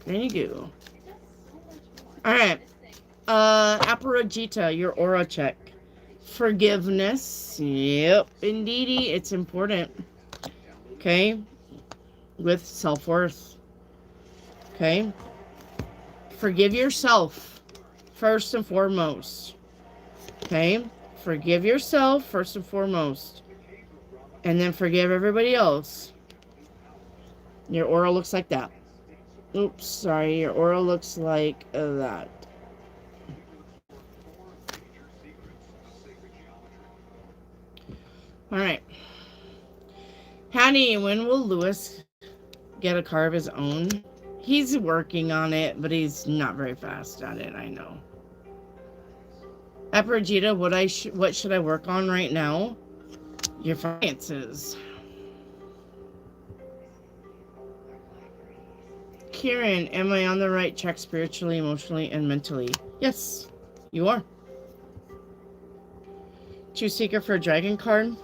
Granny Goo. Alright. Aparajita, your aura check. Forgiveness. Yep, indeedy. It's important. Okay. With self-worth. Okay. Forgive yourself. First and foremost. Okay. Forgive yourself first and foremost. And then forgive everybody else. Your aura looks like that. Oops, sorry. Your aura looks like that. Alright. Hattie, when will Lewis get a car of his own? He's working on it, but he's not very fast at it, I know. Aparajita, what should I work on right now? Your finances. Kieran, am I on the right track spiritually, emotionally, and mentally? Yes, you are. Truth Seeker for a dragon card.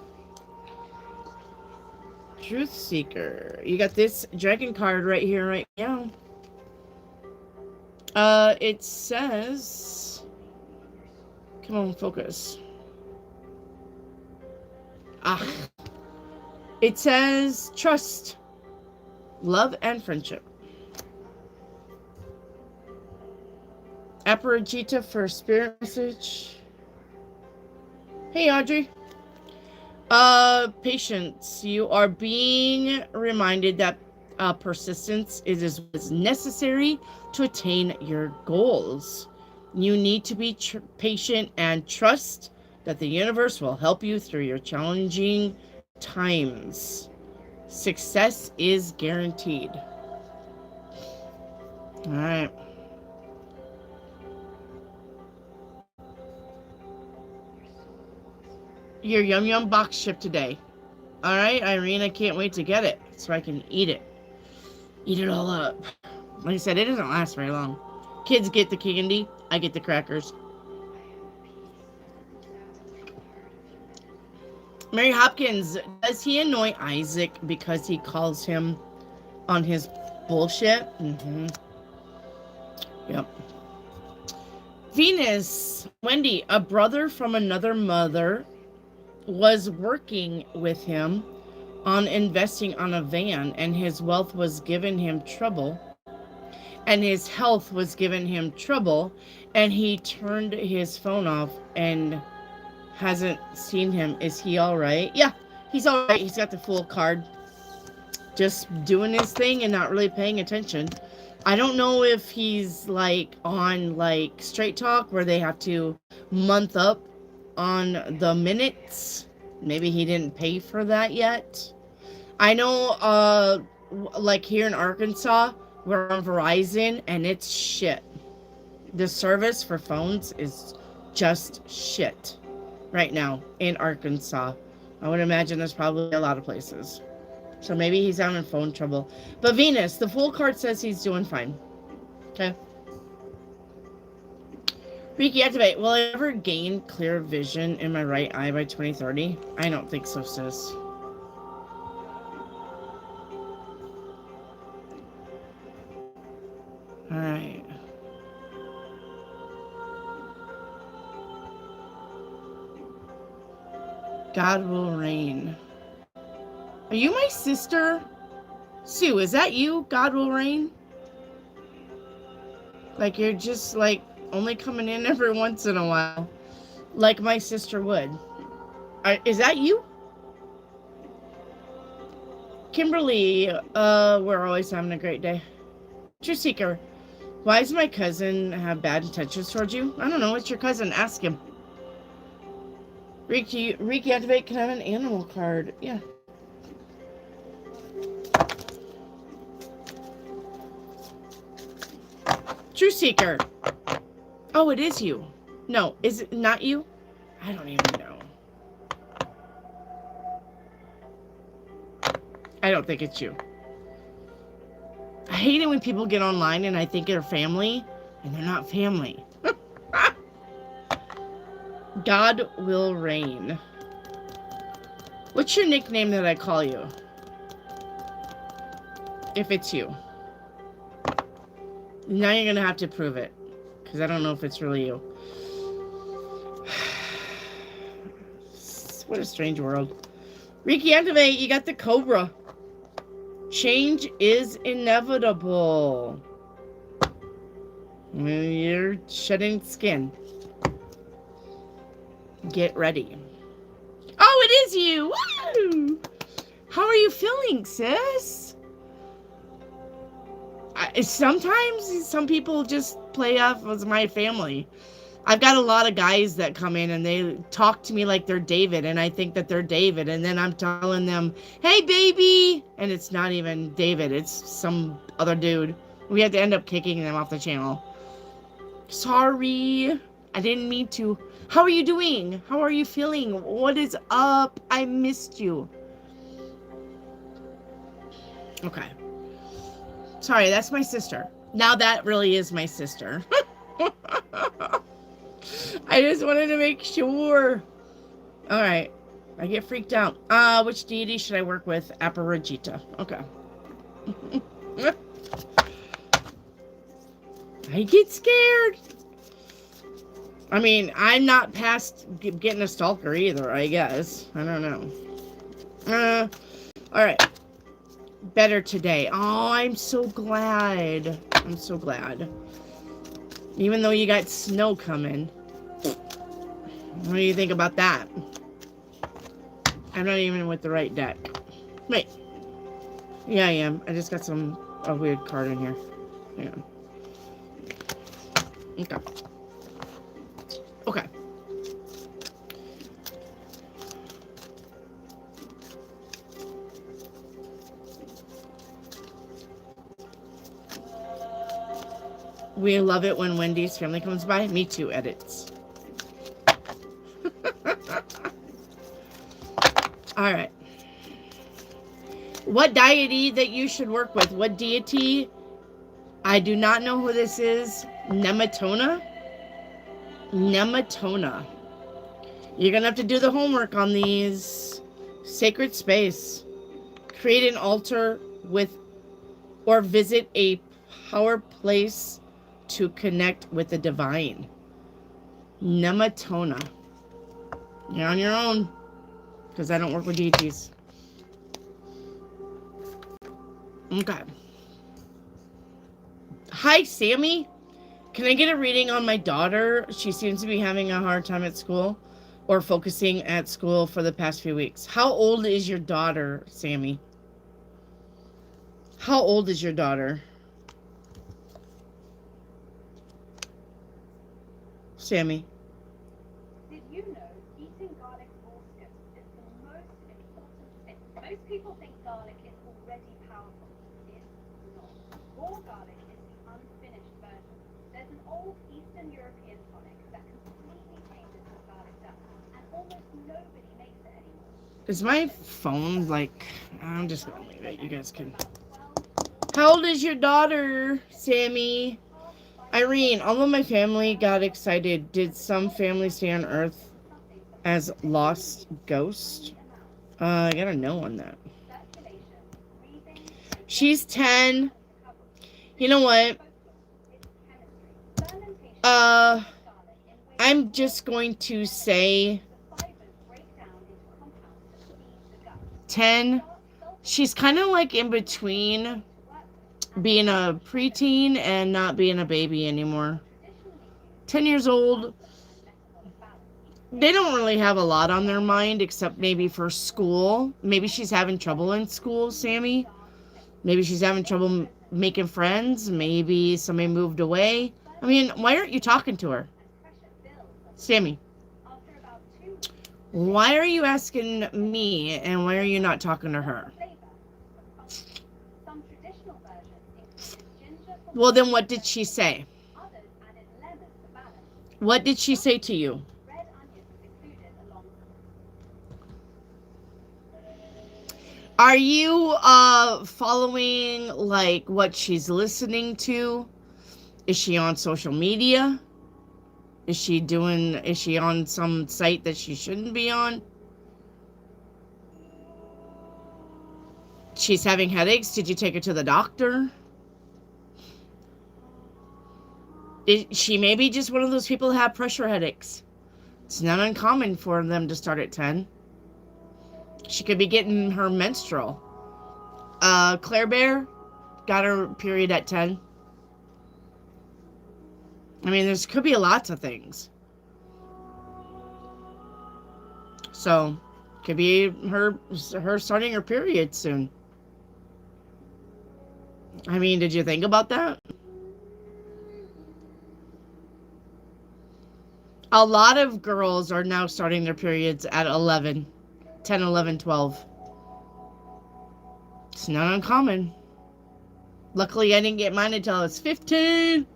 Truth Seeker. You got this dragon card right here, right now. It says... Come on, focus. It says trust, love, and friendship. Aparajita for spirit message. Hey, Audrey. Patience. You are being reminded that persistence is necessary to attain your goals. You need to be patient and trust that the universe will help you through your challenging times. Success is guaranteed. All right. Your Yum Yum box shipped today. All right, Irene, I can't wait to get it so I can eat it. Eat it all up. Like I said, it doesn't last very long. Kids get the candy. I get the crackers. Mary Hopkins, does he annoy Isaac because he calls him on his bullshit? Mm-hmm. Yep. Venus, Wendy, a brother from another mother was working with him on investing on a van, and his wealth was giving him trouble, and his health was giving him trouble, and he turned his phone off and hasn't seen him. Is he all right? Yeah, he's all right. He's got the full card, just doing his thing and not really paying attention. I don't know if he's like on like Straight Talk where they have to month up on the minutes. Maybe he didn't pay for that yet. I know like here in Arkansas, we're on Verizon and it's shit. The service for phones is just shit right now in Arkansas. I would imagine there's probably a lot of places. So maybe he's having phone trouble. But Venus, the full card says he's doing fine. Okay. Reiki activate. Will I ever gain clear vision in my right eye by 2030? I don't think so, sis. Alright. God will reign. Are you my sister? Sue, is that you? God will reign? Like you're just like only coming in every once in a while. Like my sister would. Is that you? Kimberly, we're always having a great day. Truth Seeker, why does my cousin have bad intentions towards you? I don't know. It's your cousin. Ask him. Reactivate. Can I have an animal card? Yeah. Truth Seeker. Oh, it is you. No, is it not you? I don't even know. I don't think it's you. I hate it when people get online and I think they're family, and they're not family. God will reign. What's your nickname that I call you? If it's you. Now you're going to have to prove it, because I don't know if it's really you. What a strange world. Reiki activate, you got the Cobra. Change is inevitable. You're shedding skin. Get ready. Oh, it is you! Woo! How are you feeling, sis? Sometimes some people just play off as my family. I've got a lot of guys that come in and they talk to me like they're David, and I think that they're David, and then I'm telling them, hey, baby, and it's not even David, it's some other dude. We had to end up kicking them off the channel. Sorry, I didn't mean to. How are you doing? How are you feeling? What is up? I missed you. Okay. Sorry, that's my sister. Now that really is my sister. I just wanted to make sure. All right. I get freaked out. Which deity should I work with? Aparajita. Okay. I get scared. I mean, I'm not past getting a stalker either, I guess. I don't know. All right. Better today. Oh, I'm so glad. I'm so glad. Even though you got snow coming. What do you think about that? I'm not even with the right deck. Wait. Yeah, I am. I just got a weird card in here. Hang on. Okay. Okay. We love it when Wendy's family comes by. Me too, edits. All right. What deity that you should work with? What deity? I do not know who this is. Nematona? Nematona. You're going to have to do the homework on these. Sacred space. Create an altar with or visit a power place to connect with the divine. Nematona. You're on your own. Because I don't work with deities. Okay. Hi, Sammy. Can I get a reading on my daughter? She seems to be having a hard time at school or focusing at school for the past few weeks. How old is your daughter, Sammy? How old is your daughter? Sammy. Did you know eating garlic balls is the most important thing? Most people think garlic is already powerful. It's not. Raw garlic is the unfinished version. There's an old Eastern European tonic that completely changes what garlic does, and almost nobody makes it anymore. Is my phone like... I'm just going to leave it. You guys can... How old is your daughter, Sammy? Irene, all of my family got excited. Did some family stay on Earth as lost ghosts? I got a no on that. She's 10. You know what? I'm just going to say 10. She's kind of like in between being a preteen and not being a baby anymore. 10 years old. They don't really have a lot on their mind except maybe for school. Maybe she's having trouble in school, Sammy. Maybe she's having trouble making friends. Maybe somebody moved away. I mean, why aren't you talking to her? Sammy, why are you asking me and why are you not talking to her? Well, then what did she say? What did she say to you? Are you following like what she's listening to? Is she on social media? Is she on some site that she shouldn't be on? She's having headaches. Did you take her to the doctor? She may be just one of those people who have pressure headaches. It's not uncommon for them to start at 10. She could be getting her menstrual. Claire Bear got her period at 10. I mean, there's could be lots of things. So, could be her starting her period soon. I mean, did you think about that? A lot of girls are now starting their periods at 11. 10, 11, 12. It's not uncommon. Luckily, I didn't get mine until I was 15.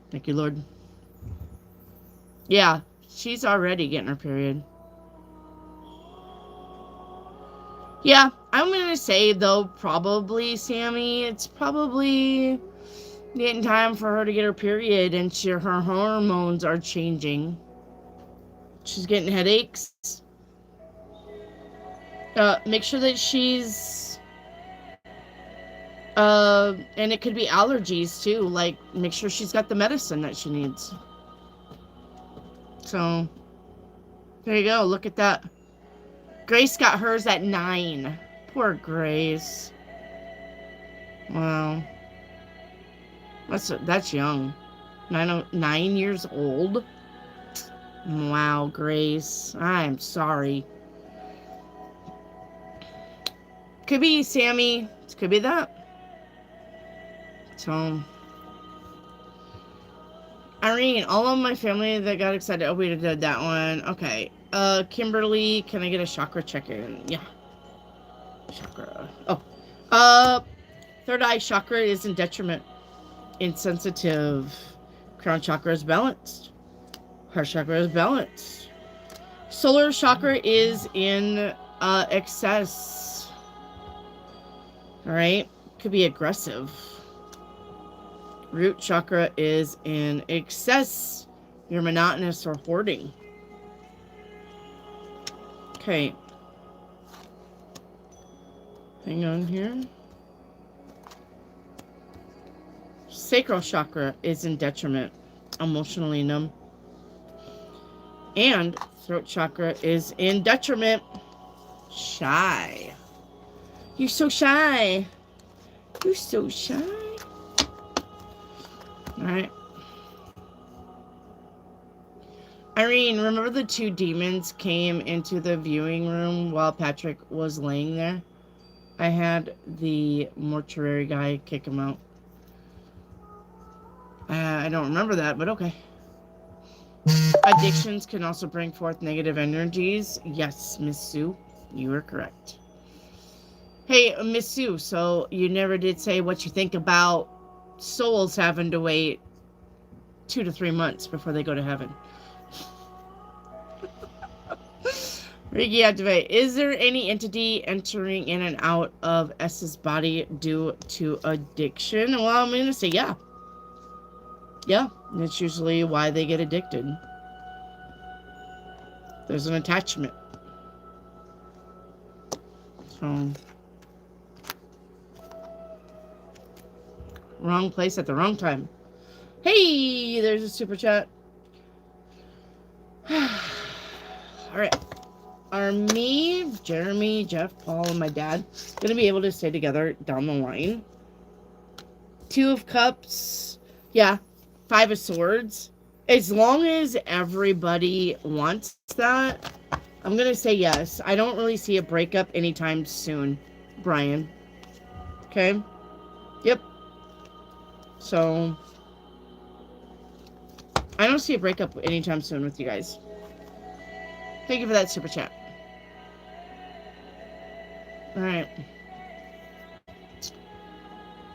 Thank you, Lord. Yeah, she's already getting her period. Yeah, I'm going to say, though, probably, Sammy, it's probably getting time for her to get her period, and her hormones are changing. She's getting headaches. Make sure that she's... and it could be allergies, too. Like, make sure she's got the medicine that she needs. So, there you go. Look at that. Grace got hers at 9. Poor Grace. Wow. That's young. 9 years old? Wow, Grace. I'm sorry. Could be Sammy. Could be that. So, Irene, all of my family that got excited. Oh, we did that one. Okay. Kimberly, can I get a chakra check-in? Yeah. Chakra. Oh. Third eye chakra is in detriment. Insensitive. Crown chakra is balanced. Heart chakra is balanced. Solar chakra is in excess. Alright. Could be aggressive. Root chakra is in excess. You're monotonous or hoarding. Okay. Hang on here. Sacral chakra is in detriment. Emotionally numb. And throat chakra is in detriment. Shy. You're so shy. You're so shy. Alright. Irene, remember the 2 demons came into the viewing room while Patrick was laying there? I had the mortuary guy kick him out. I don't remember that, but okay. Addictions can also bring forth negative energies. Yes, Miss Sue, you are correct. Hey, Miss Sue, so you never did say what you think about souls having to wait 2 to 3 months before they go to heaven. Reiki activate. Is there any entity entering in and out of S's body due to addiction? Well, I'm going to say yeah. Yeah, that's usually why they get addicted. There's an attachment. So, wrong place at the wrong time. Hey, there's a super chat. All right. Are me, Jeremy, Jeff, Paul, and my dad going to be able to stay together down the line? Two of Cups. Yeah. Five of Swords. As long as everybody wants that, I'm going to say yes. I don't really see a breakup anytime soon, Brian. Okay? Yep. So, I don't see a breakup anytime soon with you guys. Thank you for that super chat. Alright.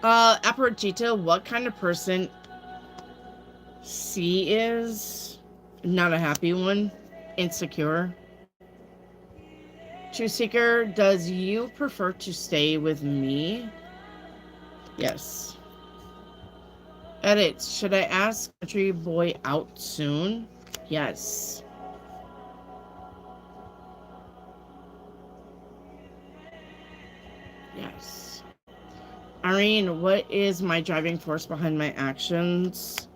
Aparajita, what kind of person C is? Not a happy one. Insecure. True Seeker, does you prefer to stay with me? Yes. Edits, should I ask Country Boy out soon? Yes. Yes. Irene, what is my driving force behind my actions?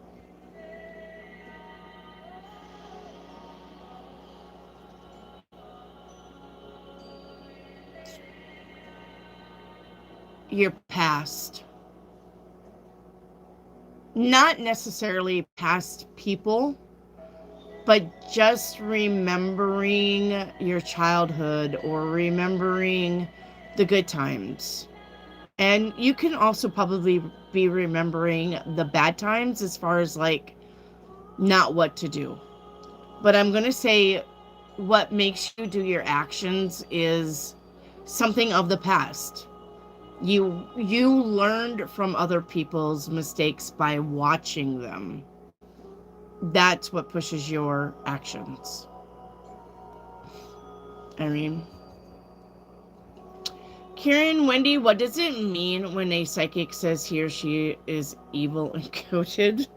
Your past. Not necessarily past people, but just remembering your childhood or remembering the good times. And you can also probably be remembering the bad times as far as like not what to do. But I'm going to say what makes you do your actions is something of the past. You learned from other people's mistakes by watching them. That's what pushes your actions. Irene. Karen, Wendy, what does it mean when a psychic says he or she is evil and coded?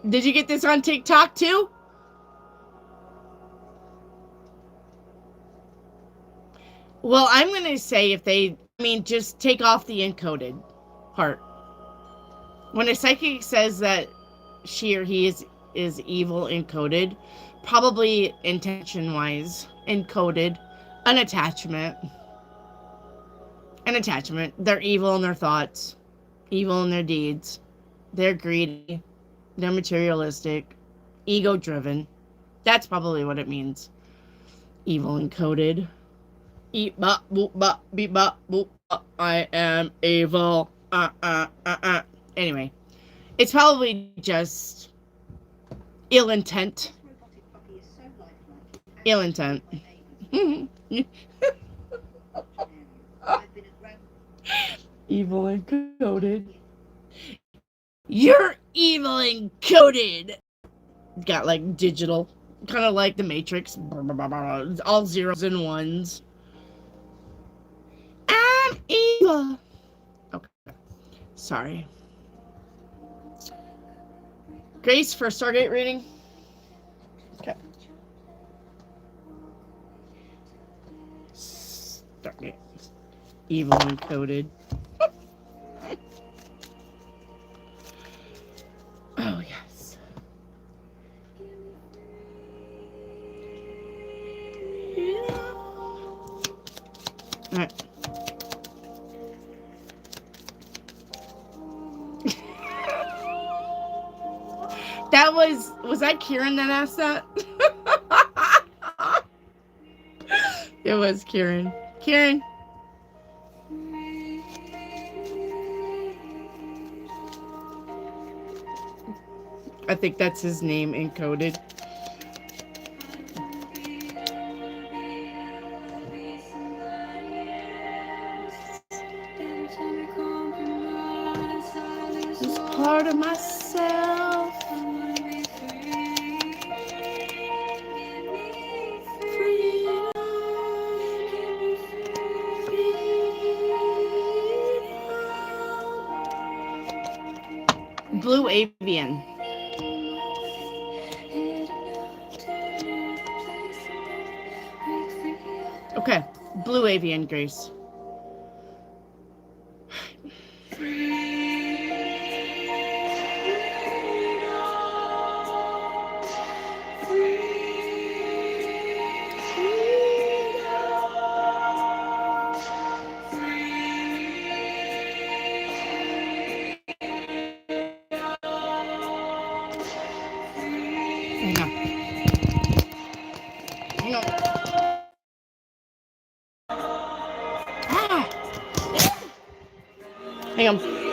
Did you get this on TikTok too? Well, I'm going to say just take off the encoded part. When a psychic says that she or he is evil encoded, probably intention-wise, encoded, an attachment. They're evil in their thoughts, evil in their deeds. They're greedy. They're materialistic, ego-driven. That's probably what it means. Evil encoded. Eat bop boop bop beep bop boop bop. I am evil. Anyway, it's probably just ill intent. Ill intent. Evil encoded. You're evil encoded. Got like digital, kind of like the Matrix. All zeros and ones. I'm evil. Okay. Sorry. Grace for Stargate reading. Okay. Stargate. Evil encoded. Oh, yes. All right. Was that Kieran that asked that? It was Kieran. Kieran. I think that's his name encoded. It's part of myself. Blue Avian. Okay, Blue Avian, Grace. Hang on. Hang on. Ah! Hang on.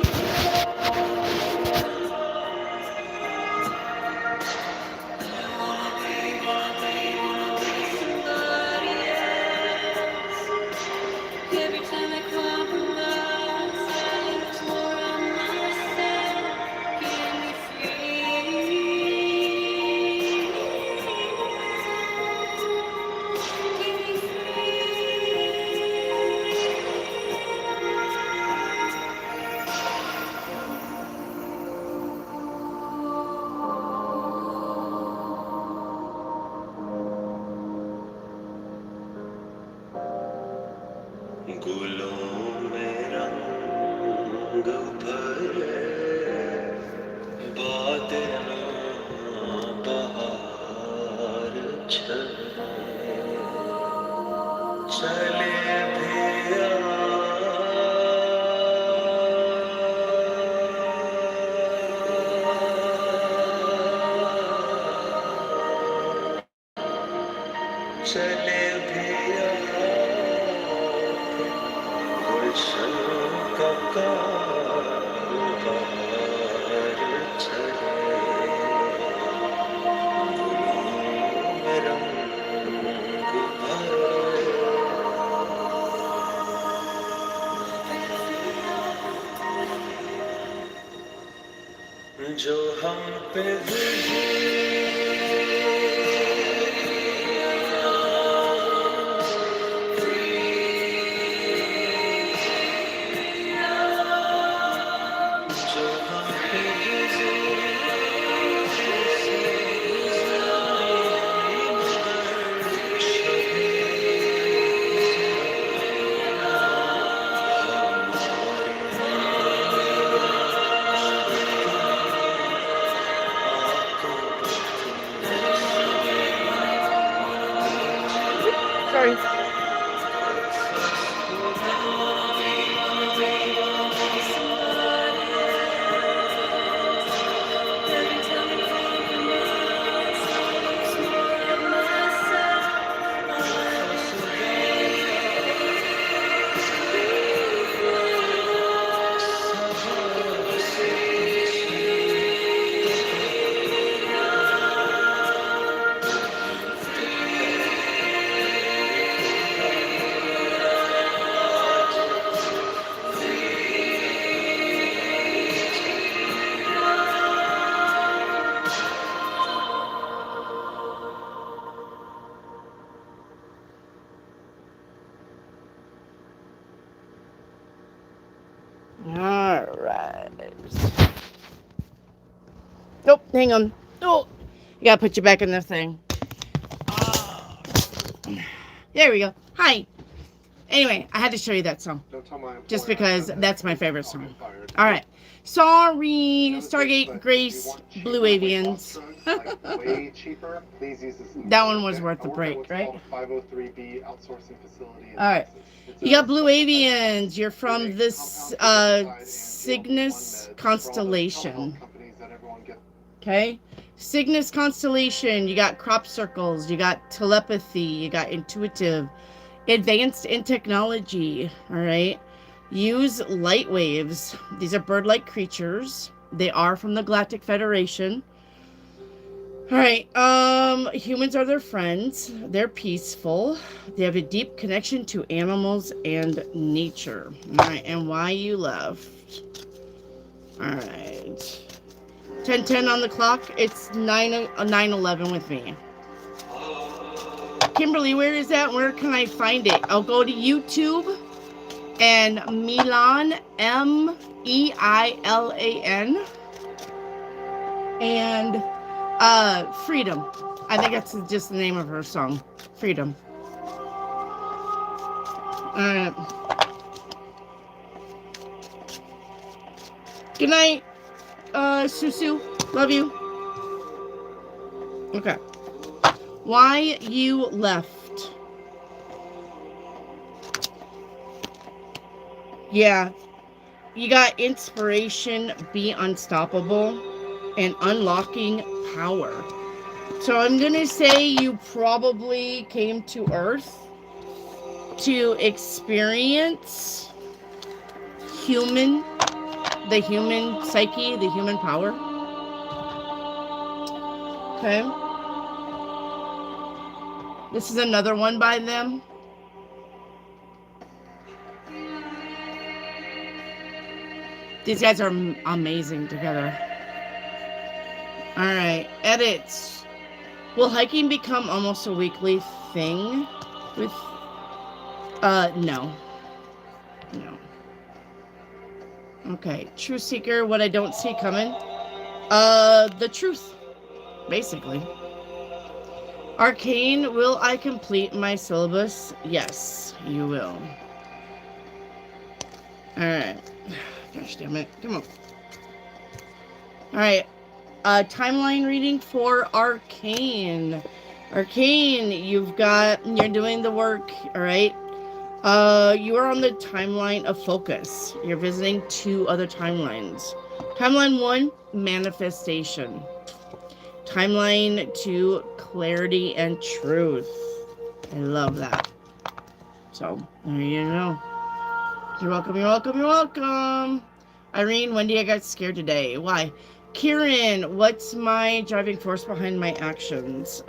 जो हम पे Sorry. All right. Nope, hang on. Oh, you gotta put you back in the thing. There we go. Hi. Anyway, I had to show you that song. Just because that's my favorite song. All right. Sorry, Stargate Grace Blue Avians. That one was worth the break, right? All right. You got Blue Avians. You're from this Cygnus constellation. Okay? Cygnus constellation. You got crop circles. You got telepathy. You got intuitive. Advanced in technology. All right? Use light waves. These are bird-like creatures. They are from the Galactic Federation. All right. Humans are their friends. They're peaceful. They have a deep connection to animals and nature. All right. And why you left? All right. 10:10 on the clock. It's 9:11 with me. Kimberly, where is that? Where can I find it? I'll go to YouTube and Milan, Meilan, and Freedom. I think that's just the name of her song. Freedom. Alright. Good night, Susu. Love you. Okay. Why you left? Yeah. You got inspiration, be unstoppable, and unlocking power. So I'm going to say you probably came to Earth to experience the human psyche, the human power. Okay. This is another one by them. These guys are amazing together. All right, edits. Will hiking become almost a weekly thing with no. Okay, Truth Seeker, what I don't see coming. The truth, basically. Arcane, will I complete my syllabus? Yes, you will. Alright. Gosh damn it. Come on. Alright. Timeline reading for Arcane. Arcane, you're doing the work, alright? You are on the timeline of focus. You're visiting 2 other timelines. Timeline 1, manifestation. Timeline 2, clarity and truth. I love that. So, there you go. You're welcome, you're welcome, you're welcome. Irene, Wendy, I got scared today. Why? Kieran, what's my driving force behind my actions?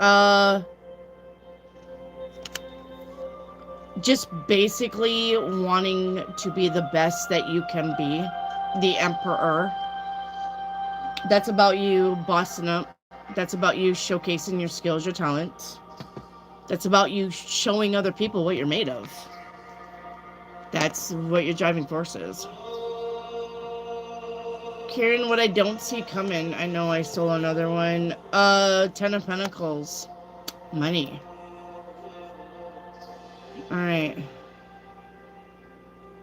Just basically wanting to be the best that you can be. The Emperor. That's about you bossing up. That's about you showcasing your skills, your talents. That's about you showing other people what you're made of. That's what your driving force is. Kieran, what I don't see coming. I know I stole another one. 10 of Pentacles. Money. Alright.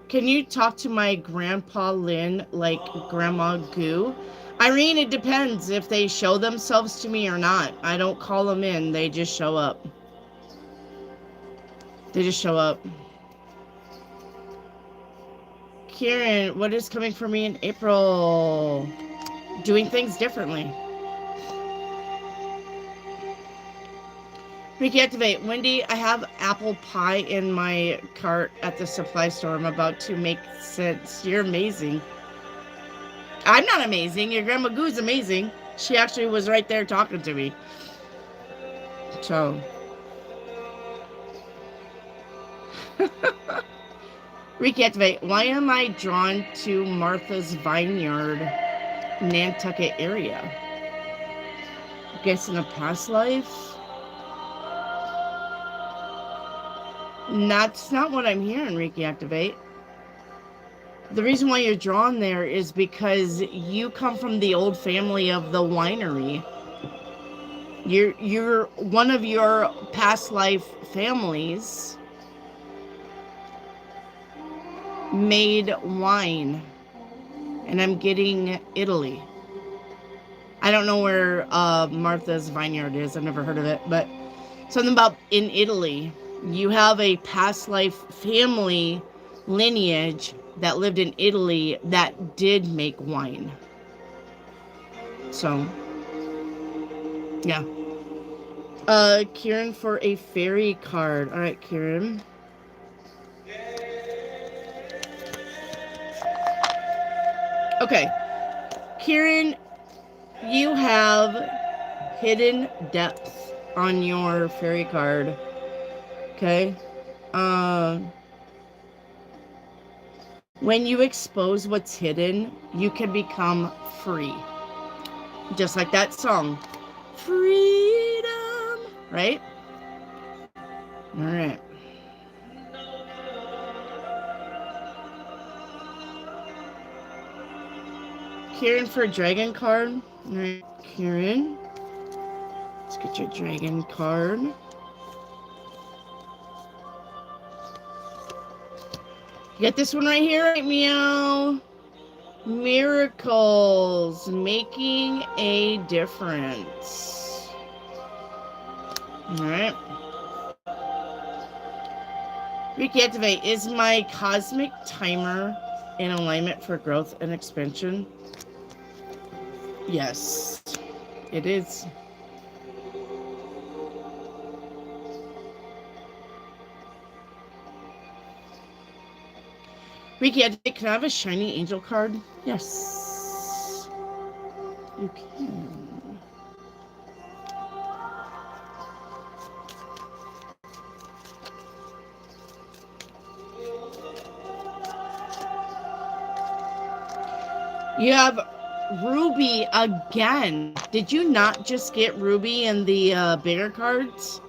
Can you talk to my Grandpa Lynn like Grandma Goo? Irene, it depends if they show themselves to me or not. I don't call them in. They just show up. They just show up. Kieran, what is coming for me in April? Doing things differently. Reactivate. Wendy, I have apple pie in my cart at the supply store. I'm about to make sense. You're amazing. I'm not amazing. Your Grandma Goo's amazing. She actually was right there talking to me. So. Reactivate. Why am I drawn to Martha's Vineyard, Nantucket area? I guess in a past life? That's not what I'm hearing, Reactivate. The reason why you're drawn there is because you come from the old family of the winery. You're one of your past life families made wine, and I'm getting Italy. I don't know where Martha's Vineyard is. I've never heard of it, but something about in Italy. You have a past life family lineage that lived in Italy that did make wine. So, yeah. Kieran for a fairy card. All right, Kieran. Okay. Kieran, you have hidden depth on your fairy card. Okay. When you expose what's hidden, you can become free. Just like that song. Freedom. Right? All right. Kieran for a dragon card. All right, Kieran. Let's get your dragon card. You got this one right here, right, meow? Miracles, making a difference. All right. Reactivate. Is my cosmic timer in alignment for growth and expansion? Yes, it is. Ricky, can I have a shiny angel card? Yes. You can. You have Ruby again. Did you not just get Ruby in the bigger cards?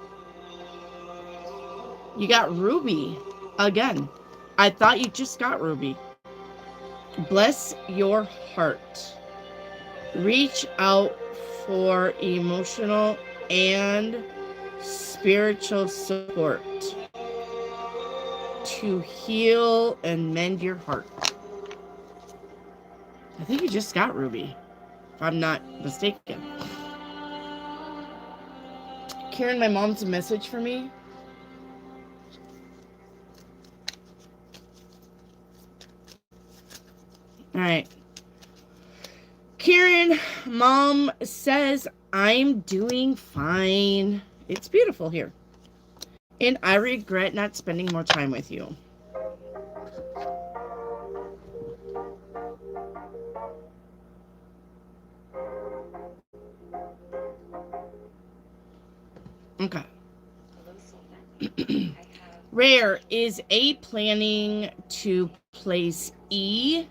You got Ruby again. I thought you just got Ruby. Bless your heart. Reach out for emotional and spiritual support to heal and mend your heart. I think you just got Ruby, if I'm not mistaken. Karen, my mom's a message for me. All right. Karen, mom says I'm doing fine. It's beautiful here. And I regret not spending more time with you. Okay. Rare, is A planning to place E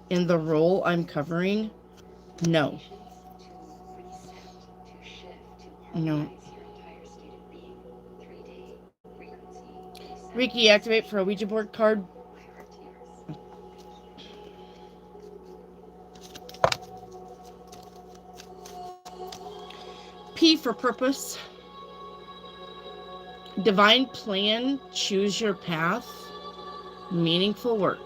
in the role I'm covering? No. No. Ricky, activate for a Ouija board card. P for purpose. Divine plan, choose your path. Meaningful work.